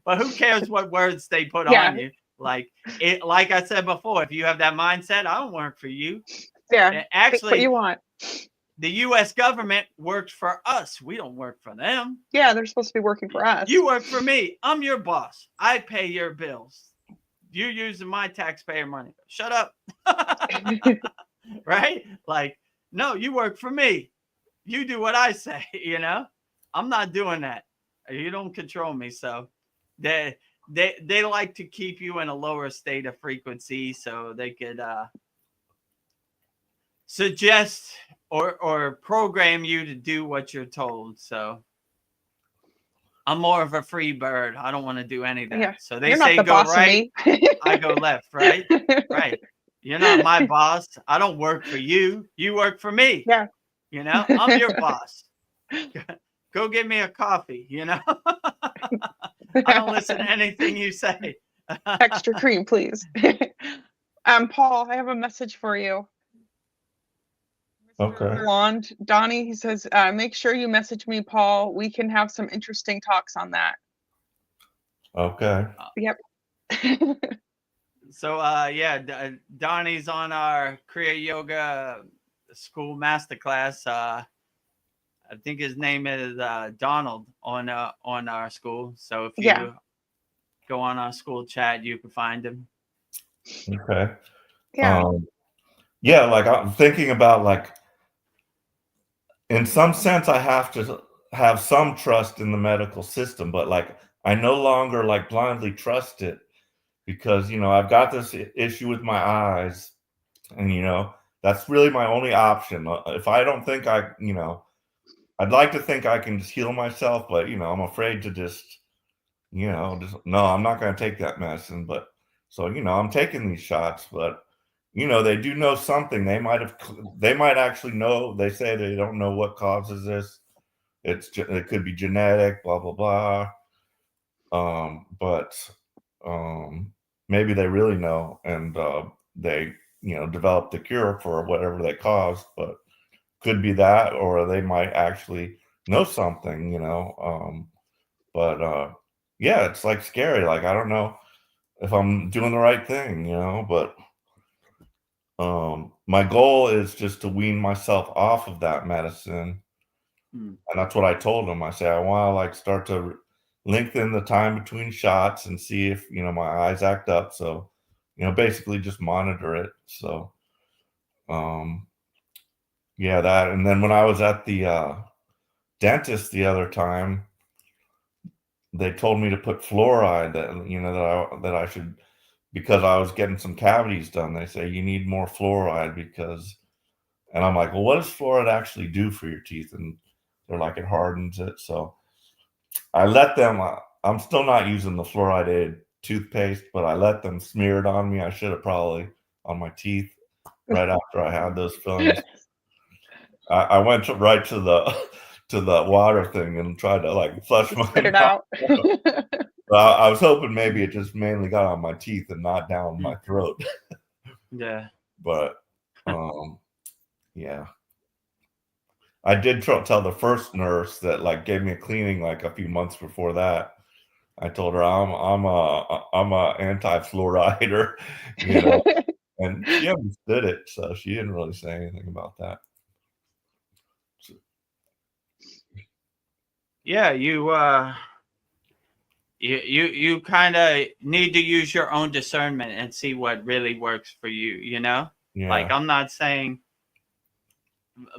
but who cares what words they put on you? Like I said before, if you have that mindset, I don't work for you. Yeah. Actually, what you want. The U.S. government works for us. We don't work for them. Yeah, they're supposed to be working for us. You work for me. I'm your boss. I pay your bills. You're using my taxpayer money. Shut up. Right? Like, no, you work for me. You do what I say, you know? I'm not doing that. You don't control me. So they like to keep you in a lower state of frequency so they could suggest or program you to do what you're told. So I'm more of a free bird. I don't want to do anything. Yeah. So they say go right, I go left, right? Right. You're not my boss. I don't work for you. You work for me. Yeah. You know, I'm your boss. Go get me a coffee, you know? I don't listen to anything you say. Extra cream, please. Paul, I have a message for you. Okay. Blonde Donnie, he says, make sure you message me, Paul. We can have some interesting talks on that. Okay. Yep. So Donnie's on our Kriya Yoga School Masterclass. I think his name is Donald on our school. So if you go on our school chat, you can find him. Okay. Yeah. Like I'm thinking about, like, in some sense, I have to have some trust in the medical system, but like I no longer like blindly trust it because, I've got this issue with my eyes, and, that's really my only option. If I don't think I'd like to think I can just heal myself, but, I'm afraid to just, no, I'm not going to take that medicine. But so, I'm taking these shots, but, they do know something. They might actually know. They say they don't know what causes this. It could be genetic, blah, blah, blah. But maybe they really know, and they, developed the cure for whatever they caused, but could be that, or they might actually know something, but yeah, it's like scary. Like, I don't know if I'm doing the right thing, but my goal is just to wean myself off of that medicine. And that's what I told him. I say, I want to like start to lengthen the time between shots and see if, my eyes act up. So, basically just monitor it. So, yeah, that. And then when I was at the dentist the other time, they told me to put fluoride that I should, because I was getting some cavities done. They say you need more fluoride because, and I'm like, well, what does fluoride actually do for your teeth? And they're like, it hardens it. So I let them, I'm still not using the fluoridated toothpaste, but I let them smear it on me. I should have probably on my teeth right after I had those fillings. I went right to the water thing and tried to like flush my Spit it out. I was hoping maybe it just mainly got on my teeth and not down my throat. Yeah. But yeah. I did tell the first nurse that like gave me a cleaning like a few months before that. I told her I'm a anti-fluorider, and she understood it, so she didn't really say anything about that. Yeah, you kind of need to use your own discernment and see what really works for you, Yeah. Like, I'm not saying,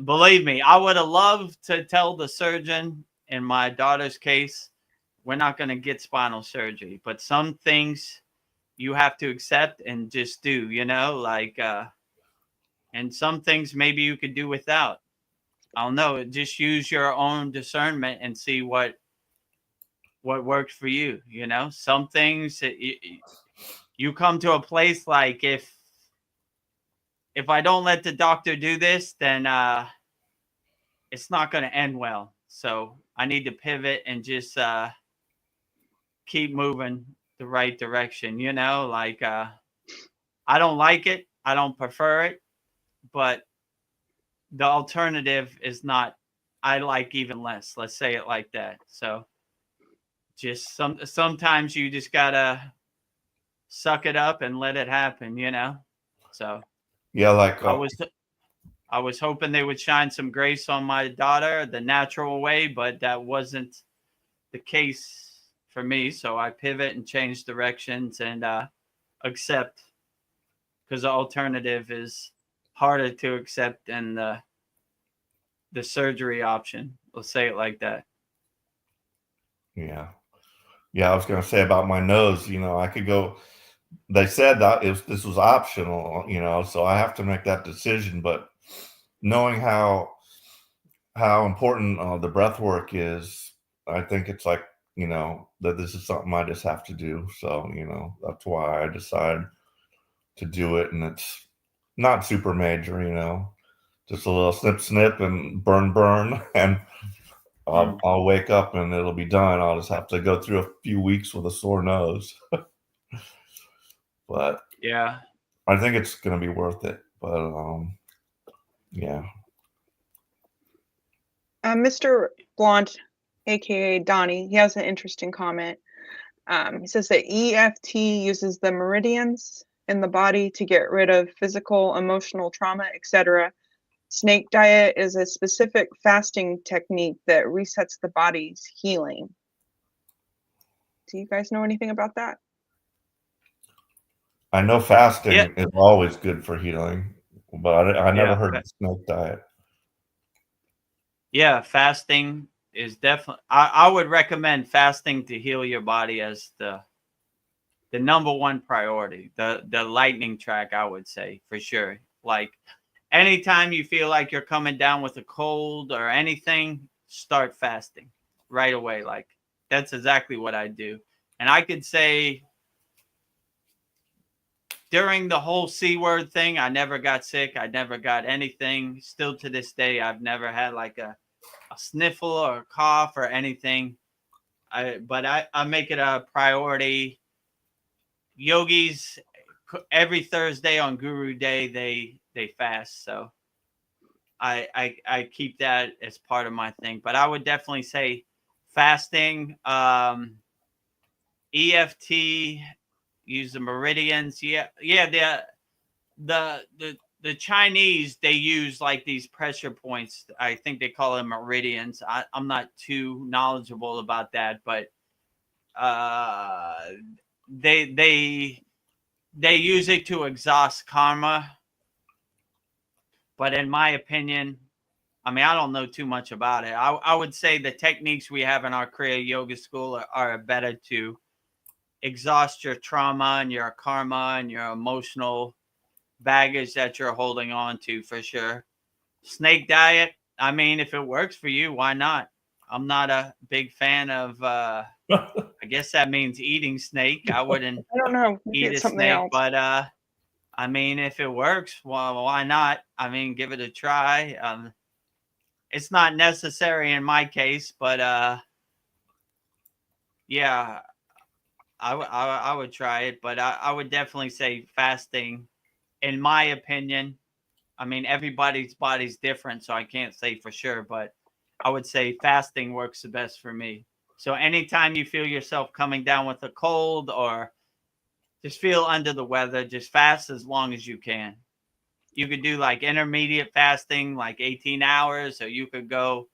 believe me, I would have loved to tell the surgeon in my daughter's case, we're not going to get spinal surgery, but some things you have to accept and just do, like, and some things maybe you could do without. I don't know. Just use your own discernment and see what works for you. Some things you come to a place like, if I don't let the doctor do this, then it's not going to end well. So I need to pivot and just keep moving the right direction. Like, I don't like it. I don't prefer it, but the alternative is not, I like even less. Let's say it like that. So just sometimes you just gotta suck it up and let it happen, So yeah, like I was hoping they would shine some grace on my daughter the natural way, but that wasn't the case for me. So I pivot and change directions and accept, because the alternative is harder to accept than the surgery option. Let's say it like that. Yeah. I was going to say about my nose, I could go, they said that this was optional, so I have to make that decision. But knowing how important the breath work is, I think it's like, that this is something I just have to do. So, that's why I decided to do it. And it's not super major, just a little snip and burn. And I'll wake up and it'll be done. I'll just have to go through a few weeks with a sore nose. But yeah, I think it's going to be worth it. But yeah. Mr. Blonde, aka Donnie, he has an interesting comment. He says that EFT uses the meridians in the body to get rid of physical, emotional trauma, etc. Snake diet is a specific fasting technique that resets the body's healing. Do you guys know anything about that? I know fasting is always good for healing, but I never heard of snake diet. Yeah, fasting definitely, I would recommend fasting to heal your body as the number one priority, the lightning track, I would say, for sure. Like anytime you feel like you're coming down with a cold or anything, start fasting right away. Like that's exactly what I do. And I could say during the whole C word thing, I never got sick. I never got anything. Still to this day, I've never had like a sniffle or a cough or anything. But I make it a priority. Yogis every Thursday on Guru Day, they fast. So I keep that as part of my thing. But I would definitely say fasting, EFT, use the meridians. Yeah. The Chinese, they use like these pressure points. I think they call them meridians. I'm not too knowledgeable about that, but they use it to exhaust karma. But in my opinion, I mean, I don't know too much about it. I would say the techniques we have in our Kriya Yoga School are better to exhaust your trauma and your karma and your emotional baggage that you're holding on to, for sure. Snake diet, I mean, if it works for you, why not? I'm not a big fan of I guess that means eating snake. I wouldn't I don't know. Maybe eat it's a something snake, else. but I mean, if it works, well, why not? I mean, give it a try. It's not necessary in my case, but yeah, I would try it. But I would definitely say fasting, in my opinion. I mean, everybody's body's different, so I can't say for sure, but I would say fasting works the best for me. So anytime you feel yourself coming down with a cold or just feel under the weather, just fast as long as you can. You could do like intermediate fasting, like 18 hours, or you could go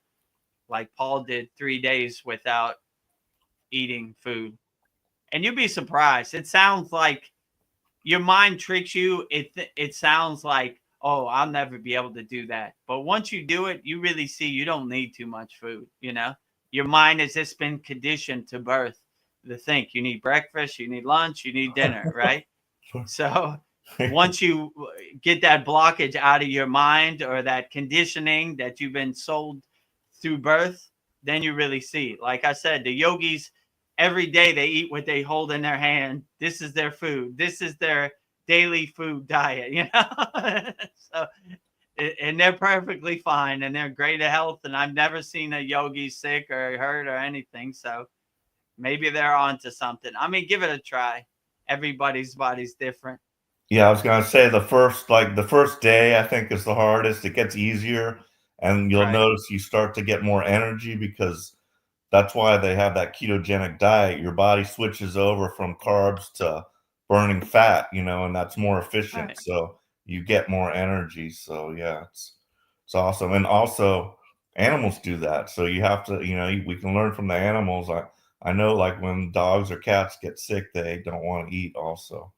like Paul did 3 days without eating food. And you'd be surprised. It sounds like your mind tricks you. It sounds like, oh, I'll never be able to do that. But once you do it, you really see you don't need too much food, you know? Your mind has just been conditioned to birth to think you need breakfast, you need lunch, you need dinner, right? So once you get that blockage out of your mind or that conditioning that you've been sold through birth, then you really see. Like I said, the yogis, every day they eat what they hold in their hand. This is their food. This is their daily food diet, you know? So, and they're perfectly fine and they're great at health. And I've never seen a yogi sick or hurt or anything. So maybe they're onto something. I mean, give it a try. Everybody's body's different. Yeah, I was gonna say the first day I think is the hardest. It gets easier, and you'll Right. notice you start to get more energy because that's why they have that ketogenic diet. Your body switches over from carbs to burning fat, you know, and that's more efficient. Right. So you get more energy. So yeah, it's awesome. And also animals do that. So you have to, you know, we can learn from the animals. I know like when dogs or cats get sick, they don't want to eat also.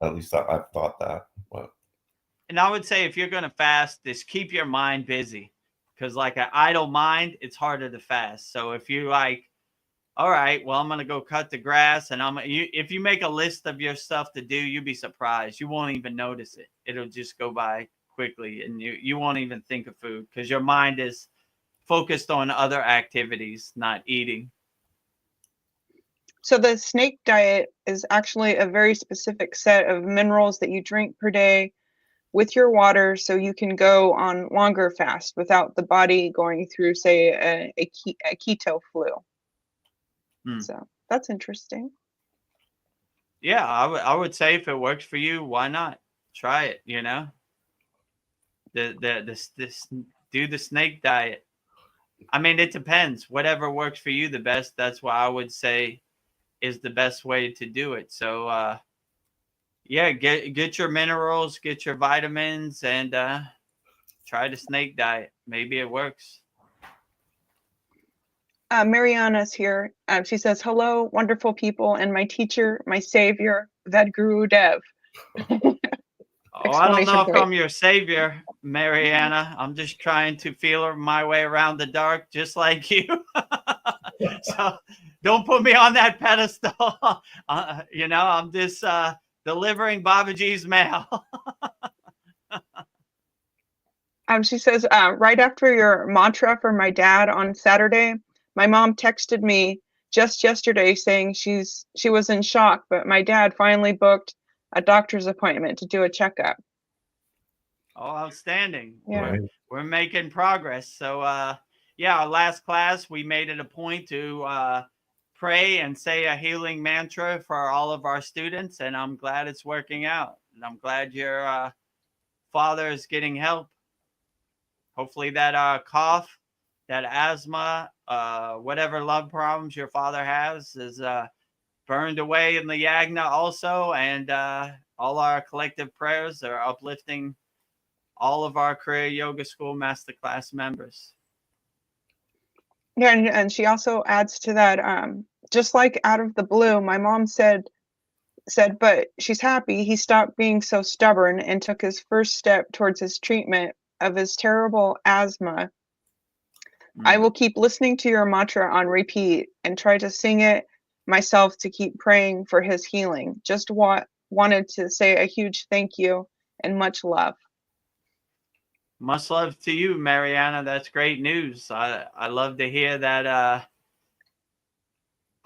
At least I've thought that. But And I would say if you're going to fast, just keep your mind busy because like an idle mind, it's harder to fast. So if you like, all right, well, I'm going to go cut the grass and if you make a list of your stuff to do, you'll be surprised. You won't even notice it. It'll just go by quickly and you won't even think of food because your mind is focused on other activities, not eating. So the snake diet is actually a very specific set of minerals that you drink per day with your water so you can go on longer fast without the body going through, say, a keto flu. So that's interesting. Yeah, I would say if it works for you, why not? Try it, you know? This do the snake diet. I mean, it depends. Whatever works for you the best, that's what I would say is the best way to do it. So yeah, get your minerals, get your vitamins, and try the snake diet. Maybe it works. Mariana's here. She says, hello, wonderful people, and my teacher, my savior, Vedagurudev. Oh, I don't know if point. I'm your savior, Mariana. I'm just trying to feel my way around the dark, just like you. So don't put me on that pedestal. I'm just delivering Babaji's mail. She says, right after your mantra for my dad on Saturday, my mom texted me just yesterday saying she was in shock, but my dad finally booked a doctor's appointment to do a checkup. Oh, outstanding. Yeah. We're making progress. So, our last class, we made it a point to pray and say a healing mantra for all of our students. And I'm glad it's working out. And I'm glad your father is getting help. Hopefully that cough, that asthma, whatever lung problems your father has is burned away in the yagna also. And all our collective prayers are uplifting all of our Kriya Yoga School Masterclass members. Yeah, and she also adds to that, just like out of the blue, my mom said, but she's happy he stopped being so stubborn and took his first step towards his treatment of his terrible asthma. I will keep listening to your mantra on repeat and try to sing it myself to keep praying for his healing. Just wanted to say a huge thank you and much love. Much love to you, Mariana. That's great news. I love to hear that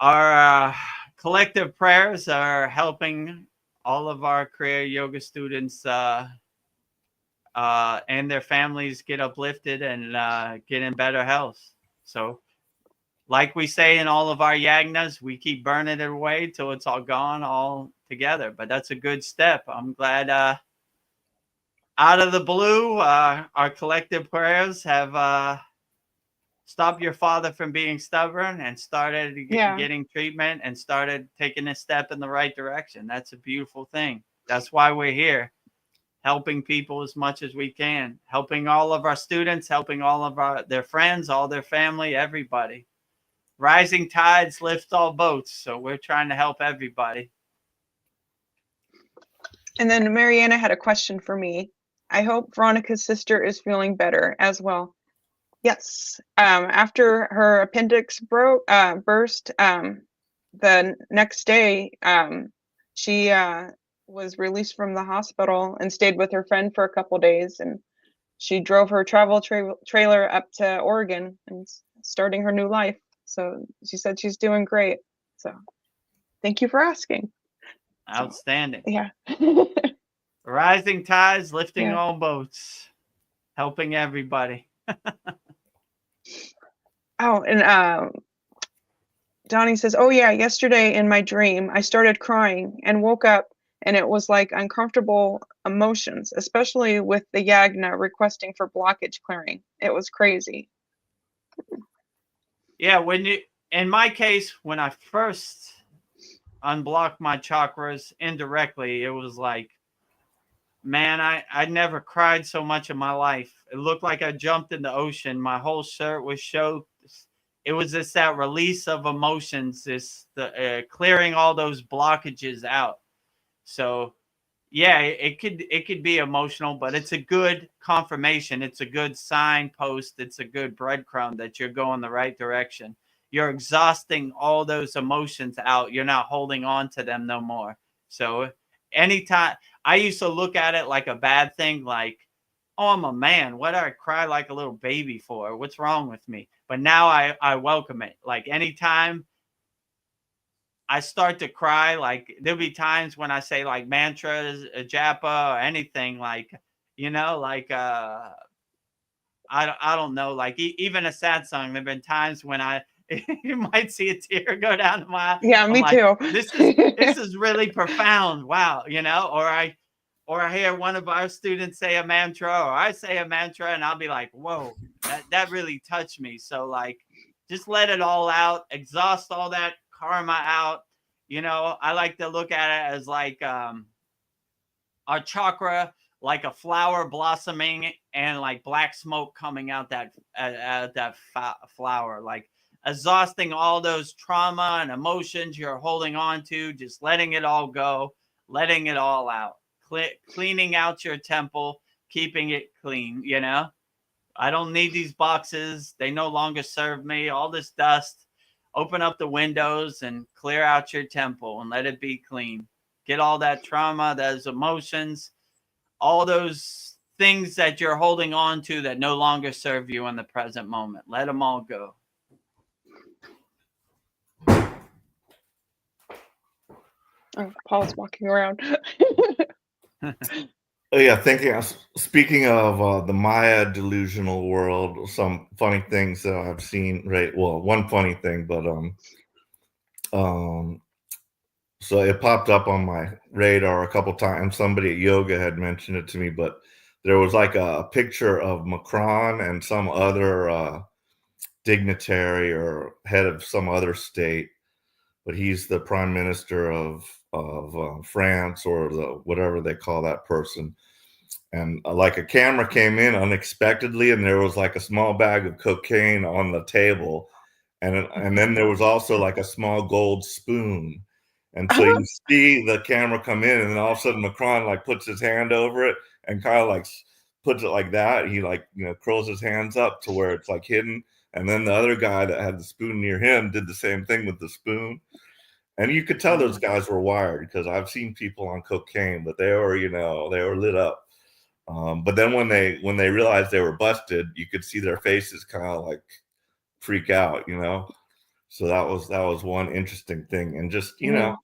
our collective prayers are helping all of our Kriya Yoga students and their families get uplifted and get in better health. So, like we say in all of our yagnas, we keep burning it away till it's all gone all together. But that's a good step. I'm glad out of the blue, our collective prayers have stopped your father from being stubborn and started getting treatment and started taking a step in the right direction. That's a beautiful thing. That's why we're here, helping people as much as we can, helping all of our students, helping all of their friends, all their family, everybody. Rising tides lift all boats. So we're trying to help everybody. And then Mariana had a question for me. I hope Veronica's sister is feeling better as well. Yes. After her appendix burst, the next day, she was released from the hospital and stayed with her friend for a couple days. And she drove her travel trailer up to Oregon and starting her new life. So she said she's doing great. So thank you for asking. Outstanding. So, yeah. Rising tides, lifting all boats, helping everybody. Oh, and Donnie says, oh yeah, yesterday in my dream, I started crying and woke up and it was like uncomfortable emotions, especially with the yagna requesting for blockage clearing. It was crazy. Yeah, in my case, when I first unblocked my chakras indirectly, it was like, man, I never cried so much in my life. It looked like I jumped in the ocean. My whole shirt was showed. It was just that release of emotions, the clearing all those blockages out. So, yeah, it could be emotional, but it's a good confirmation. It's a good signpost. It's a good breadcrumb that you're going the right direction. You're exhausting all those emotions out. You're not holding on to them no more. So anytime, I used to look at it like a bad thing, like, oh, I'm a man. What do I cry like a little baby for? What's wrong with me? But now I welcome it. Like anytime I start to cry, like there'll be times when I say like mantras, japa, or anything like, I don't know, like even a satsang. There've been times when you might see a tear go down to my eye. Yeah, me too. This is really profound. Wow, or I hear one of our students say a mantra, or I say a mantra, and I'll be like, whoa, that really touched me. So like, just let it all out, exhaust all that karma out. I like to look at it as like our chakra, like a flower blossoming and like black smoke coming out that flower, like exhausting all those trauma and emotions you're holding on to, just letting it all go, letting it all out, cleaning out your temple, keeping it clean, you know? I don't need these boxes. They no longer serve me. All this dust. Open up the windows and clear out your temple and let it be clean. Get all that trauma, those emotions, all those things that you're holding on to that no longer serve you in the present moment. Let them all go. Oh, Paul's walking around. Oh yeah, speaking of the Maya delusional world, some funny things that I've seen. Right, well, one funny thing, but so it popped up on my radar a couple times. Somebody at yoga had mentioned it to me, but there was like a picture of Macron and some other dignitary or head of some other state, but he's the prime minister of France, or the whatever they call that person. And like a camera came in unexpectedly, and there was like a small bag of cocaine on the table, and then there was also like a small gold spoon. And so you see the camera come in, and then all of a sudden Macron like puts his hand over it and kind of like puts it like that. He like, you know, curls his hands up to where it's like hidden. And then the other guy that had the spoon near him did the same thing with the spoon. And you could tell those guys were wired, because I've seen people on cocaine, but they were, you know, they were lit up. But then when they realized they were busted, you could see their faces kind of like freak out, you know. So that was one interesting thing. And just, you know,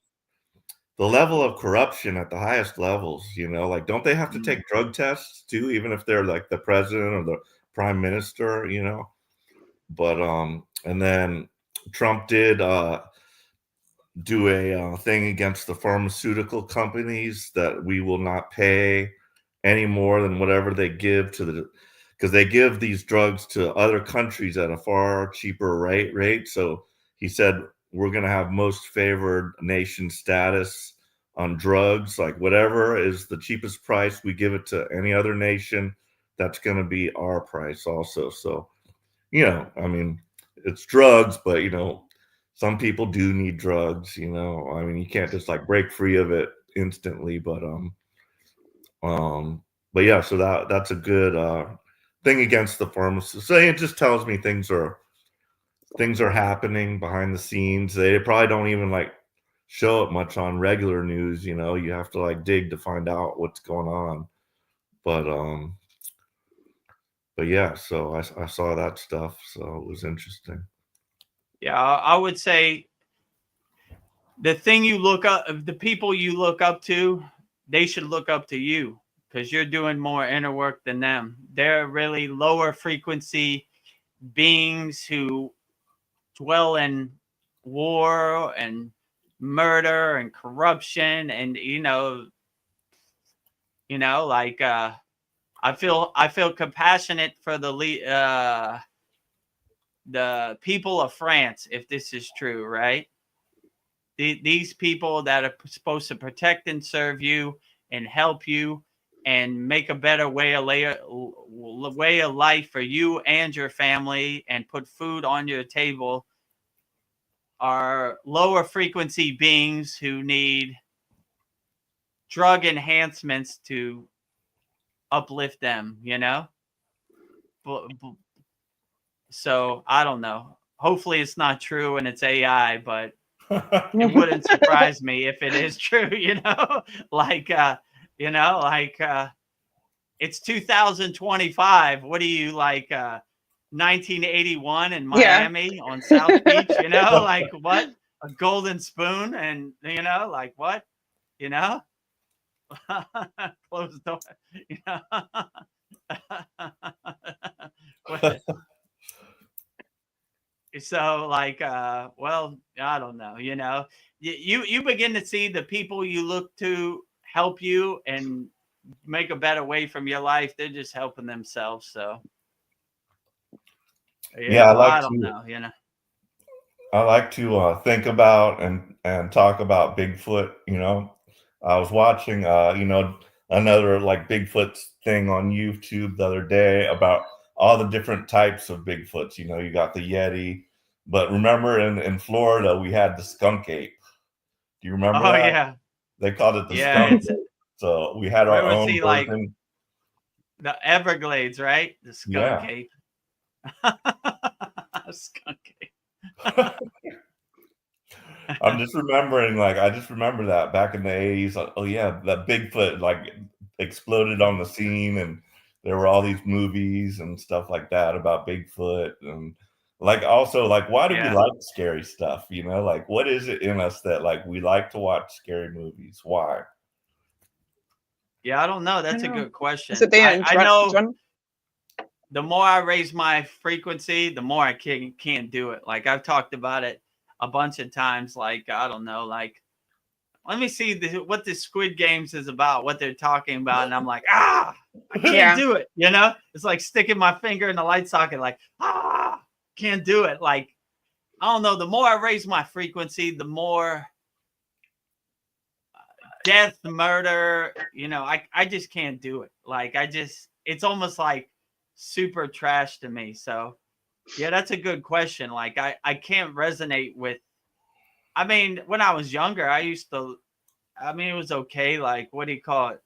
the level of corruption at the highest levels, you know, like, don't they have to take drug tests too, even if they're like the president or the prime minister, you know? But and then Trump did do a thing against the pharmaceutical companies that we will not pay any more than whatever they give to because they give these drugs to other countries at a far cheaper rate. So he said, we're going to have most favored nation status on drugs, like whatever is the cheapest price, we give it to any other nation. That's going to be our price also. So, you know, I mean, it's drugs, but, you know, some people do need drugs, you know. I mean, you can't just like break free of it instantly, but yeah, so that's a good thing against the pharmacists. So it just tells me things are happening behind the scenes. They probably don't even like show it much on regular news, you know. You have to like dig to find out what's going on. But yeah, so I saw that stuff, so it was interesting. Yeah, I would say the thing you look up, the people you look up to, they should look up to you, because you're doing more inner work than them. They're really lower frequency beings who dwell in war and murder and corruption, and you know, like I feel compassionate for the people of France, if this is true, right? These people that are supposed to protect and serve you and help you and make a better way of life for you and your family and put food on your table are lower frequency beings who need drug enhancements to uplift them, you know? So I don't know. Hopefully it's not true and it's AI, but it wouldn't surprise me if it is true, you know? Like, it's 2025. What are you, like 1981 in Miami on South Beach, you know? Like, what? A golden spoon, and, you know, like, what? You know? Closed door, you know? So like, well, I don't know, you know, you begin to see the people you look to help you and make a better way from your life. They're just helping themselves. So yeah, I don't know, you know. I like to think about and talk about Bigfoot. You know, I was watching you know, another like Bigfoot thing on YouTube the other day about all the different types of Bigfoots. You know, you got the Yeti, but remember in Florida we had the skunk ape. Do you remember that? Yeah, They called it the yeah. skunk ape. we had Where our was own he, like, version. the Everglades, right? The skunk Yeah. ape. Skunk ape. I'm just remembering, like, I just remember that back in the 80s. Oh yeah, that Bigfoot like exploded on the scene, and there were all these movies and stuff like that about Bigfoot, and like also like why do we Yeah. like scary stuff? You know, like what is it in us that like we like to watch scary movies? Why? Yeah, I don't know. That's I a know. good question. Is it the I know adrenaline? the more I raise my frequency, the more I can't do it. Like I've talked about it a bunch of times. Like, I don't know, like, let me see what this Squid Games is about, what they're talking about. And I'm like, I can't Yeah. do it. You know, it's like sticking my finger in the light socket, like, can't do it. Like, I don't know. The more I raise my frequency, the more death, murder, you know, I just can't do it. Like, it's almost like super trash to me. So yeah, that's a good question. Like, I can't resonate with, I mean, when I was younger, it was okay. Like, what do you call it?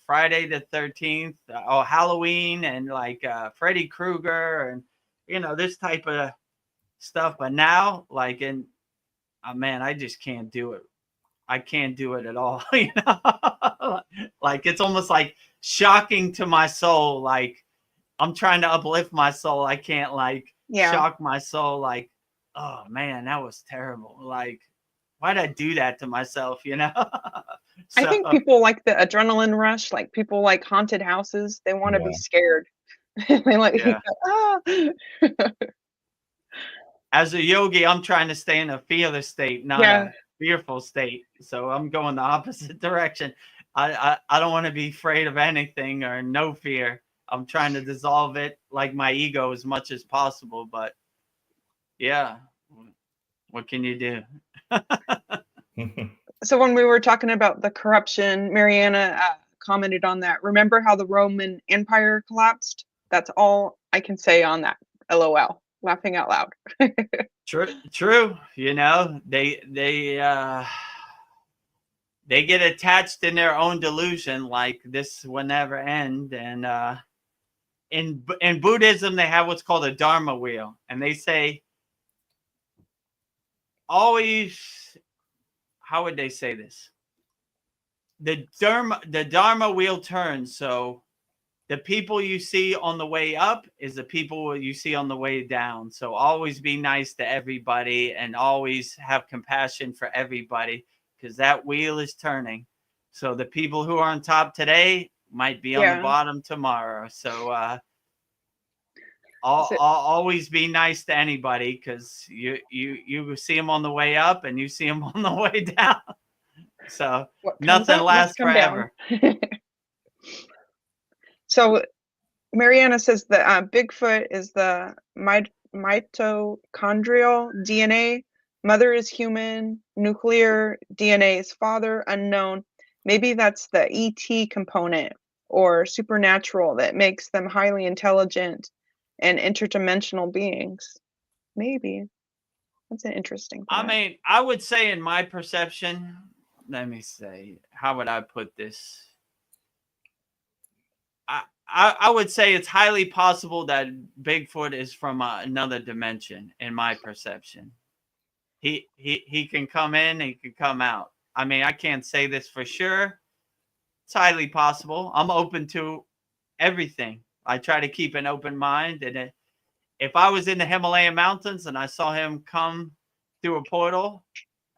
Friday the 13th, Halloween, and like Freddy Krueger, and you know, this type of stuff. But now, like, man, I just can't do it. I can't do it at all. You know, like it's almost like shocking to my soul. Like I'm trying to uplift my soul. I can't like shock my soul. Like, oh man, that was terrible. Like, why'd I do that to myself? You know. I think people like the adrenaline rush. Like people like haunted houses. They want to be scared. They like, Yeah. ah. As a yogi, I'm trying to stay in a fearless state, not a fearful state. So I'm going the opposite direction. I don't want to be afraid of anything or no fear. I'm trying to dissolve it, like my ego, as much as possible. But yeah, what can you do? So when we were talking about the corruption, Mariana commented on that. Remember how the Roman Empire collapsed? That's all I can say on that. LOL. Laughing out loud. True. You know, they get attached in their own delusion, like this will never end. And in Buddhism, they have what's called a Dharma wheel, and they say always. How would they say this? The Dharma wheel turns. So the people you see on the way up is the people you see on the way down. So always be nice to everybody and always have compassion for everybody, because that wheel is turning. So the people who are on top today might be on the bottom tomorrow. So always be nice to anybody, because you see them on the way up and you see them on the way down. So nothing lasts forever. So Mariana says that Bigfoot is the mitochondrial DNA. Mother is human. Nuclear DNA is father unknown. Maybe that's the ET component or supernatural that makes them highly intelligent and interdimensional beings. Maybe. That's an interesting thought. I mean, I would say in my perception, let me say, how would I put this? I would say it's highly possible that Bigfoot is from another dimension, in my perception. He can come in, he can come out. I mean, I can't say this for sure. It's highly possible. I'm open to everything. I try to keep an open mind. And if I was in the Himalayan mountains and I saw him come through a portal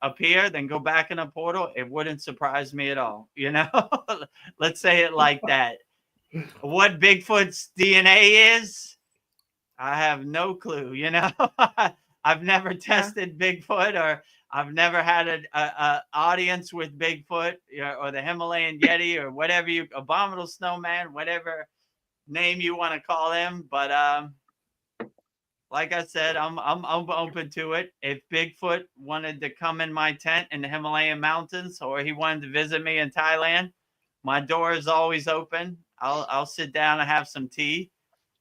up here, then go back in a portal, it wouldn't surprise me at all. You know, let's say it like that. What Bigfoot's DNA is, I have no clue. You know, I've never tested Bigfoot, or I've never had a audience with Bigfoot, or the Himalayan Yeti, or whatever abominable snowman, whatever name you want to call him. But like I said, I'm open to it. If Bigfoot wanted to come in my tent in the Himalayan mountains, or he wanted to visit me in Thailand, my door is always open. I'll sit down and have some tea.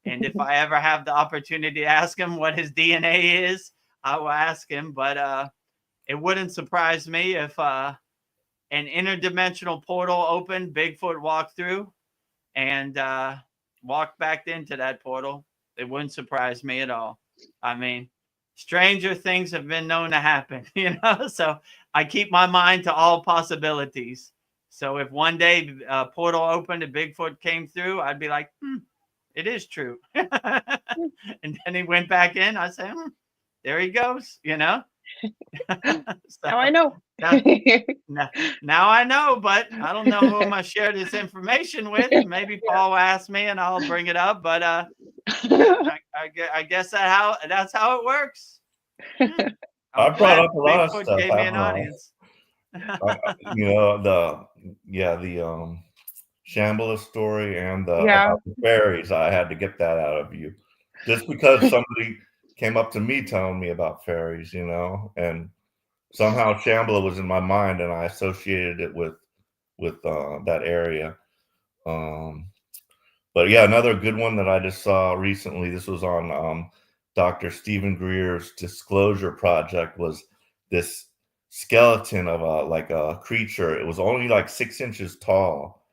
And if I ever have the opportunity to ask him what his DNA is, I will ask him. But it wouldn't surprise me if an interdimensional portal opened, Bigfoot walked through and walked back into that portal. It wouldn't surprise me at all. I mean, stranger things have been known to happen, so I keep my mind to all possibilities. So if one day a portal opened and Bigfoot came through, I'd be like, it is true. And then he went back in. I say, there he goes, Now So I know. now I know, but I don't know who I'm going to share this information with. Maybe Paul will ask me and I'll bring it up. But I guess that's how it works. I brought up a lot of Bigfoot stuff. gave me an audience. The Shambhala story and Yeah. about the fairies. I had to get that out of you, just because somebody came up to me telling me about fairies, and somehow Shambhala was in my mind, and I associated it with that area. But yeah, another good one that I just saw recently. This was on Dr. Stephen Greer's Disclosure Project. Was this skeleton of a creature? It was only like 6 inches tall,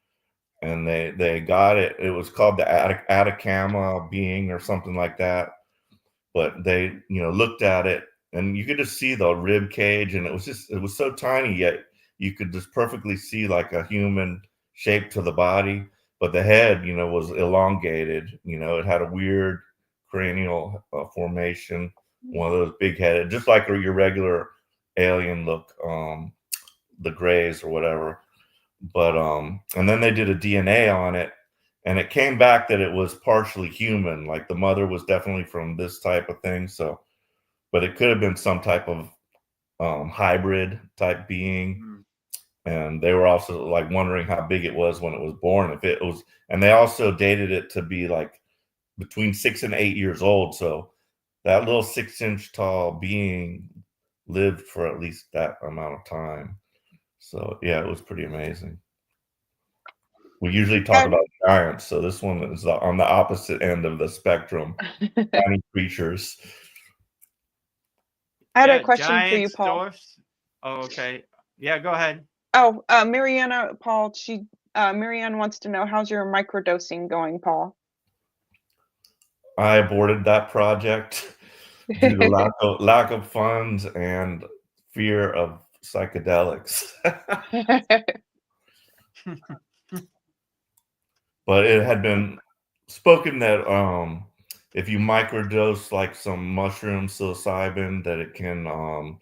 and they got it. It was called the Atacama being or something like that. But they looked at it, and you could just see the rib cage, and it was so tiny, yet you could just perfectly see like a human shape to the body. But the head, was elongated. It had a weird cranial formation, one of those big headed, just like your regular alien look, the Greys or whatever. But and then they did a DNA on it, and it came back that it was partially human. Like the mother was definitely from this type of thing. So, but it could have been some type of hybrid type being. And they were also like wondering how big it was when it was born. If it was, and they also dated it to be like between 6 and 8 years old. So that little 6 inch tall being lived for at least that amount of time. So yeah, it was pretty amazing. We usually talk about giants, so this one is on the opposite end of the spectrum. Tiny creatures. I had a question for you, Paul. Dwarfs. Oh, okay. Yeah, go ahead. Oh, Mariana, Paul, Marianne wants to know, how's your microdosing going, Paul? I aborted that project due to lack of funds and fear of psychedelics. But it had been spoken that if you microdose like some mushroom psilocybin, that it can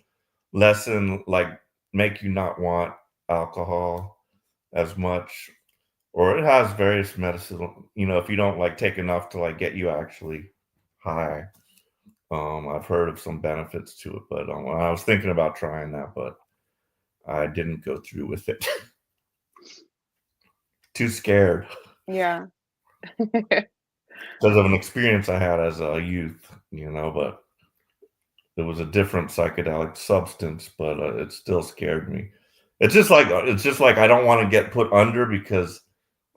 lessen, like make you not want alcohol as much, or it has various medicine. If you don't like take enough to like get you actually high. I've heard of some benefits to it, but I was thinking about trying that, but I didn't go through with it. Too scared. Yeah. Because of an experience I had as a youth, but it was a different psychedelic substance, but it still scared me. It's just like I don't want to get put under because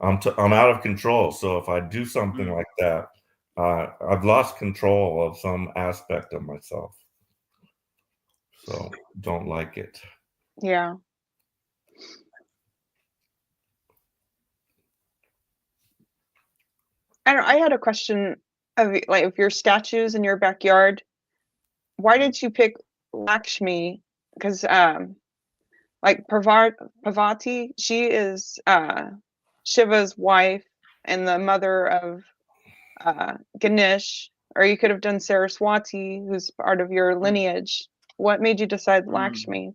I'm out of control. So if I do something like that, I've lost control of some aspect of myself. So don't like it. Yeah. I had a question of your statues in your backyard. Why did you pick Lakshmi? Because Parvati, she is Shiva's wife and the mother of Ganesh, or you could have done Saraswati, who's part of your lineage. What made you decide Lakshmi?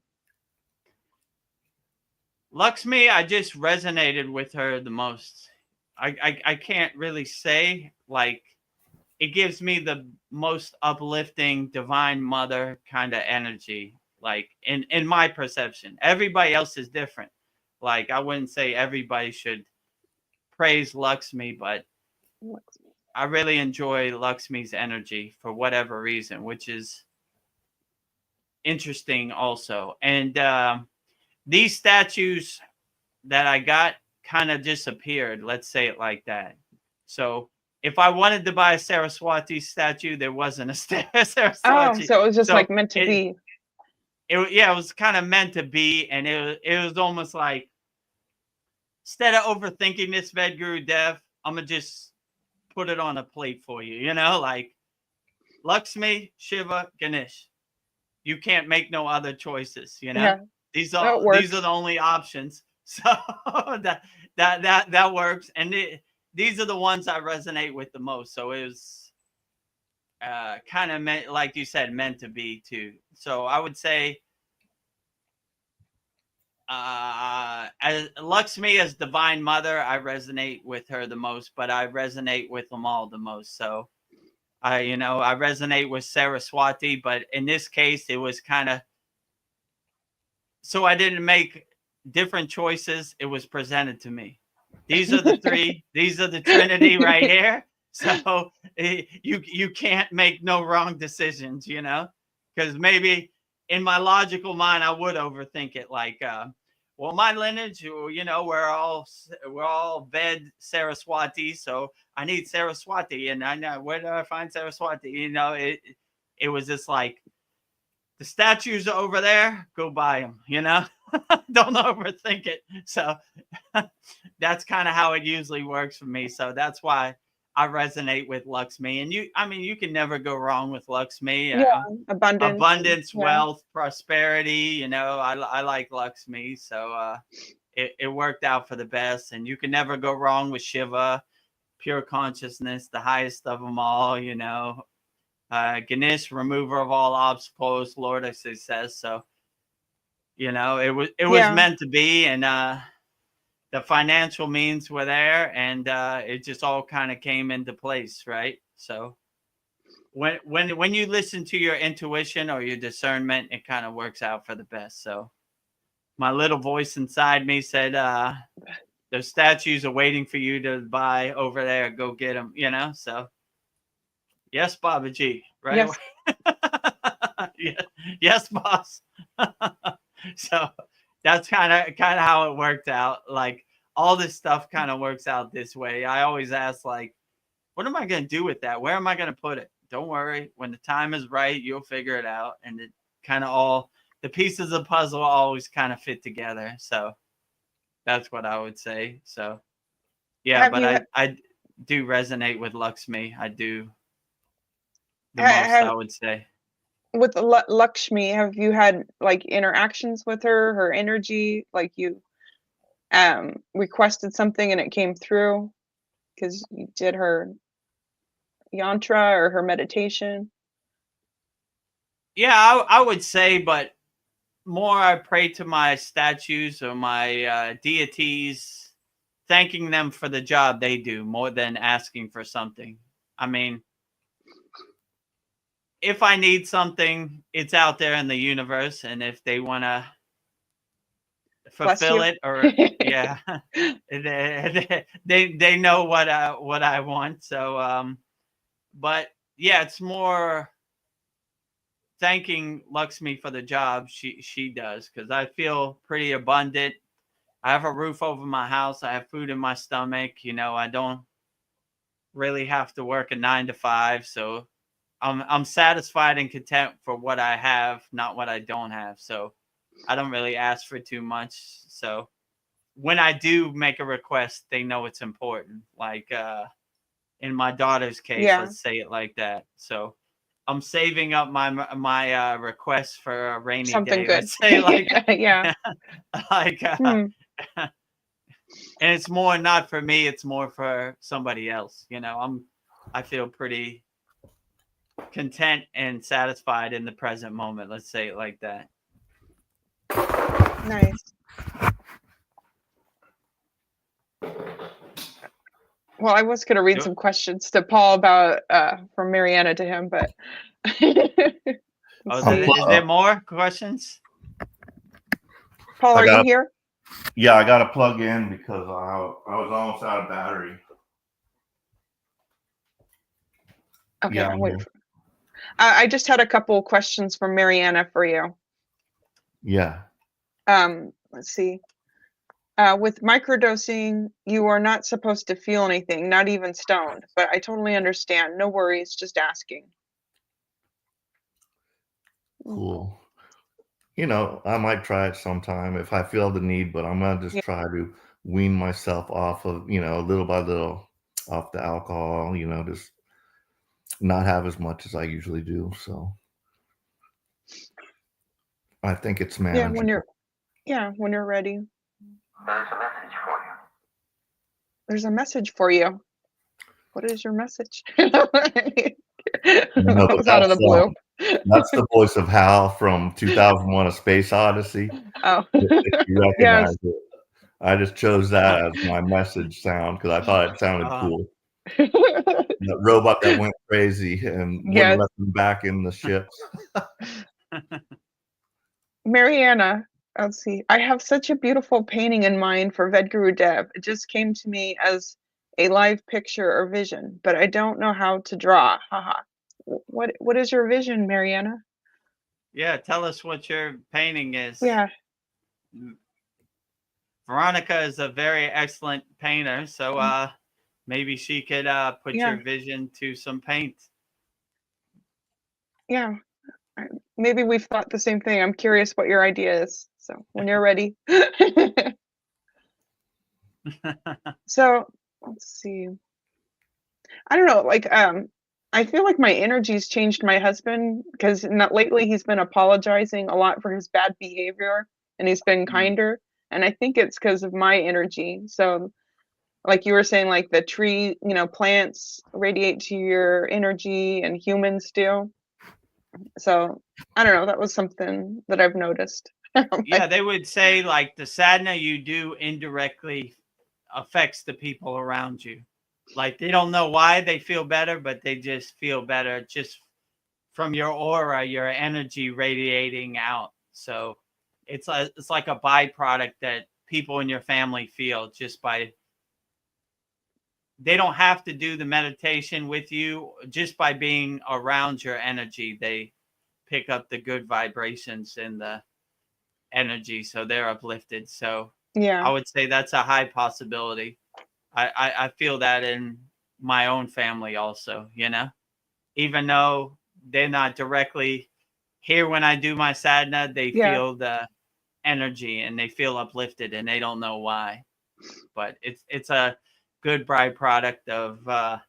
Lakshmi, I just resonated with her the most. I can't really say, like, it gives me the most uplifting divine mother kind of energy, like in my perception. Everybody else is different. Like, I wouldn't say everybody should praise Lakshmi, but I really enjoy Lakshmi's energy for whatever reason, which is interesting also. And these statues that I got kind of disappeared, let's say it like that. So if I wanted to buy a Saraswati statue, there wasn't a Saraswati. Oh, so it was just like meant to be. it was kind of meant to be, and it was almost like, instead of overthinking this, Vedagurudev, I'm gonna just put it on a plate for you. You know, like Lakshmi, Shiva, Ganesh. You can't make no other choices. You know, Yeah. these That are works. the only options. So that works, and these are the ones I resonate with the most. So it was kind of meant, like you said, meant to be too. So I would say, as Lakshmi as Divine Mother, I resonate with her the most, but I resonate with them all the most. So I resonate with Saraswati, but in this case, it was kind of, so I didn't make different choices. It was presented to me. These are the three. These are the Trinity right here. So you can't make no wrong decisions, you know, because maybe in my logical mind I would overthink it. Like, well, my lineage, you know, we're all Ved Saraswati, so I need Saraswati, and I know, where do I find Saraswati? You know, it was just like, the statues are over there, go buy them, you know. Don't overthink it. So that's kind of how it usually works for me. So that's why I resonate with Lakshmi. And you can never go wrong with Lakshmi. Yeah, abundance. Yeah. Wealth, prosperity. You know, I like Lakshmi. So it worked out for the best. And you can never go wrong with Shiva, pure consciousness, the highest of them all, you know. Ganesh, remover of all obstacles, Lord of success. So, you know, it was meant to be, and the financial means were there, and it just all kind of came into place, right? So when you listen to your intuition or your discernment, it kind of works out for the best. So my little voice inside me said, those statues are waiting for you to buy over there. Go get them, you know. So yes, Babaji, right? Yes. Yeah. Yes, boss. So that's kind of how it worked out. Like, all this stuff kind of works out this way. I always ask, like, what am I going to do with that? Where am I going to put it? Don't worry. When the time is right, you'll figure it out. And it kind of all, the pieces of the puzzle always kind of fit together. So that's what I would say. So yeah, but I do resonate with Lakshmi. I do. The most, I would say. With Lakshmi, have you had like interactions with her energy, like you requested something and it came through because you did her yantra or her meditation? Yeah, I would say, but more I pray to my statues or my deities, thanking them for the job they do more than asking for something. I mean, if I need something, it's out there in the universe, and if they want to fulfill it, or yeah, they know what I want. So but yeah, it's more thanking Lakshmi for the job she does, because I feel pretty abundant. I have a roof over my house. I have food in my stomach. You know, I don't really have to work a 9 to 5. So I'm satisfied and content for what I have, not what I don't have. So I don't really ask for too much. So when I do make a request, they know it's important. Like in my daughter's case, let's say it like that. So I'm saving up my requests for a rainy something day. Good. Let's say like yeah. like and it's more not for me, it's more for somebody else. You know, I feel pretty content and satisfied in the present moment. Let's say it like that. Nice. Well, I was going to read some questions to Paul about from Mariana to him, but is there more questions? Paul, are you here? Yeah, I got to plug in because I was almost out of battery. Okay, yeah, I just had a couple questions from Mariana for you. Yeah. Let's see. With microdosing, you are not supposed to feel anything, not even stoned, but I totally understand. No worries, just asking. Cool. I might try it sometime if I feel the need, but I'm gonna just Yeah. try to wean myself off of, little by little off the alcohol, just not have as much as I usually do. So I think it's Yeah, when manageable. you're ready. There's a message for you. There's a message for you. What is your message? No, That but was out of the blue. that's the voice of Hal from 2001: A Space Odyssey. Oh, If you yes. recognize it, I just chose that as my message sound because I thought it sounded cool. That robot that went crazy and Yes. wouldn't let them back in the ship. Mariana, let's see. I have such a beautiful painting in mind for Vedagurudev. It just came to me as a live picture or vision, but I don't know how to draw. Haha. What is your vision, Mariana? Yeah, tell us what your painting is. Yeah. Veronica is a very excellent painter, so maybe she could put your vision to some paint. Yeah. Maybe we've thought the same thing. I'm curious what your idea is. So when you're ready. So let's see. I don't know, like I feel like my energy's changed my husband because not lately he's been apologizing a lot for his bad behavior and he's been kinder. And I think it's because of my energy. So like you were saying, like the tree, plants radiate to your energy and humans do. So I don't know, that was something that I've noticed. Yeah, they would say like the sadhana you do indirectly affects the people around you. Like they don't know why they feel better, but they just feel better just from your aura, your energy radiating out. So it's like a byproduct that people in your family feel just by, they don't have to do the meditation with you, just by being around your energy. They pick up the good vibrations and the energy, so they're uplifted. So Yeah. I would say that's a high possibility. I feel that in my own family also, even though they're not directly here when I do my sadhana, they feel the energy and they feel uplifted and they don't know why. But it's a good byproduct of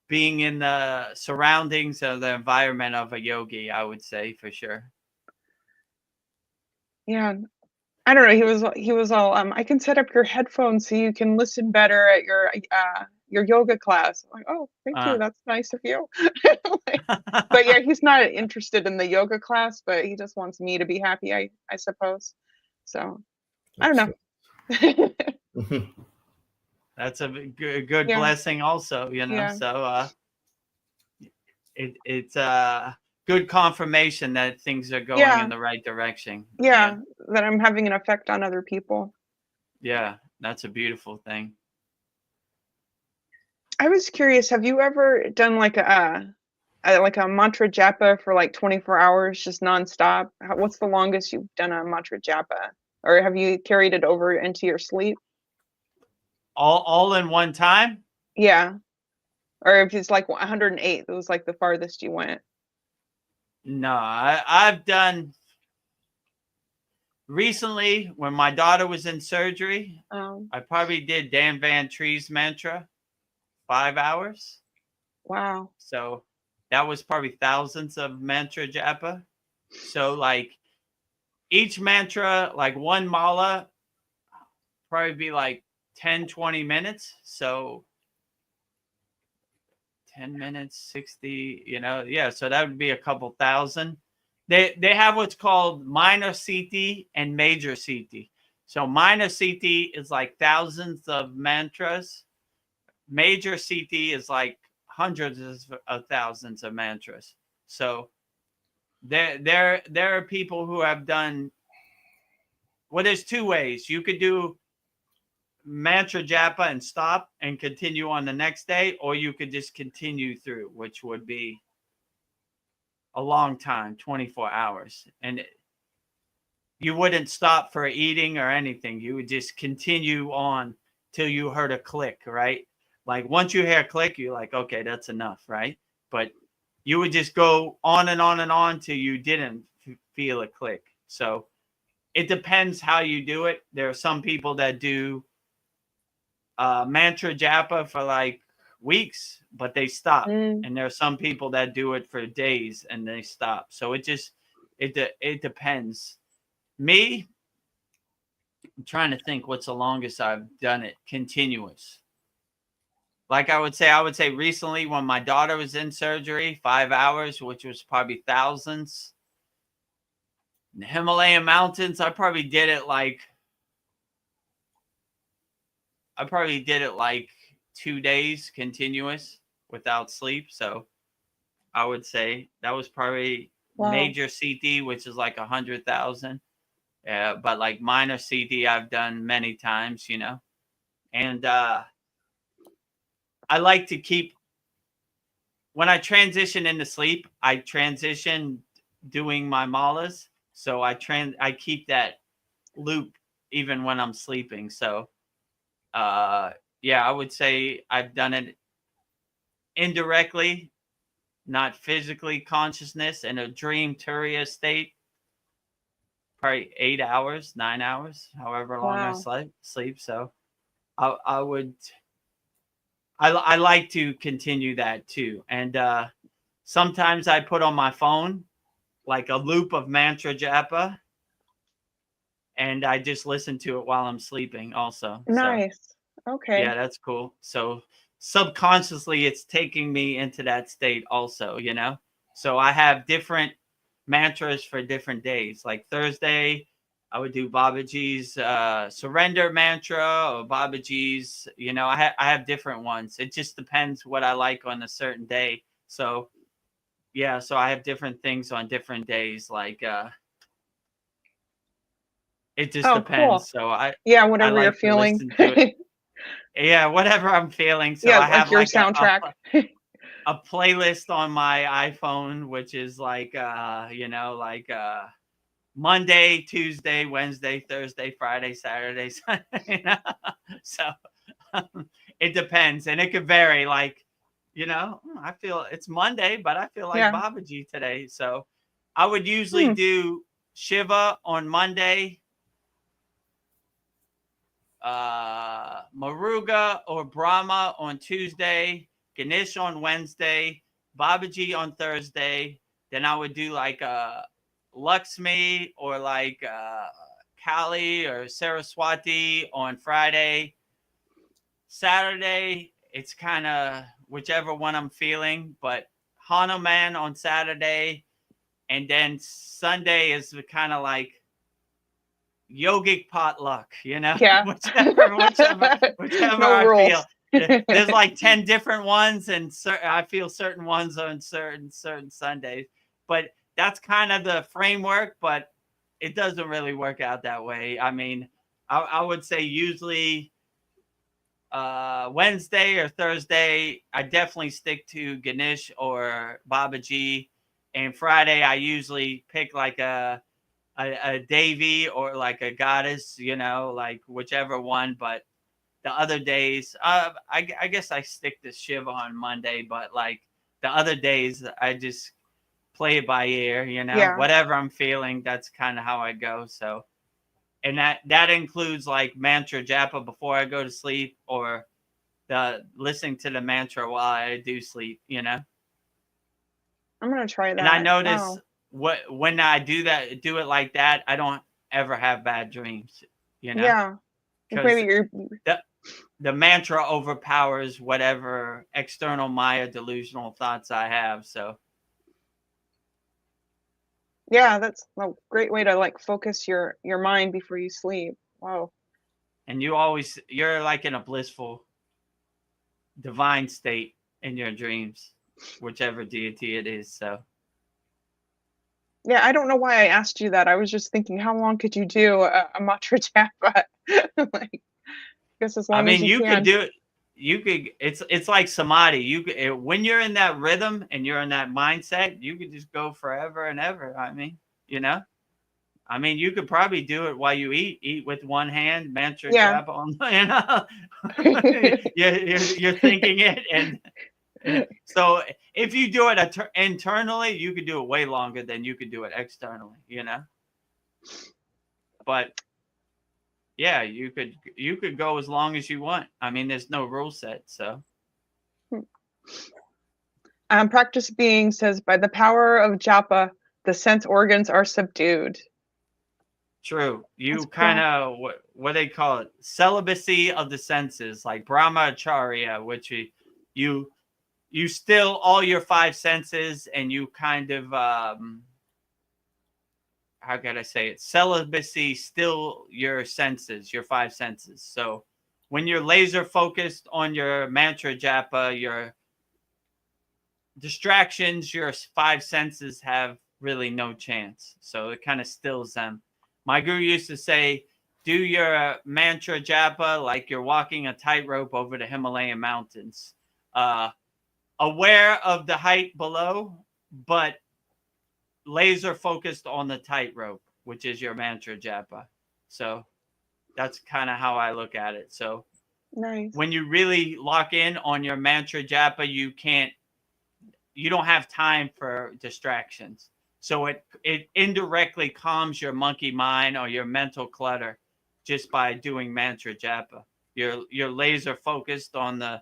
being in the surroundings of the environment of a yogi, I would say, for sure. Yeah. I don't know. He was all I can set up your headphones so you can listen better at your yoga class. I'm like, oh, thank you. That's nice of you. But yeah, he's not interested in the yoga class, but he just wants me to be happy, I suppose. So I don't know. That's a good blessing also, so it's a good confirmation that things are going in the right direction. Yeah, that I'm having an effect on other people. Yeah, that's a beautiful thing. I was curious, have you ever done like a mantra japa for like 24 hours, just nonstop? What's the longest you've done a mantra japa? Or have you carried it over into your sleep? All in one time? Yeah. Or if it's like 108, it was like the farthest you went. No, I've done recently when my daughter was in surgery. I probably did Dan Van Tree's mantra 5 hours. Wow. So that was probably thousands of mantra japa. So like each mantra, like one mala, probably be like 10, 20 minutes. So 10 minutes, 60, so that would be a couple thousand. They have what's called minor Siti and major Siti. So minor Siti is like thousands of mantras. Major Siti is like hundreds of thousands of mantras. So there are people who have done, well, there's two ways. You could do mantra japa and stop and continue on the next day, or you could just continue through, which would be a long time, 24 hours. And you wouldn't stop for eating or anything. You would just continue on till you heard a click, right? Like once you hear a click, you're like, okay, that's enough, right? But you would just go on and on and on till you didn't feel a click. So it depends how you do it. There are some people that do mantra japa for like weeks, but they stop. And there are some people that do it for days and they stop. So it depends. Me, I'm trying to think what's the longest I've done it continuous. Like I would say recently when my daughter was in surgery, 5 hours, which was probably thousands. In the Himalayan mountains, I probably did it like 2 days continuous without sleep. So I would say that was probably major CT, which is like 100,000. But like minor CT, I've done many times, you know. And I like to keep, when I transition into sleep, I transition doing my malas. So I keep that loop even when I'm sleeping. So yeah, I would say I've done it indirectly, not physically consciousness, in a dream turiya state, probably 8 hours, 9 hours, however long I sleep. So I like to continue that too. And sometimes I put on my phone like a loop of mantra japa, and I just listen to it while I'm sleeping also. Nice. So, okay. yeah, that's cool. So subconsciously it's taking me into that state also, you know. So I have different mantras for different days. Like Thursday, I would do Babaji's surrender mantra, or Babaji's, you know, I have different ones. It just depends what I like on a certain day. So yeah, so I have different things on different days. Like it just depends. Cool. So whatever I you're like feeling. to listen to it. Yeah, whatever I'm feeling. So I have like your like soundtrack. a playlist on my iPhone, which is like you know, like Monday, Tuesday, Wednesday, Thursday, Friday, Saturday, Sunday. You know? So it depends, and it could vary. Like, you know, I feel it's Monday, but I feel like Babaji today. So I would usually do Shiva on Monday, Muruga or Brahma on Tuesday, Ganesh on Wednesday, Babaji on Thursday. Then I would do like Lakshmi or like Kali or Saraswati on Friday. Saturday, it's kind of whichever one I'm feeling, but Hanuman on Saturday. And then Sunday is kind of like yogic potluck, you know, Yeah. whichever No I rules. feel. There's like 10 different ones, and I feel certain ones on certain Sundays. But that's kind of the framework, but it doesn't really work out that way. I mean, I would say usually Wednesday or Thursday, I definitely stick to Ganesh or Babaji. And Friday, I usually pick like a Devi or like a goddess, you know, like whichever one. But the other days, I guess I stick to Shiva on Monday, but like the other days, I just play it by ear, you know, whatever I'm feeling, that's kind of how I go. So, and that includes like mantra japa before I go to sleep, or the listening to the mantra while I do sleep, you know. I'm gonna try that. And I notice when I do it like that, I don't ever have bad dreams, you know. Yeah. Because the mantra overpowers whatever external Maya delusional thoughts I have. So yeah, that's a great way to like focus your mind before you sleep. Wow. And you're like in a blissful divine state in your dreams, whichever deity it is. So yeah, I don't know why I asked you that. I was just thinking, how long could you do a mantra japa? Like, I guess as long as you can. Could do it. You could. It's like samadhi. You could, when you're in that rhythm and you're in that mindset, you could just go forever and ever. I mean, you know. I mean, you could probably do it while you eat with one hand, mantra japa on, you know. you're thinking it, and so if you do it internally, you could do it way longer than you could do it externally, you know. But yeah, you could go as long as you want. I mean, there's no rule set, so. Practice Being says, by the power of japa, the sense organs are subdued. True. You That's kind of what they call it, celibacy of the senses, like brahmacharya, which you still all your five senses, and you kind of how can I say it? Celibacy still your senses, your five senses. So when you're laser focused on your mantra japa, your distractions, your five senses have really no chance. So it kind of stills them. My guru used to say, do your mantra japa like you're walking a tightrope over the Himalayan mountains. Aware of the height below, but laser focused on the tightrope, which is your mantra japa. So that's kind of how I look at it. So Nice. when you really lock in on your mantra japa, you don't have time for distractions. So it indirectly calms your monkey mind or your mental clutter just by doing mantra japa. You're laser focused on the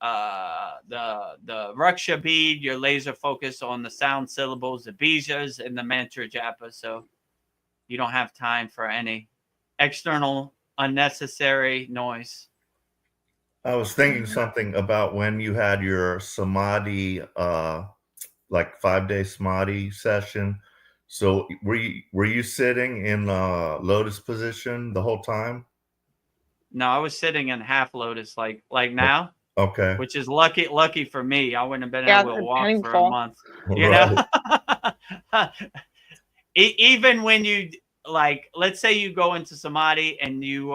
raksha bead. You're laser focused on the sound syllables, the bijas, and the mantra japa. So you don't have time for any external unnecessary noise. I was thinking something about when you had your samadhi, like 5-day samadhi session. So were you sitting in lotus position the whole time? No, I was sitting in half lotus, like now. Okay. Which is lucky for me. I wouldn't have been Yeah, able to they're walk for a painful. month. Right. Know? Even when you, like, let's say you go into samadhi and you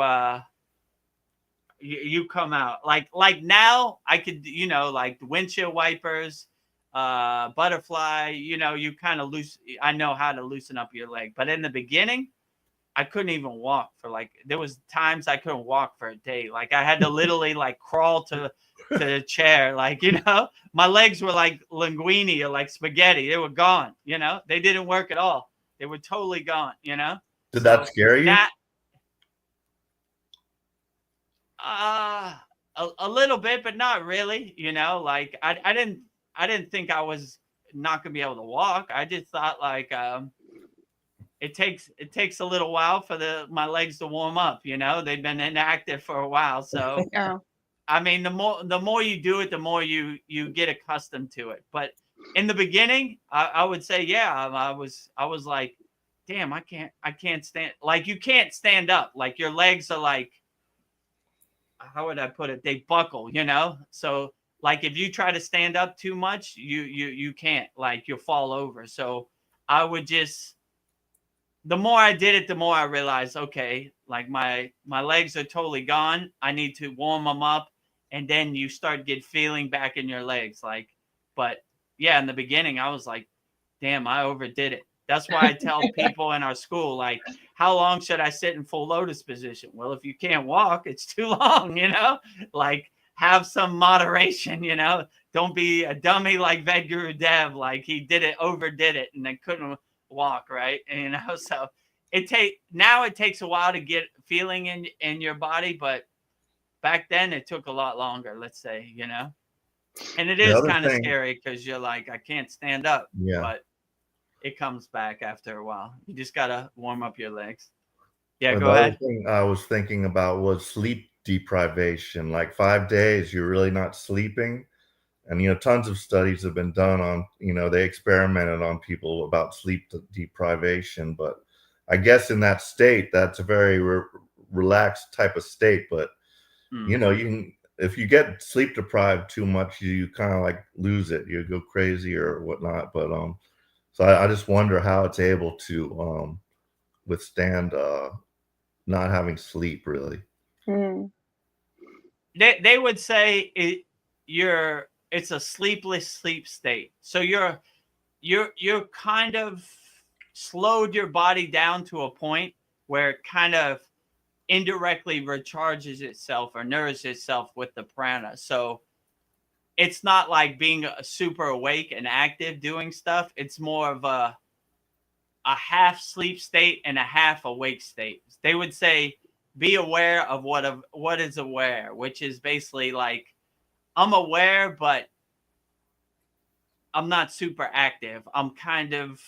come out like now I could, like the windshield wipers, butterfly, you kind of I know how to loosen up your leg. But in the beginning, I couldn't even walk there was times I couldn't walk for a day. Like I had to literally like crawl to the chair. Like, my legs were like linguine or like spaghetti. They were gone, they didn't work at all. They were totally gone, Did that scare you? A little bit, but not really, like I didn't think I was not gonna be able to walk. I just thought like, it takes a little while for my legs to warm up. They've been inactive for a while. So, Yeah. I mean, the more you do it, the more you get accustomed to it. But in the beginning, I would say, yeah, I was like, damn, I can't stand. Like you can't stand up. Like your legs are like, how would I put it? They buckle, So like if you try to stand up too much, you can't. Like you'll fall over. So I would just. The more I did it, the more I realized, okay, like my legs are totally gone. I need to warm them up, and then you start get feeling back in your legs. Like, but yeah, in the beginning, I was like, damn, I overdid it. That's why I tell people in our school, like, how long should I sit in full lotus position? Well, if you can't walk, it's too long, like have some moderation, don't be a dummy like Vedagurudev. Like he overdid it and then couldn't walk, right? And so it takes a while to get feeling in your body, but back then it took a lot longer, let's say, and it is kind of scary because you're like, I can't stand up. Yeah, but it comes back after a while. You just gotta warm up your legs. Yeah, go ahead. The other thing I was thinking about was sleep deprivation. Like 5 days you're really not sleeping. And, tons of studies have been done on, they experimented on people about sleep deprivation. But I guess in that state, that's a very relaxed type of state. But, if you get sleep deprived too much, you kind of like lose it. You go crazy or whatnot. But so I just wonder how it's able to withstand not having sleep, really. They would say it's a sleepless sleep state. So you're kind of slowed your body down to a point where it kind of indirectly recharges itself or nourishes itself with the prana. So it's not like being super awake and active doing stuff. It's more of a half sleep state and a half awake state. They would say, be aware of what is aware, which is basically like, I'm aware, but I'm not super active. I'm kind of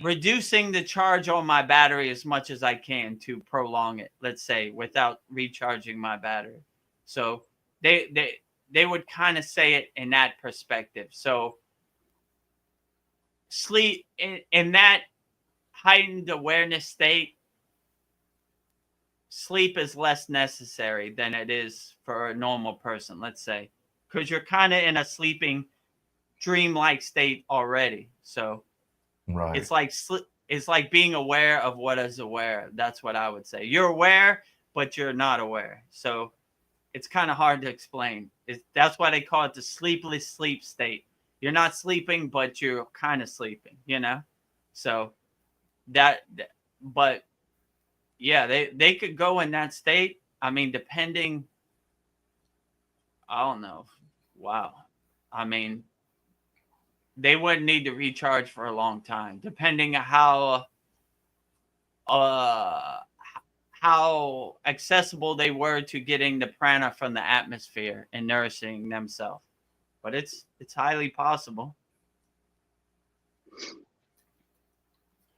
reducing the charge on my battery as much as I can to prolong it, let's say, without recharging my battery. So they would kind of say it in that perspective. So sleep in that heightened awareness state, sleep is less necessary than it is for a normal person, let's say, because you're kind of in a sleeping dreamlike state already. So Right. it's like being aware of what is aware. That's what I would say. You're aware, but you're not aware. So it's kind of hard to explain. That's why they call it the sleepless sleep state. You're not sleeping, but you're kind of sleeping, you know? So but yeah, they could go in that state. I mean, depending, I don't know. Wow. I mean, they wouldn't need to recharge for a long time, depending on how accessible they were to getting the prana from the atmosphere and nourishing themselves. But it's highly possible.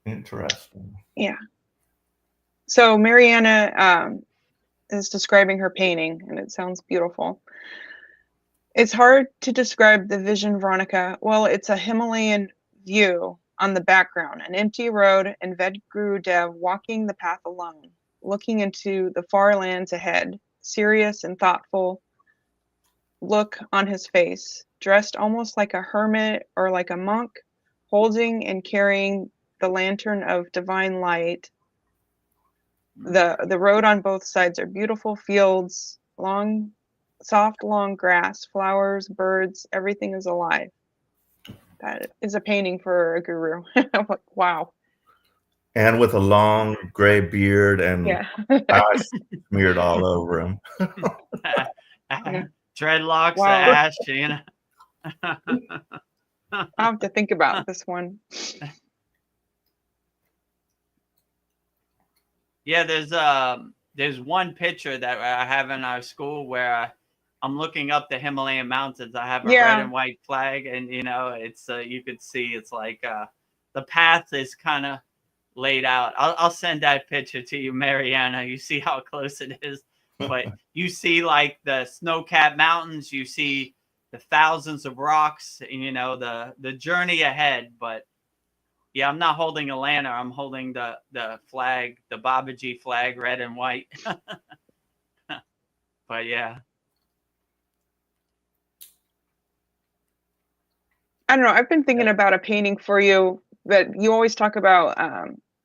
Interesting. Yeah. So Mariana is describing her painting, and it sounds beautiful. It's hard to describe the vision, Veronica. Well, it's a Himalayan view on the background, an empty road, and Vedagurudev walking the path alone, looking into the far lands ahead, serious and thoughtful look on his face, dressed almost like a hermit or like a monk, holding and carrying the lantern of divine light. The road on both sides are beautiful fields, soft long grass, flowers, birds, everything is alive. That is a painting for a guru. Wow. And with a long gray beard and Yeah. ash smeared all over him. Dreadlocks, Wow. ash, you know. I'll have to think about this one. Yeah, there's one picture that I have in our school where I'm looking up the Himalayan mountains. I have a red and white flag, and you know, it's you could see it's like the path is kind of laid out. I'll send that picture to you, Mariana. You see how close it is, but you see like the snow-capped mountains. You see the thousands of rocks, and you know the journey ahead. But yeah, I'm not holding a lantern. I'm holding the flag, the Babaji flag, red and white. But yeah. I don't know. I've been thinking about a painting for you that you always talk about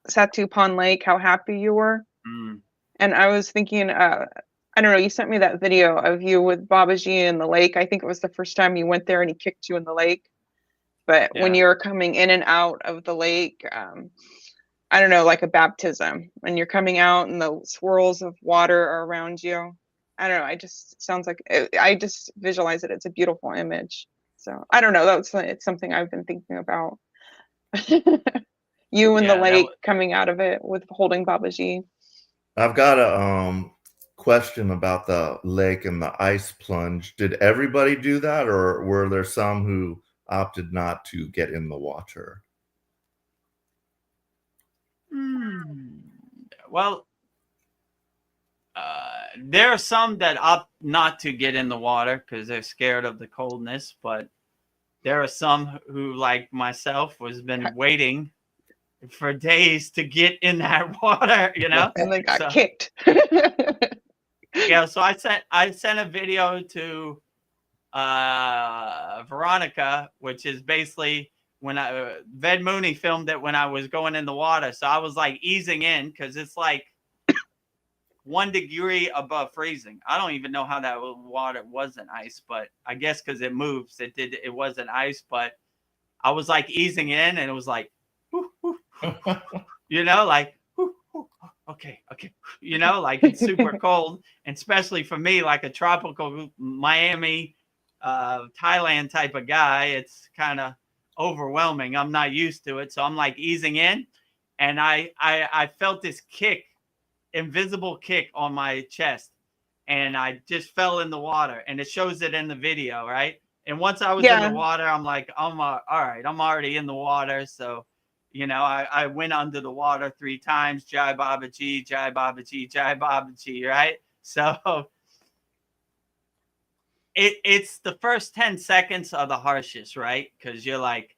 Satu Pond Lake, how happy you were. Mm. And I was thinking, I don't know, you sent me that video of you with Babaji in the lake. I think it was the first time you went there and he kicked you in the lake. But when you're coming in and out of the lake, I don't know, like a baptism. When you're coming out and the swirls of water are around you. I don't know. I just visualize it. It's a beautiful image. So I don't know. It's something I've been thinking about. You in the lake coming out of it with holding Babaji. I've got a question about the lake and the ice plunge. Did everybody do that, or were there some who opted not to get in the water? Well, there are some that opt not to get in the water because they're scared of the coldness, but there are some who, like myself, has been waiting for days to get in that water, you know, and they got kicked. Yeah, so I sent a video to Veronica, which is basically when Ved Mooney filmed it when I was going in the water. So I was like easing in because it's like 1 degree above freezing. I don't even know how that water wasn't ice, but I guess because it moves, it wasn't ice. But I was like easing in, and it was like, whoo, whoo, you know, like, whoo, whoo, okay, you know, like it's super cold, and especially for me, like a tropical Miami, Thailand type of guy, it's kind of overwhelming. I'm not used to it. So I'm like easing in, and I felt this kick, invisible kick on my chest, and I just fell in the water, and it shows it in the video, right? And once I was in the water, I'm like, all right, I'm already in the water. So, you know, I went under the water 3 times, Jai Babaji, Jai Babaji, Jai Babaji, right? So it's the first 10 seconds are the harshest, right? Because you're like,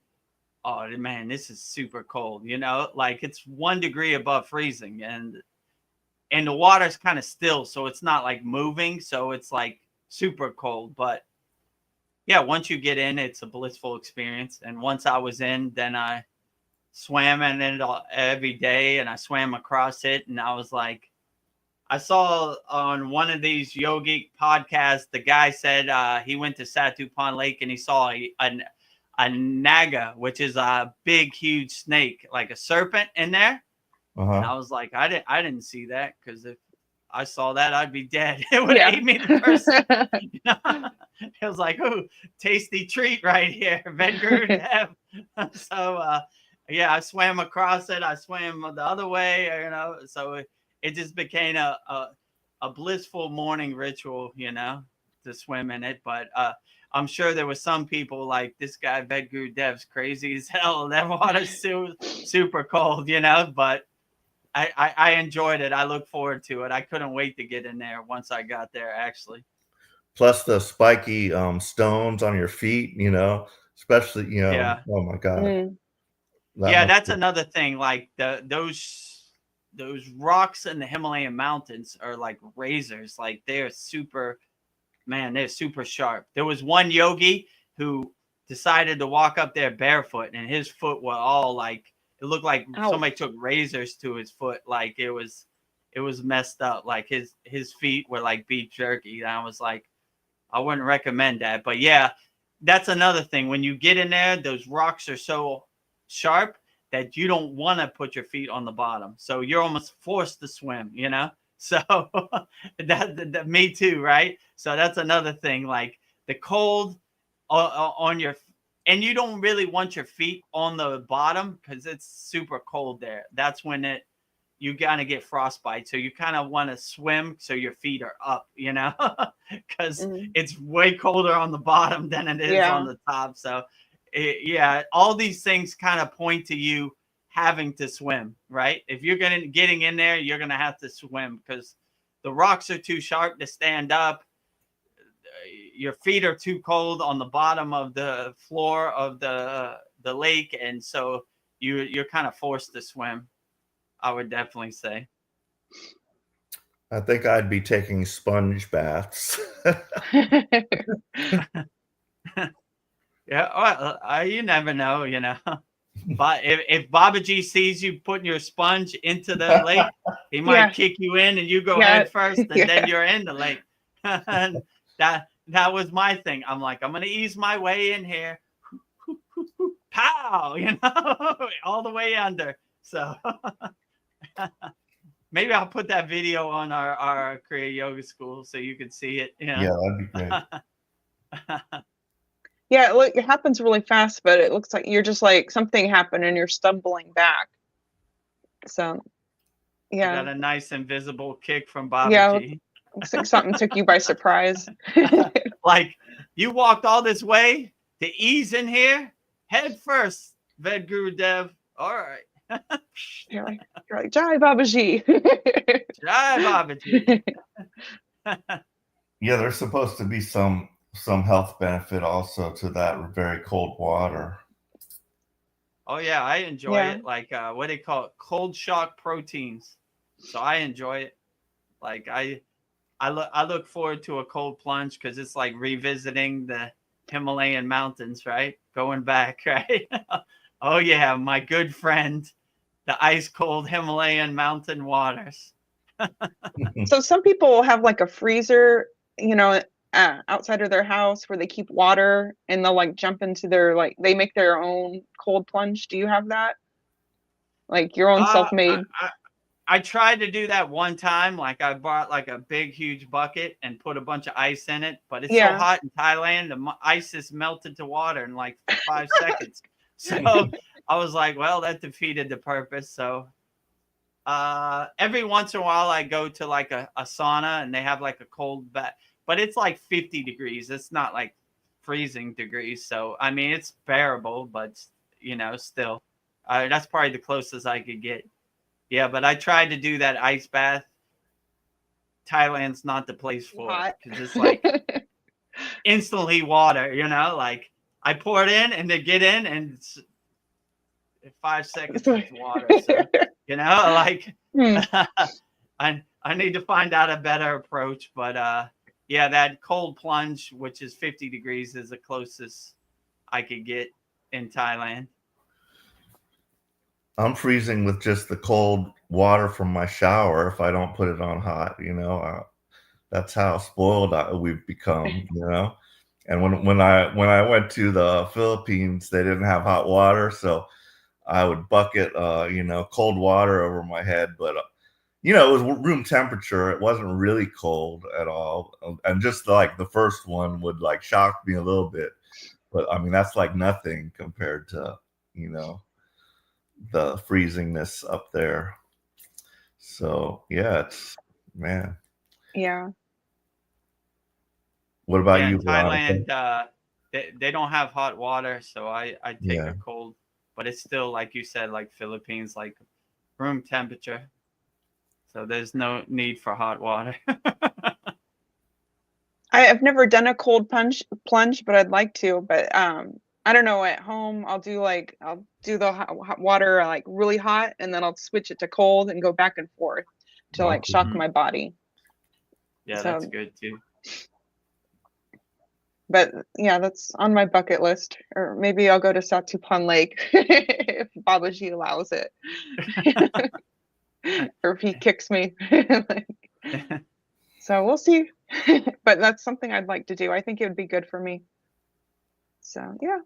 oh man, this is super cold, you know, like it's 1 degree above freezing, and the water's kind of still, so it's not like moving, so it's like super cold. But yeah, once you get in, it's a blissful experience. And once I was in, then I swam in it every day, and I swam across it, and I was like, I saw on one of these yogic podcasts, the guy said he went to Satupan Lake and he saw a naga, which is a big, huge snake, like a serpent in there. Uh-huh. And I was like, I didn't see that, because if I saw that, I'd be dead. It would have ate me the first. You know? It was like, oh, tasty treat right here, Vedagurudev. So yeah, I swam across it. I swam the other way, you know. So it just became a blissful morning ritual, you know, to swim in it. But I'm sure there was some people like, this guy Vedagurudev's crazy as hell. That water's super cold, you know. But I enjoyed it. I look forward to it. I couldn't wait to get in there once I got there, actually. Plus the spiky stones on your feet, you know, especially, you know, Yeah. oh my God. Mm. Yeah, that's another thing. Like those rocks in the Himalayan mountains are like razors. Like they're super sharp. There was one yogi who decided to walk up there barefoot, and his foot were all like, it looked like somebody took razors to his foot. Like it was messed up. Like his feet were like beef jerky. And I was like, I wouldn't recommend that. But yeah, that's another thing. When you get in there, those rocks are so sharp that you don't want to put your feet on the bottom. So you're almost forced to swim, you know? So that me too, right? So that's another thing. Like the cold on your, and you don't really want your feet on the bottom because it's super cold there. That's when you gotta get frostbite. So you kind of want to swim so your feet are up, you know, because it's way colder on the bottom than it is on the top. So yeah, all these things kind of point to you having to swim, right? If you're getting in there, you're gonna have to swim because the rocks are too sharp to stand up. Your feet are too cold on the bottom of the floor of the lake, and so you're kind of forced to swim. I would definitely say. I think I'd be taking sponge baths. Yeah, well, you never know, you know. But if Babaji sees you putting your sponge into the lake, he might kick you in, and you go head first, and then you're in the lake. And that was my thing. I'm like, I'm gonna ease my way in here. Pow, you know, all the way under. So maybe I'll put that video on our Kriya Yoga School so you can see it. You know? Yeah, that'd be great. Yeah, it happens really fast, but it looks like you're just like something happened and you're stumbling back. So, yeah. I got a nice invisible kick from Babaji. Yeah, looks like something took you by surprise. Like you walked all this way to ease in here, head first, Vedagurudev. All right. You're like, Jai Babaji. Jai Babaji. Yeah, there's supposed to be some health benefit also to that very cold water. Oh yeah, I enjoy it. Like what do they call it? Cold shock proteins. So I enjoy it. Like I look forward to a cold plunge because it's like revisiting the Himalayan mountains, right? Going back, right? Oh yeah, my good friend, the ice cold Himalayan mountain waters. So some people have like a freezer, you know, outside of their house where they keep water, and they'll like jump into they make their own cold plunge. Do you have that? Like your own self-made? I tried to do that one time. Like I bought like a big, huge bucket and put a bunch of ice in it. But it's so hot in Thailand, the ice is melted to water in like 5 seconds. So I was like, well, that defeated the purpose. So every once in a while I go to like a sauna, and they have like a cold bath, but it's like 50 degrees. It's not like freezing degrees. So, I mean, it's bearable, but still, that's probably the closest I could get. Yeah. But I tried to do that ice bath. Thailand's not the place for it, because it's like instantly water, like I pour it in and they get in, and it's 5 seconds it's water. So, like I need to find out a better approach. But yeah, that cold plunge, which is 50 degrees, is the closest I could get in Thailand. I'm freezing with just the cold water from my shower if I don't put it on hot. That's how spoiled we've become. And when I went to the Philippines, they didn't have hot water, so I would bucket cold water over my head. But it was room temperature. It wasn't really cold at all, and just like the first one would like shock me a little bit. But I mean, that's like nothing compared to the freezingness up there. So yeah, it's man. Yeah. What about you, Thailand? They don't have hot water, so I take a cold, but it's still, like you said, like Philippines, like room temperature. So there's no need for hot water. I've never done a cold plunge, but I'd like to. But I don't know. At home, I'll do the hot water like really hot, and then I'll switch it to cold and go back and forth to like shock my body. Yeah, so, that's good too. But yeah, that's on my bucket list. Or maybe I'll go to Satupan Lake if Babaji allows it. Or if he kicks me. So we'll see. But that's something I'd like to do. I think it would be good for me. So yeah.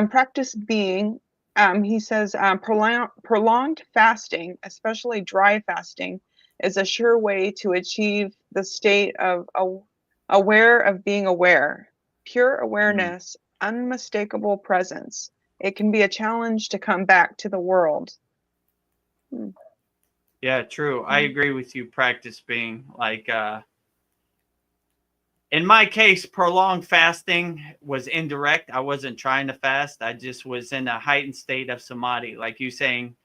Practice being, he says, prolonged fasting, especially dry fasting, is a sure way to achieve the state of aware of being aware, pure awareness, unmistakable presence. It can be a challenge to come back to the world. Yeah, true. I agree with you. Practice being like, in my case, prolonged fasting was indirect. I wasn't trying to fast. I just was in a heightened state of samadhi. Like you saying,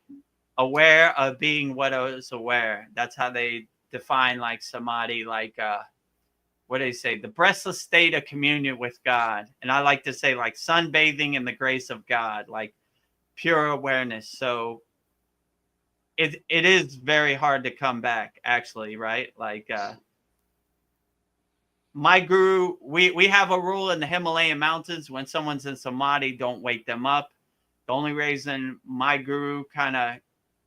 aware of being what I was aware. That's how they define like samadhi, like, what do they say? The breathless state of communion with God. And I like to say like sunbathing in the grace of God, like pure awareness. So it is very hard to come back, actually, right? Like my guru, we have a rule in the Himalayan mountains: when someone's in samadhi, don't wake them up. The only reason my guru kind of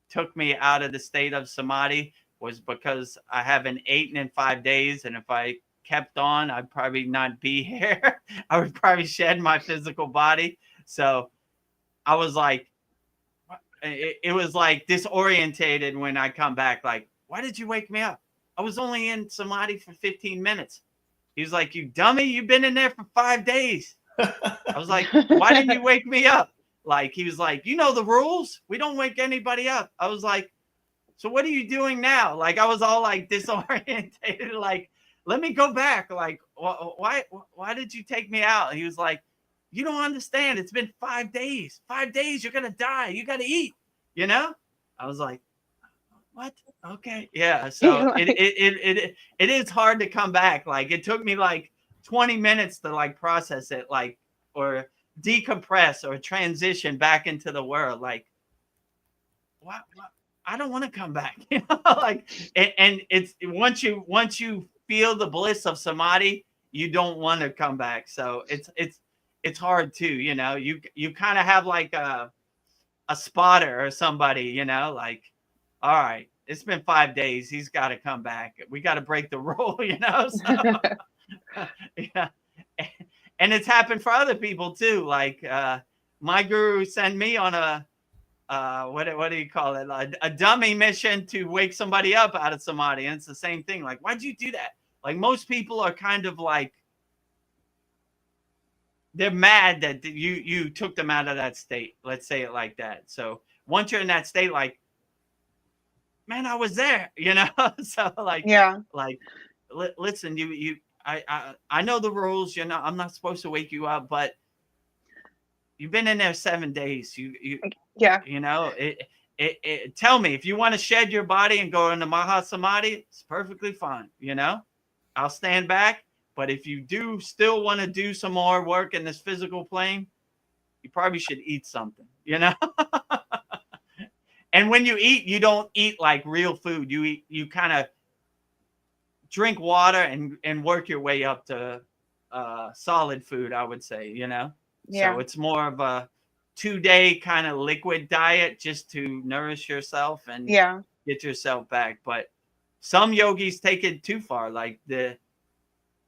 took me out of the state of samadhi was because I haven't eaten in 5 days, and if I kept on, I'd probably not be here. I would probably shed my physical body. So I was like, it was like disorientated when I come back. Like, why did you wake me up? I was only in samadhi for 15 minutes. He was like, you dummy, you've been in there for 5 days. I was like, why didn't you wake me up? Like, he was like, you know the rules. We don't wake anybody up. I was like, so what are you doing now? Like, I was all like disorientated, like, let me go back. Like, why did you take me out? He was like, you don't understand. It's been 5 days. 5 days, you're going to die. You got to eat, I was like, what? Okay. Yeah. So it is hard to come back. Like, it took me like 20 minutes to like process it, like, or decompress or transition back into the world. Like, what? I don't want to come back. Like, and it's once you feel the bliss of samadhi, you don't want to come back. So it's hard too, you kind of have like a spotter or somebody, like, all right, it's been 5 days. He's got to come back. We got to break the rule, So, yeah. And it's happened for other people too. Like, my guru sent me on a, what do you call it? A dummy mission to wake somebody up out of samadhi. And it's the same thing. Like, why'd you do that? Like, most people are kind of like, they're mad that you took them out of that state. Let's say it like that. So once you're in that state, like, man, I was there, you know. So like, Yeah. like, listen, I know the rules. I'm not supposed to wake you up, but you've been in there 7 days. Yeah. You know, tell me if you want to shed your body and go into Maha Samadhi, it's perfectly fine. You know, I'll stand back. But if you do still want to do some more work in this physical plane, you probably should eat something, you know? And when you eat, you don't eat like real food. You kind of drink water and work your way up to solid food, I would say, you know? Yeah. So it's more of a 2-day kind of liquid diet just to nourish yourself and Yeah. get yourself back. But some yogis take it too far. Like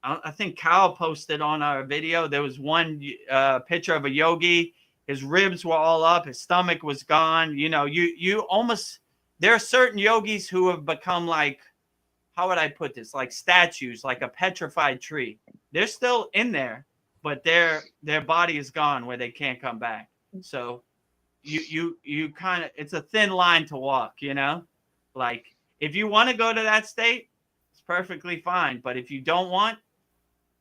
I think Kyle posted on our video, there was one picture of a yogi. His ribs were all up. His stomach was gone. You know, you almost, there are certain yogis who have become like, how would I put this? Like statues, like a petrified tree. They're still in there, but their body is gone where they can't come back. So you kind of, it's a thin line to walk, you know? Like if you want to go to that state, it's perfectly fine. But if you don't want,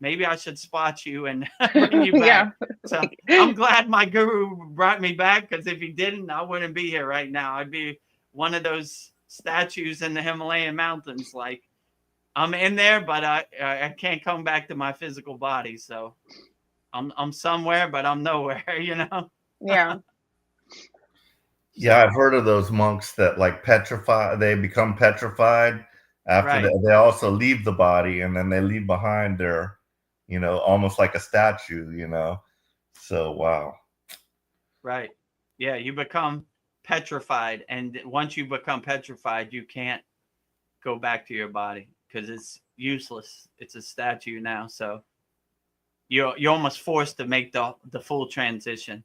maybe I should spot you and bring you back. Yeah. So I'm glad my guru brought me back, because if he didn't, I wouldn't be here right now. I'd be one of those statues in the Himalayan mountains. Like I'm in there, but I can't come back to my physical body. So I'm somewhere, but I'm nowhere, you know? Yeah. Yeah, I've heard of those monks that like petrify, they become petrified after Right. they also leave the body, and then they leave behind their, almost like a statue, So wow. Right. Yeah, you become petrified, and once you become petrified, you can't go back to your body because it's useless. It's a statue now. So you're almost forced to make the full transition.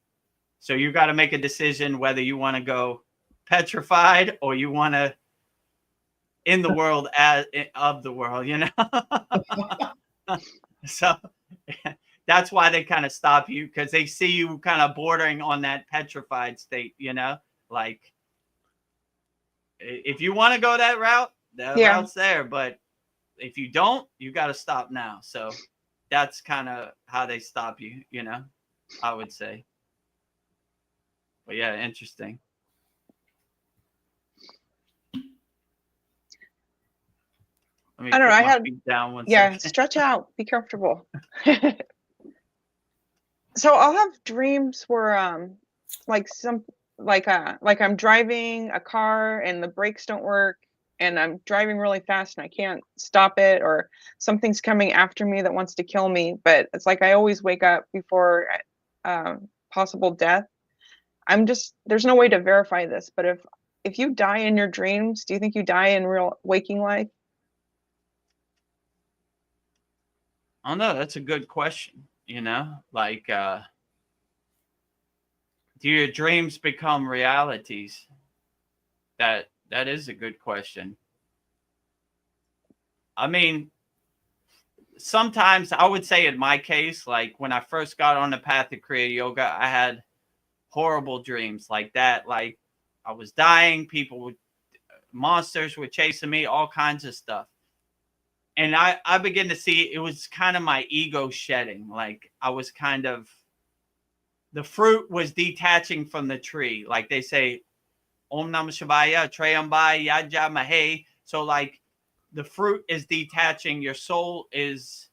So you got to make a decision whether you want to go petrified or you want to in the world of the world, you know? So that's why they kind of stop you, because they see you kind of bordering on that petrified state, you know? Like if you want to go that route, that route's there. But if you don't, you got to stop now. So that's kind of how they stop you, you know, I would say. But yeah, interesting. Let me I don't know. I had down one second. second. Stretch out. Be comfortable. So I'll have dreams where like I'm driving a car and the brakes don't work, and I'm driving really fast and I can't stop it, or something's coming after me that wants to kill me, but it's like I always wake up before possible death. There's no way to verify this, but if you die in your dreams, do you think you die in real waking life? Oh no, that's a good question. You know, like do your dreams become realities? That is a good question. I mean, sometimes I would say in my case, like when I first got on the path of Kriya Yoga, I had horrible dreams like that. Like I was dying, monsters were chasing me, all kinds of stuff. And I began to see it was kind of my ego shedding. Like I was kind of, the fruit was detaching from the tree. Like they say, Om Namah Shivaya, Trayambaya, Yaja Mahe. So like the fruit is detaching, your soul is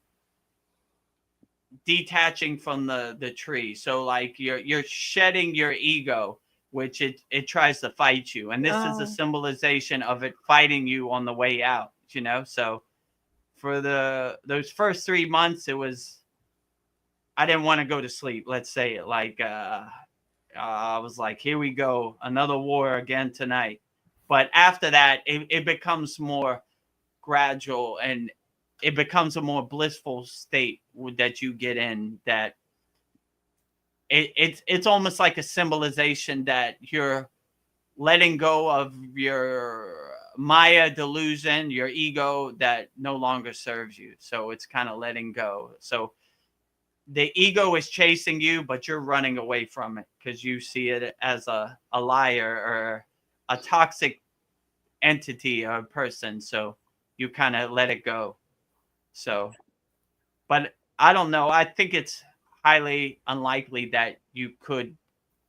detaching from the tree. So like you're shedding your ego, which it tries to fight you. And this is a symbolization of it fighting you on the way out, you know? So for those first 3 months, it was, I didn't want to go to sleep. Let's say it like, I was like, here we go. Another war again tonight. But after that, it becomes more gradual, and it becomes a more blissful state that you get in, that it's almost like a symbolization that you're letting go of your Maya delusion, your ego that no longer serves you. So it's kind of letting go. So the ego is chasing you, but you're running away from it because you see it as a liar or a toxic entity or person. So you kind of let it go. So, but I don't know. I think it's highly unlikely that you could,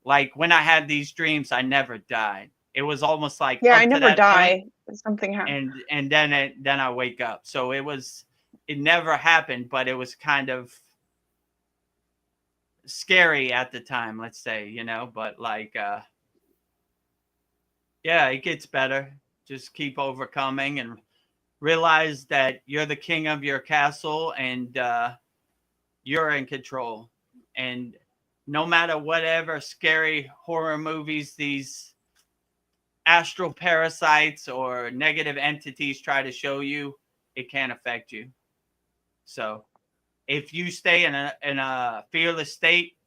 like when I had these dreams, I never died. It was almost like Yeah, up I to never that point, die. Something happens. and then I wake up. So it never happened, but it was kind of scary at the time, let's say, but like yeah, it gets better. Just keep overcoming and realize that you're the king of your castle, and you're in control. And no matter whatever scary horror movies these astral parasites or negative entities try to show you, it can't affect you. So if you stay in a fearless state,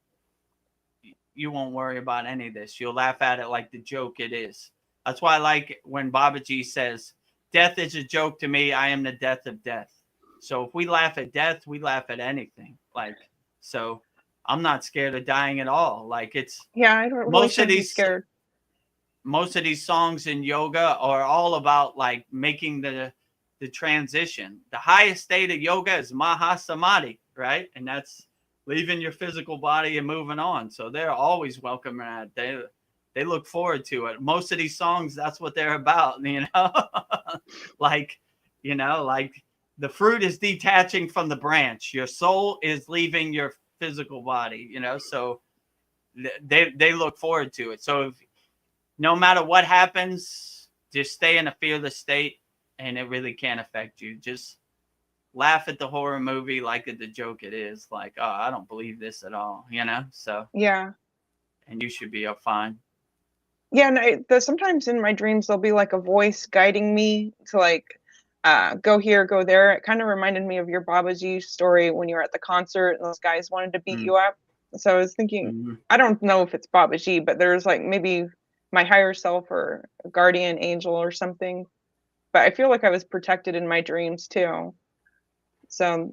you won't worry about any of this. You'll laugh at it like the joke it is. That's why I like when Babaji says, death is a joke to me. I am the death of death. So if we laugh at death, we laugh at anything. Like, so I'm not scared of dying at all. Like Yeah, I don't really most of shouldn't be these scared. most of these songs in yoga are all about like making the transition. The highest state of yoga is Mahasamadhi, right? And that's leaving your physical body and moving on. So they're always welcoming that. They look forward to it. Most of these songs, that's what they're about, like, like the fruit is detaching from the branch. Your soul is leaving your physical body, so they look forward to it. So no matter what happens, just stay in a fearless state, and it really can't affect you. Just laugh at the horror movie like at the joke it is. Like, oh, I don't believe this at all, So Yeah. and you should be fine. Yeah, and sometimes in my dreams there'll be like a voice guiding me to like go here, go there. It kind of reminded me of your Babaji story when you were at the concert and those guys wanted to beat you up. So I was thinking, I don't know if it's Babaji, but there's like maybe my higher self or a guardian angel or something. But I feel like I was protected in my dreams too. So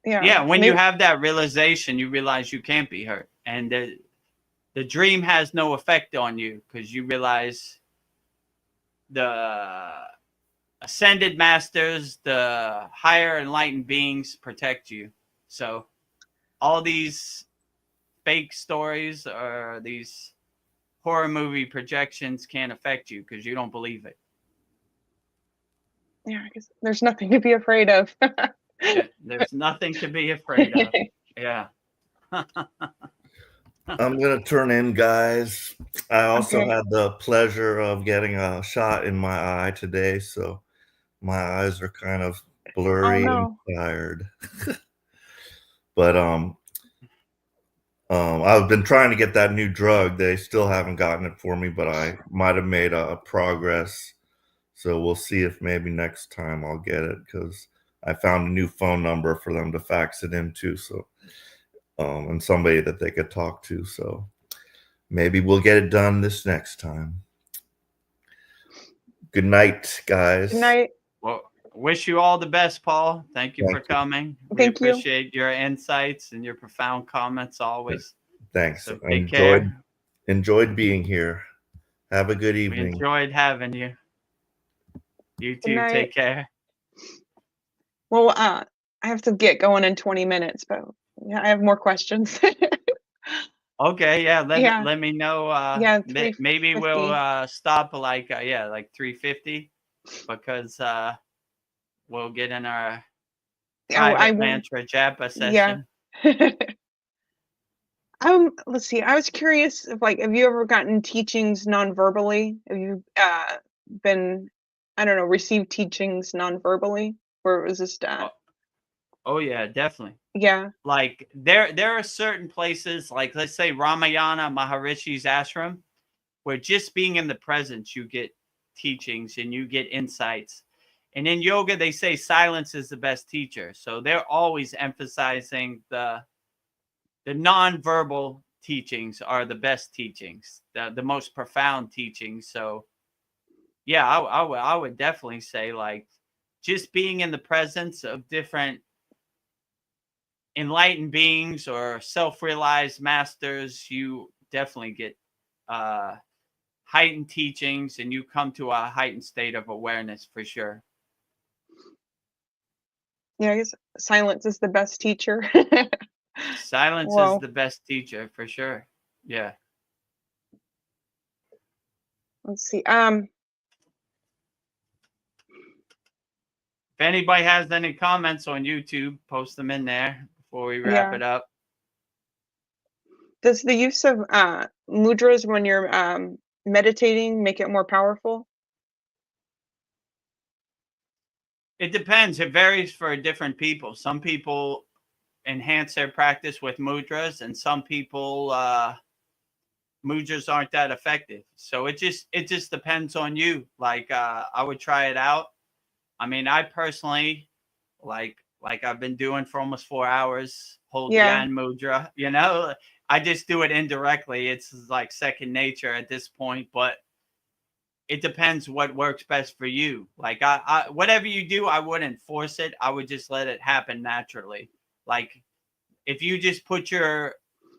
Yeah, when you have that realization, you realize you can't be hurt, and the dream has no effect on you because you realize the ascended masters, the higher enlightened beings protect you. So all these fake stories or these horror movie projections can't affect you because you don't believe it. Yeah, I guess there's nothing to be afraid of. There's nothing to be afraid of. Yeah. I'm going to turn in, guys. I also Okay. had the pleasure of getting a shot in my eye today, so my eyes are kind of blurry and tired. But I've been trying to get that new drug. They still haven't gotten it for me, but I might have made a progress. So we'll see if maybe next time I'll get it, because I found a new phone number for them to fax it into. So, and somebody that they could talk to. So maybe we'll get it done this next time. Good night, guys. Good night. Well, wish you all the best, Paul. Thank you for coming. We appreciate your insights and your profound comments always. Thanks. So take care. Enjoyed being here. Have a good evening. We enjoyed having you. You too. Take care. Well, I have to get going in 20 minutes, but yeah, I have more questions. Okay, yeah. Let me know. Yeah, maybe we'll stop like 3:50 because we'll get in our private mantra japa session. Yeah. Let's see. I was curious if have you ever gotten teachings non-verbally? Have you been, I don't know, received teachings non-verbally, or was this Oh yeah, definitely. Yeah. Like there are certain places, like let's say Ramayana Maharishi's ashram, where just being in the presence, you get teachings and you get insights. And in yoga, they say silence is the best teacher. So they're always emphasizing the non-verbal teachings are the best teachings, the most profound teachings. So yeah, I would definitely say like just being in the presence of different enlightened beings or self-realized masters, you definitely get heightened teachings, and you come to a heightened state of awareness for sure. Yeah, I guess silence is the best teacher. Silence is Whoa. the best teacher for sure. Yeah. Let's see. If anybody has any comments on YouTube, post them in there before we wrap Yeah. it up. Does the use of mudras when you're meditating make it more powerful? It depends. It varies for different people. Some people enhance their practice with mudras, and some people mudras aren't that effective. So it just depends on you. Like I would try it out. I mean, I personally like I've been doing for almost 4 hours, hold Yeah. Yan mudra, you know. I just do it indirectly. It's like second nature at this point, but it depends what works best for you. Like I whatever you do, I wouldn't force it. I would just let it happen naturally. Like if you just put your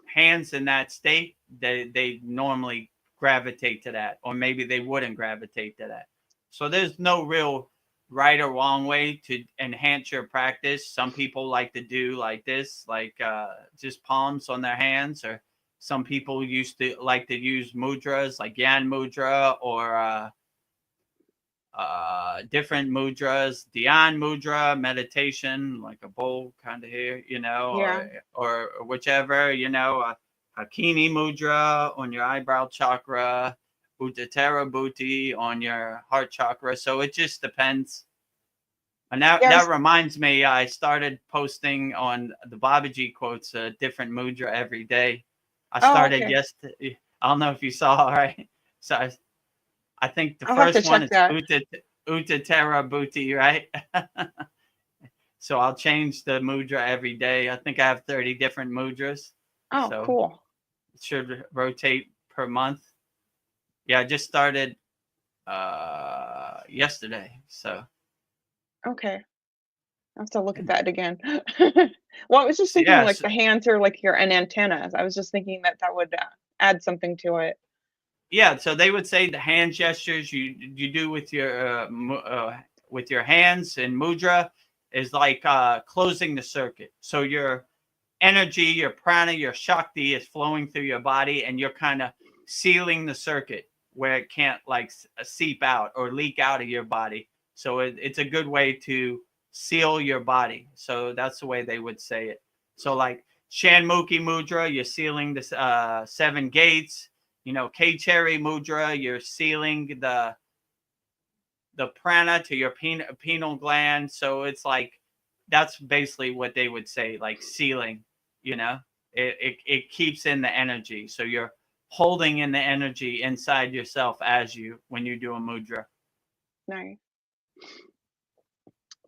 hands in that state, they normally gravitate to that, or maybe they wouldn't gravitate to that. So there's no real right or wrong way to enhance your practice. Some people like to do like this, like just palms on their hands, or some people used to like to use mudras like Yan mudra, or different mudras, Dhyan mudra, meditation, like a bowl kind of here, you know, Yeah. or whichever, you know, Hakini mudra on your eyebrow chakra, Uttatara Bhuti on your heart chakra. So it just depends. And that Yes. reminds me, I started posting on the Babaji quotes a different mudra every day. I started okay. yesterday. I don't know if you saw, right? So I think the I'll have to first one check is that. Uttatara Bhuti, right? So I'll change the mudra every day. I think I have 30 different mudras. Oh, So cool. it should rotate per month. Yeah, I just started yesterday. So Okay. I have to look at that again. Well, I was just thinking like yes, the hands are like an antenna. I was just thinking that would add something to it. yeah. So they would say the hand gestures you do with your hands and mudra is like closing the circuit. So your energy, your prana, your shakti is flowing through your body, and you're kind of sealing the circuit where it can't like seep out or leak out of your body. So it's a good way to seal your body. So that's the way they would say it. So like Shanmukhi mudra, you're sealing the 7 gates. You know, Kechari mudra, you're sealing the prana to your pineal gland. So it's like that's basically what they would say, like sealing. You know, it keeps in the energy. So you're holding in the energy inside yourself when you do a mudra. Nice.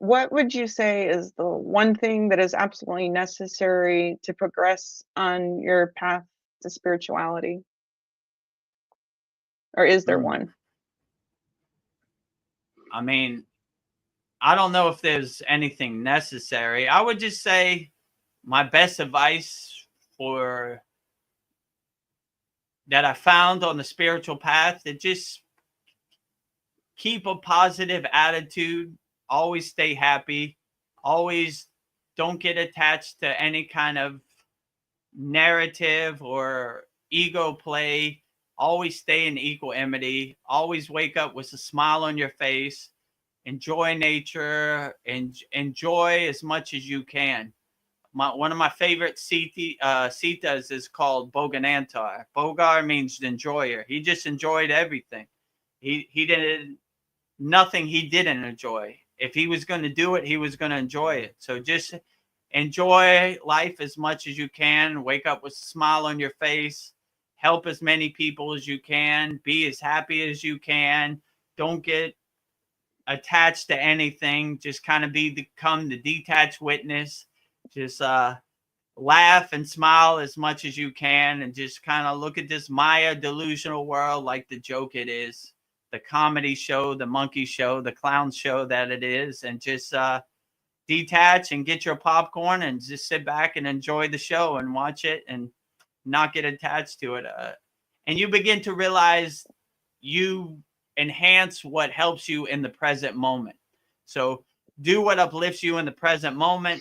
What would you say is the one thing that is absolutely necessary to progress on your path to spirituality? Or is there one? I mean, I don't know if there's anything necessary. I would just say my best advice for that I found on the spiritual path is just keep a positive attitude, always stay happy, always don't get attached to any kind of narrative or ego play. Always stay in equanimity, always wake up with a smile on your face, enjoy nature, and enjoy as much as you can. One of my favorite Sitas is called Boganantar. Bogar means enjoyer. He just enjoyed everything. He didn't nothing he didn't enjoy. If he was going to do it, he was going to enjoy it. So just enjoy life as much as you can. Wake up with a smile on your face. Help as many people as you can. Be as happy as you can. Don't get attached to anything. Just kind of become the detached witness. Just laugh and smile as much as you can, and just kind of look at this Maya delusional world like the joke it is, the comedy show, the monkey show, the clown show that it is, and just detach and get your popcorn and just sit back and enjoy the show and watch it and not get attached to it. And you begin to realize you enhance what helps you in the present moment. So do what uplifts you in the present moment.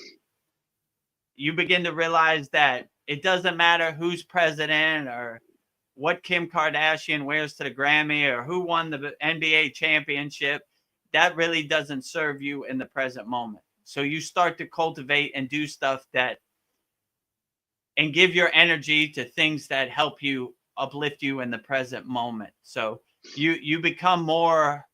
You begin to realize that it doesn't matter who's president or what Kim Kardashian wears to the Grammy or who won the NBA championship. That really doesn't serve you in the present moment. So you start to cultivate and do stuff that and give your energy to things that help you uplift you in the present moment. So you become more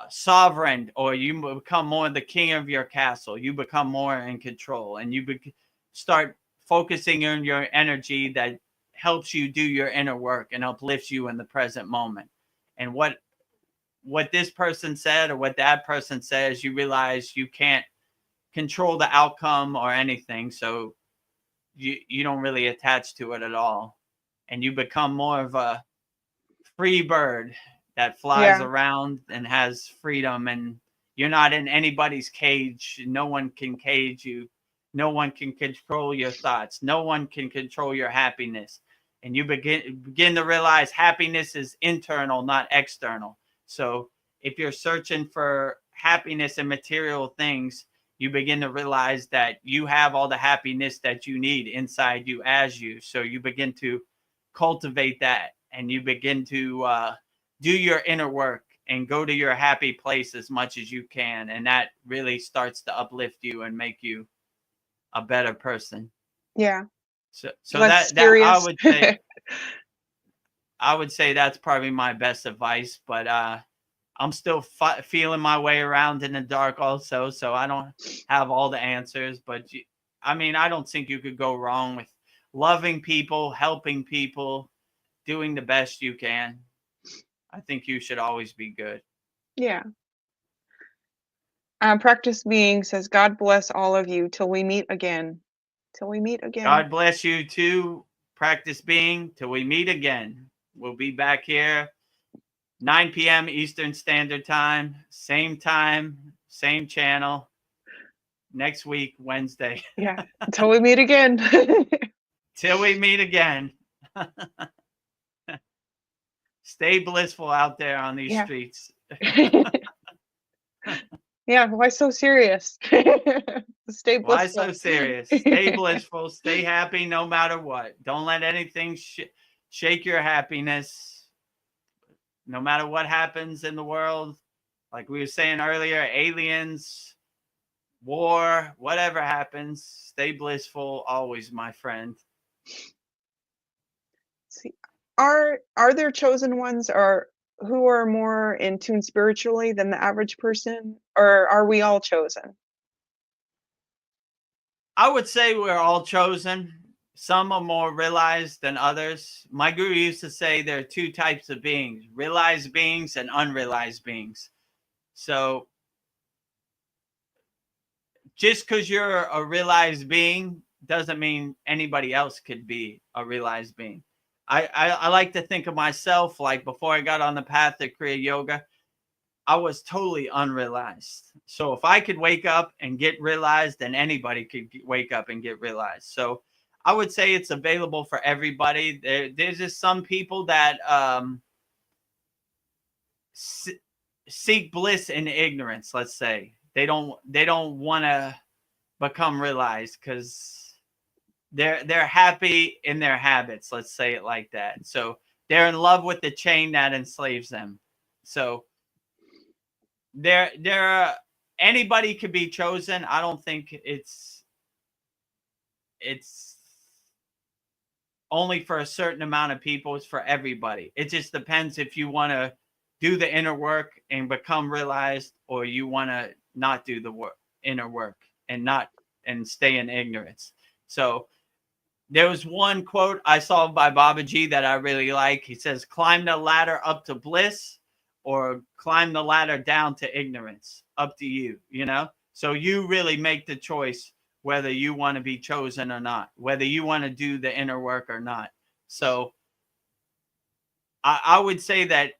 sovereign, or you become more the king of your castle. You become more in control, and you start focusing on your energy that helps you do your inner work and uplifts you in the present moment. And what this person said or what that person says, you realize you can't control the outcome or anything. So you don't really attach to it at all. And you become more of a free bird that flies around and has freedom, and you're not in anybody's cage. No one can cage you. No one can control your thoughts. No one can control your happiness. And you begin to realize happiness is internal, not external. So if you're searching for happiness in material things, you begin to realize that you have all the happiness that you need inside you as you. So you begin to cultivate that, and you begin to do your inner work and go to your happy place as much as you can. And that really starts to uplift you and make you a better person. Yeah. So that I would say that's probably my best advice, but I'm still feeling my way around in the dark also. So I don't have all the answers, but I don't think you could go wrong with loving people, helping people, doing the best you can. I think you should always be good. Yeah. Practice Being says, God bless all of you till we meet again. Till we meet again. God bless you too. Practice Being till we meet again. We'll be back here 9 p.m. Eastern Standard Time, same channel, next week, Wednesday. Yeah, until we meet again. Till we meet again. Stay blissful out there on these streets. Yeah, why so serious? Stay blissful. Why so serious? Stay blissful. Stay happy no matter what. Don't let anything shake your happiness. No matter what happens in the world, like we were saying earlier, aliens, war, whatever happens, stay blissful always, my friend. See, are there chosen ones or who are more in tune spiritually than the average person, or are we all chosen? I would say we're all chosen. Some are more realized than others. My guru used to say there are two types of beings, realized beings and unrealized beings. So just because you're a realized being doesn't mean anybody else could be a realized being. I like to think of myself like before I got on the path of Kriya Yoga, I was totally unrealized. So if I could wake up and get realized, then anybody could wake up and get realized. So I would say it's available for everybody. There's just some people that seek bliss in ignorance, let's say. They don't want to become realized because they're happy in their habits, let's say it like that. So they're in love with the chain that enslaves them. So anybody could be chosen. I don't think it's only for a certain amount of people. It's for everybody. It just depends if you want to do the inner work and become realized, or you want to not do the inner work and stay in ignorance. So there was one quote I saw by Babaji that I really like. He says, climb the ladder up to bliss or climb the ladder down to ignorance. Up to you, So you really make the choice whether you want to be chosen or not, whether you want to do the inner work or not. So I would say that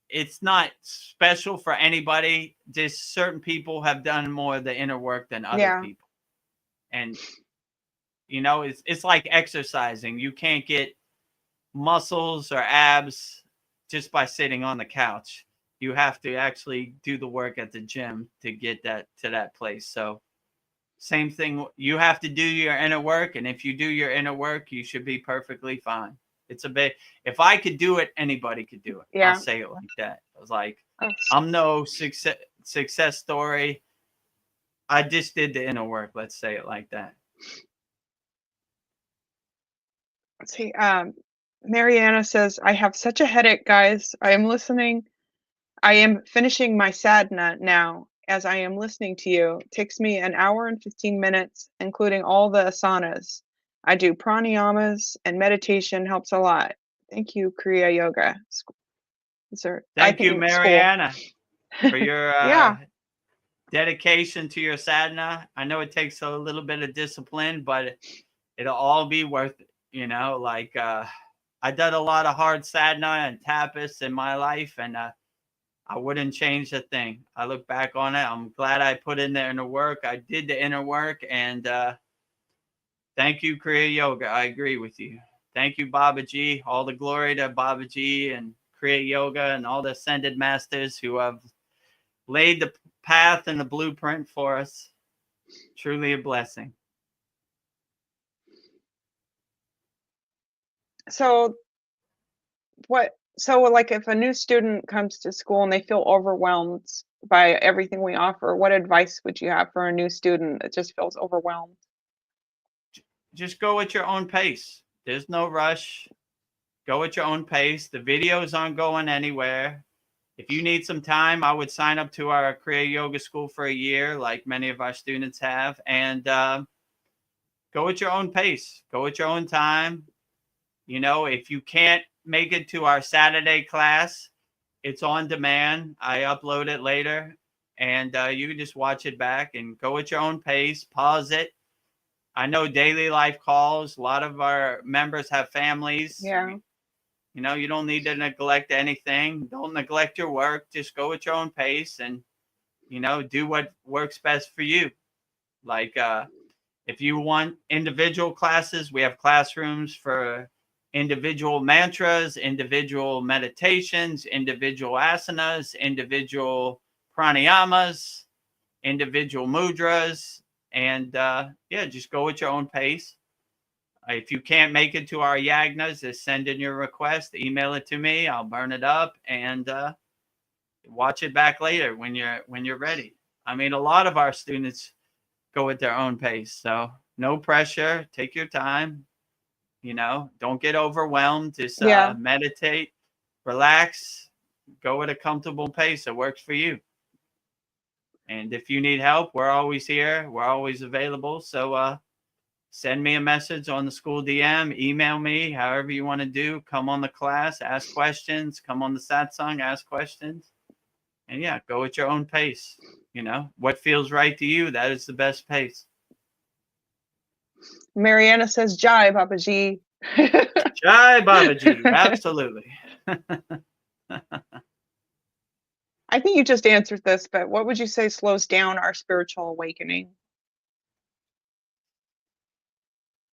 it's not special for anybody. Just certain people have done more of the inner work than other people. And, you know, it's like exercising. You can't get muscles or abs just by sitting on the couch. You have to actually do the work at the gym to get that to that place. So same thing, you have to do your inner work, and if you do your inner work, you should be perfectly fine. It's a bit, if I could do it, anybody could do it. I'll say it like that. I was like, I'm no success story. I just did the inner work. Let's say it like that. Let's see. Mariana says, I have such a headache, guys. I am listening. I am finishing my sadhana now as I am listening to you. It takes me an hour and 15 minutes, including all the asanas. I do pranayamas and meditation helps a lot. Thank you, Kriya Yoga. Thank you, Mariana, for your dedication to your sadhana. I know it takes a little bit of discipline, but it'll all be worth it. You know, like I did a lot of hard sadhana and tapas in my life, and I wouldn't change a thing. I look back on it. I'm glad I put in the inner work. I did the inner work, and thank you, Kriya Yoga. I agree with you. Thank you, Babaji. All the glory to Babaji and Kriya Yoga and all the ascended masters who have laid the path and the blueprint for us. Truly a blessing. So like if a new student comes to school and they feel overwhelmed by everything we offer, what advice would you have for a new student that just feels overwhelmed? Just go at your own pace. There's no rush. Go at your own pace. The videos aren't going anywhere. If you need some time, I would sign up to our Kriya Yoga School for a year, like many of our students have, and go at your own pace. Go at your own time. You know, if you can't make it to our Saturday class, it's on demand. I upload it later, and you can just watch it back and go at your own pace. Pause it. I know daily life calls. A lot of our members have families. Yeah. You know, you don't need to neglect anything. Don't neglect your work. Just go at your own pace and, you know, do what works best for you. Like if you want individual classes, we have classrooms for individual mantras, individual meditations, individual asanas, individual pranayamas, individual mudras, and just go at your own pace. If you can't make it to our yagnas, just send in your request, email it to me, I'll burn it up and watch it back later when you're ready. I mean, a lot of our students go at their own pace, so no pressure, take your time. You know, don't get overwhelmed. Just meditate, relax, go at a comfortable pace that works for you. And if you need help, we're always here. We're always available. So send me a message on the school DM, email me, however you want to do. Come on the class, ask questions. Come on the satsang, ask questions. And yeah, go at your own pace. You know, what feels right to you, that is the best pace. Mariana says, Jai, Babaji. Jai, Babaji. Absolutely. I think you just answered this, but what would you say slows down our spiritual awakening?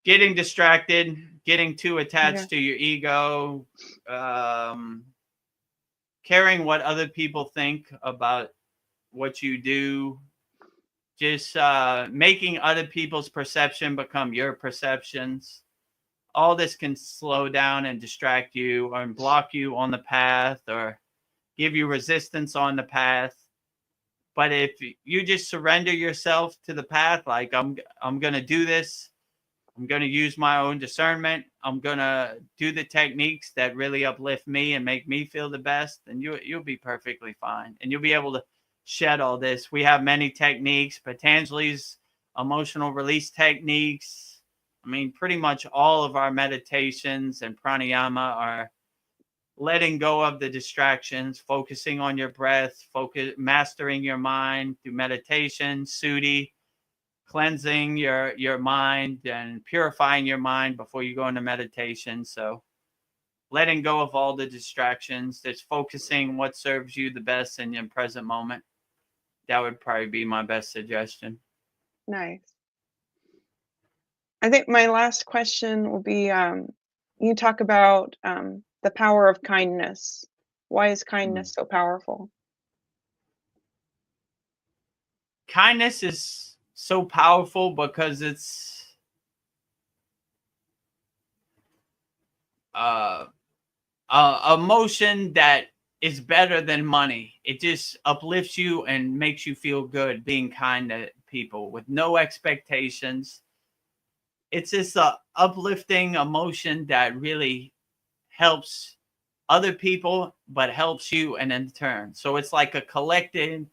Getting distracted, getting too attached to your ego, caring what other people think about what you do, just making other people's perception become your perceptions. All this can slow down and distract you or block you on the path or give you resistance on the path. But if you just surrender yourself to the path, like I'm going to do this, I'm going to use my own discernment, I'm going to do the techniques that really uplift me and make me feel the best, and you'll be perfectly fine. And you'll be able to shed all this. We have many techniques. Patanjali's emotional release techniques. I mean, pretty much all of our meditations and pranayama are letting go of the distractions, focusing on your breath, mastering your mind through meditation, suti, cleansing your mind and purifying your mind before you go into meditation. So letting go of all the distractions, just focusing what serves you the best in your present moment. That would probably be my best suggestion. Nice. I think my last question will be, you talk about the power of kindness. Why is kindness so powerful? Kindness is so powerful because it's emotion that is better than money. It just uplifts you and makes you feel good being kind to people with no expectations. It's just a uplifting emotion that really helps other people, but helps you and in turn. So it's like a collective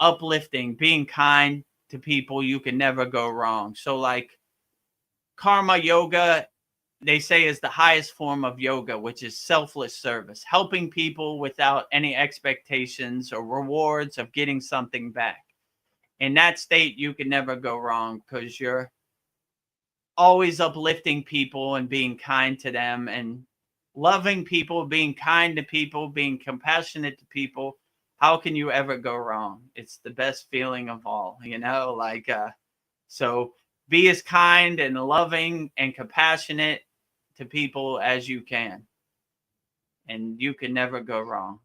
uplifting, being kind to people. You can never go wrong. So like karma yoga, they say, is the highest form of yoga, which is selfless service, helping people without any expectations or rewards of getting something back. In that state, you can never go wrong because you're always uplifting people and being kind to them and loving people, being kind to people, being compassionate to people. How can you ever go wrong? It's the best feeling of all, so be as kind and loving and compassionate to people as you can, and you can never go wrong.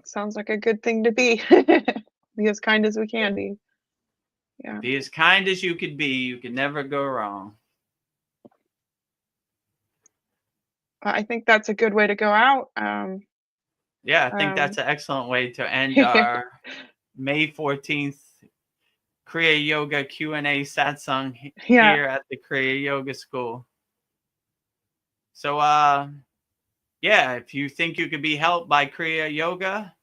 Sounds like a good thing to be. Be as kind as we can be. Yeah. Be as kind as you could be. You can never go wrong. I think that's a good way to go out. Yeah, I think that's an excellent way to end our May 14th Kriya Yoga Q&A Satsang here at the Kriya Yoga School. So, if you think you could be helped by Kriya Yoga,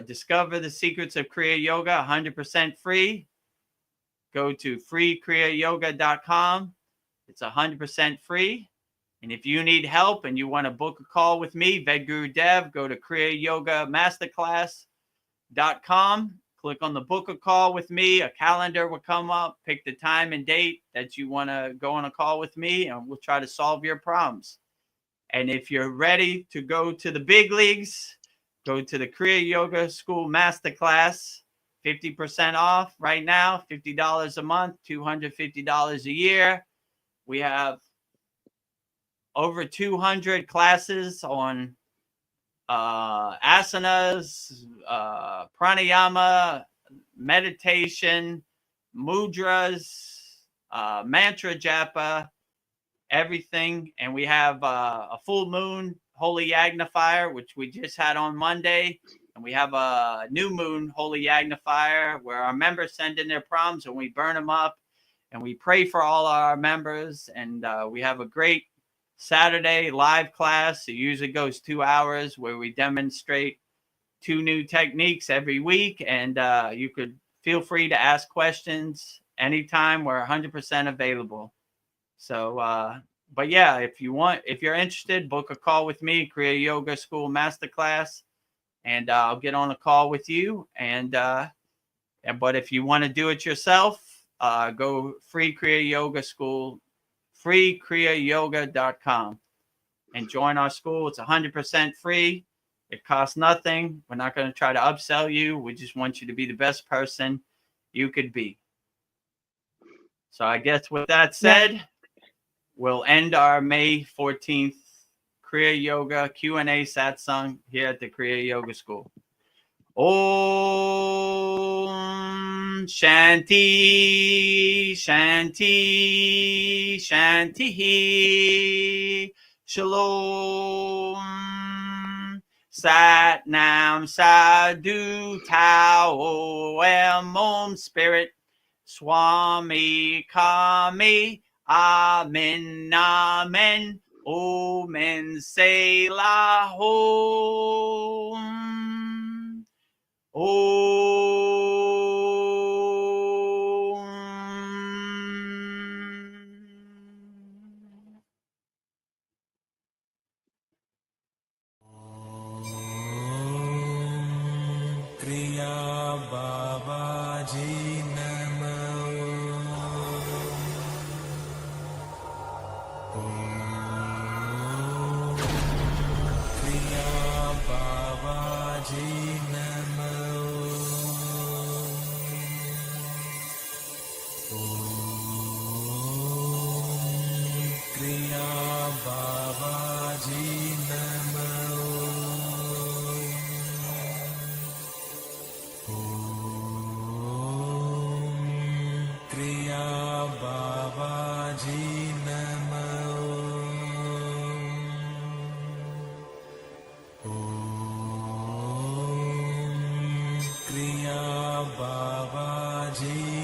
discover the secrets of Kriya Yoga 100% free. Go to freekriyayogashop.com. It's 100% free. And if you need help and you want to book a call with me, Vedagurudev, go to kriyayogashop.com. Click on the book a call with me. A calendar will come up. Pick the time and date that you want to go on a call with me, and we'll try to solve your problems. And if you're ready to go to the big leagues, go to the Kriya Yoga School Masterclass. 50% off right now, $50 a month, $250 a year. We have over 200 classes on asanas, pranayama, meditation, mudras, mantra japa, everything. And we have a full moon holy yagnifier, which we just had on Monday. And we have a new moon holy yagnifier where our members send in their problems and we burn them up. And we pray for all our members. And we have a great Saturday live class. It usually goes 2 hours where we demonstrate 2 new techniques every week. And you could feel free to ask questions anytime. We're 100% available. So, but yeah, if you're interested, book a call with me, Kriya Yoga School Masterclass, and I'll get on a call with you. But if you want to do it yourself, go free Kriya Yoga School, freekriyayoga.com, and join our school. It's 100% free. It costs nothing. We're not going to try to upsell you. We just want you to be the best person you could be. So I guess with that said, we'll end our May 14th Kriya Yoga Q&A Satsang here at the Kriya Yoga School. Om Shanti, Shanti, Shanti. Shalom. Sat Nam Sadhu Tao Om Spirit. Swami Kami. Amen, amen. Omen Selah Om. Kriya Babaji Namo. Om Babaji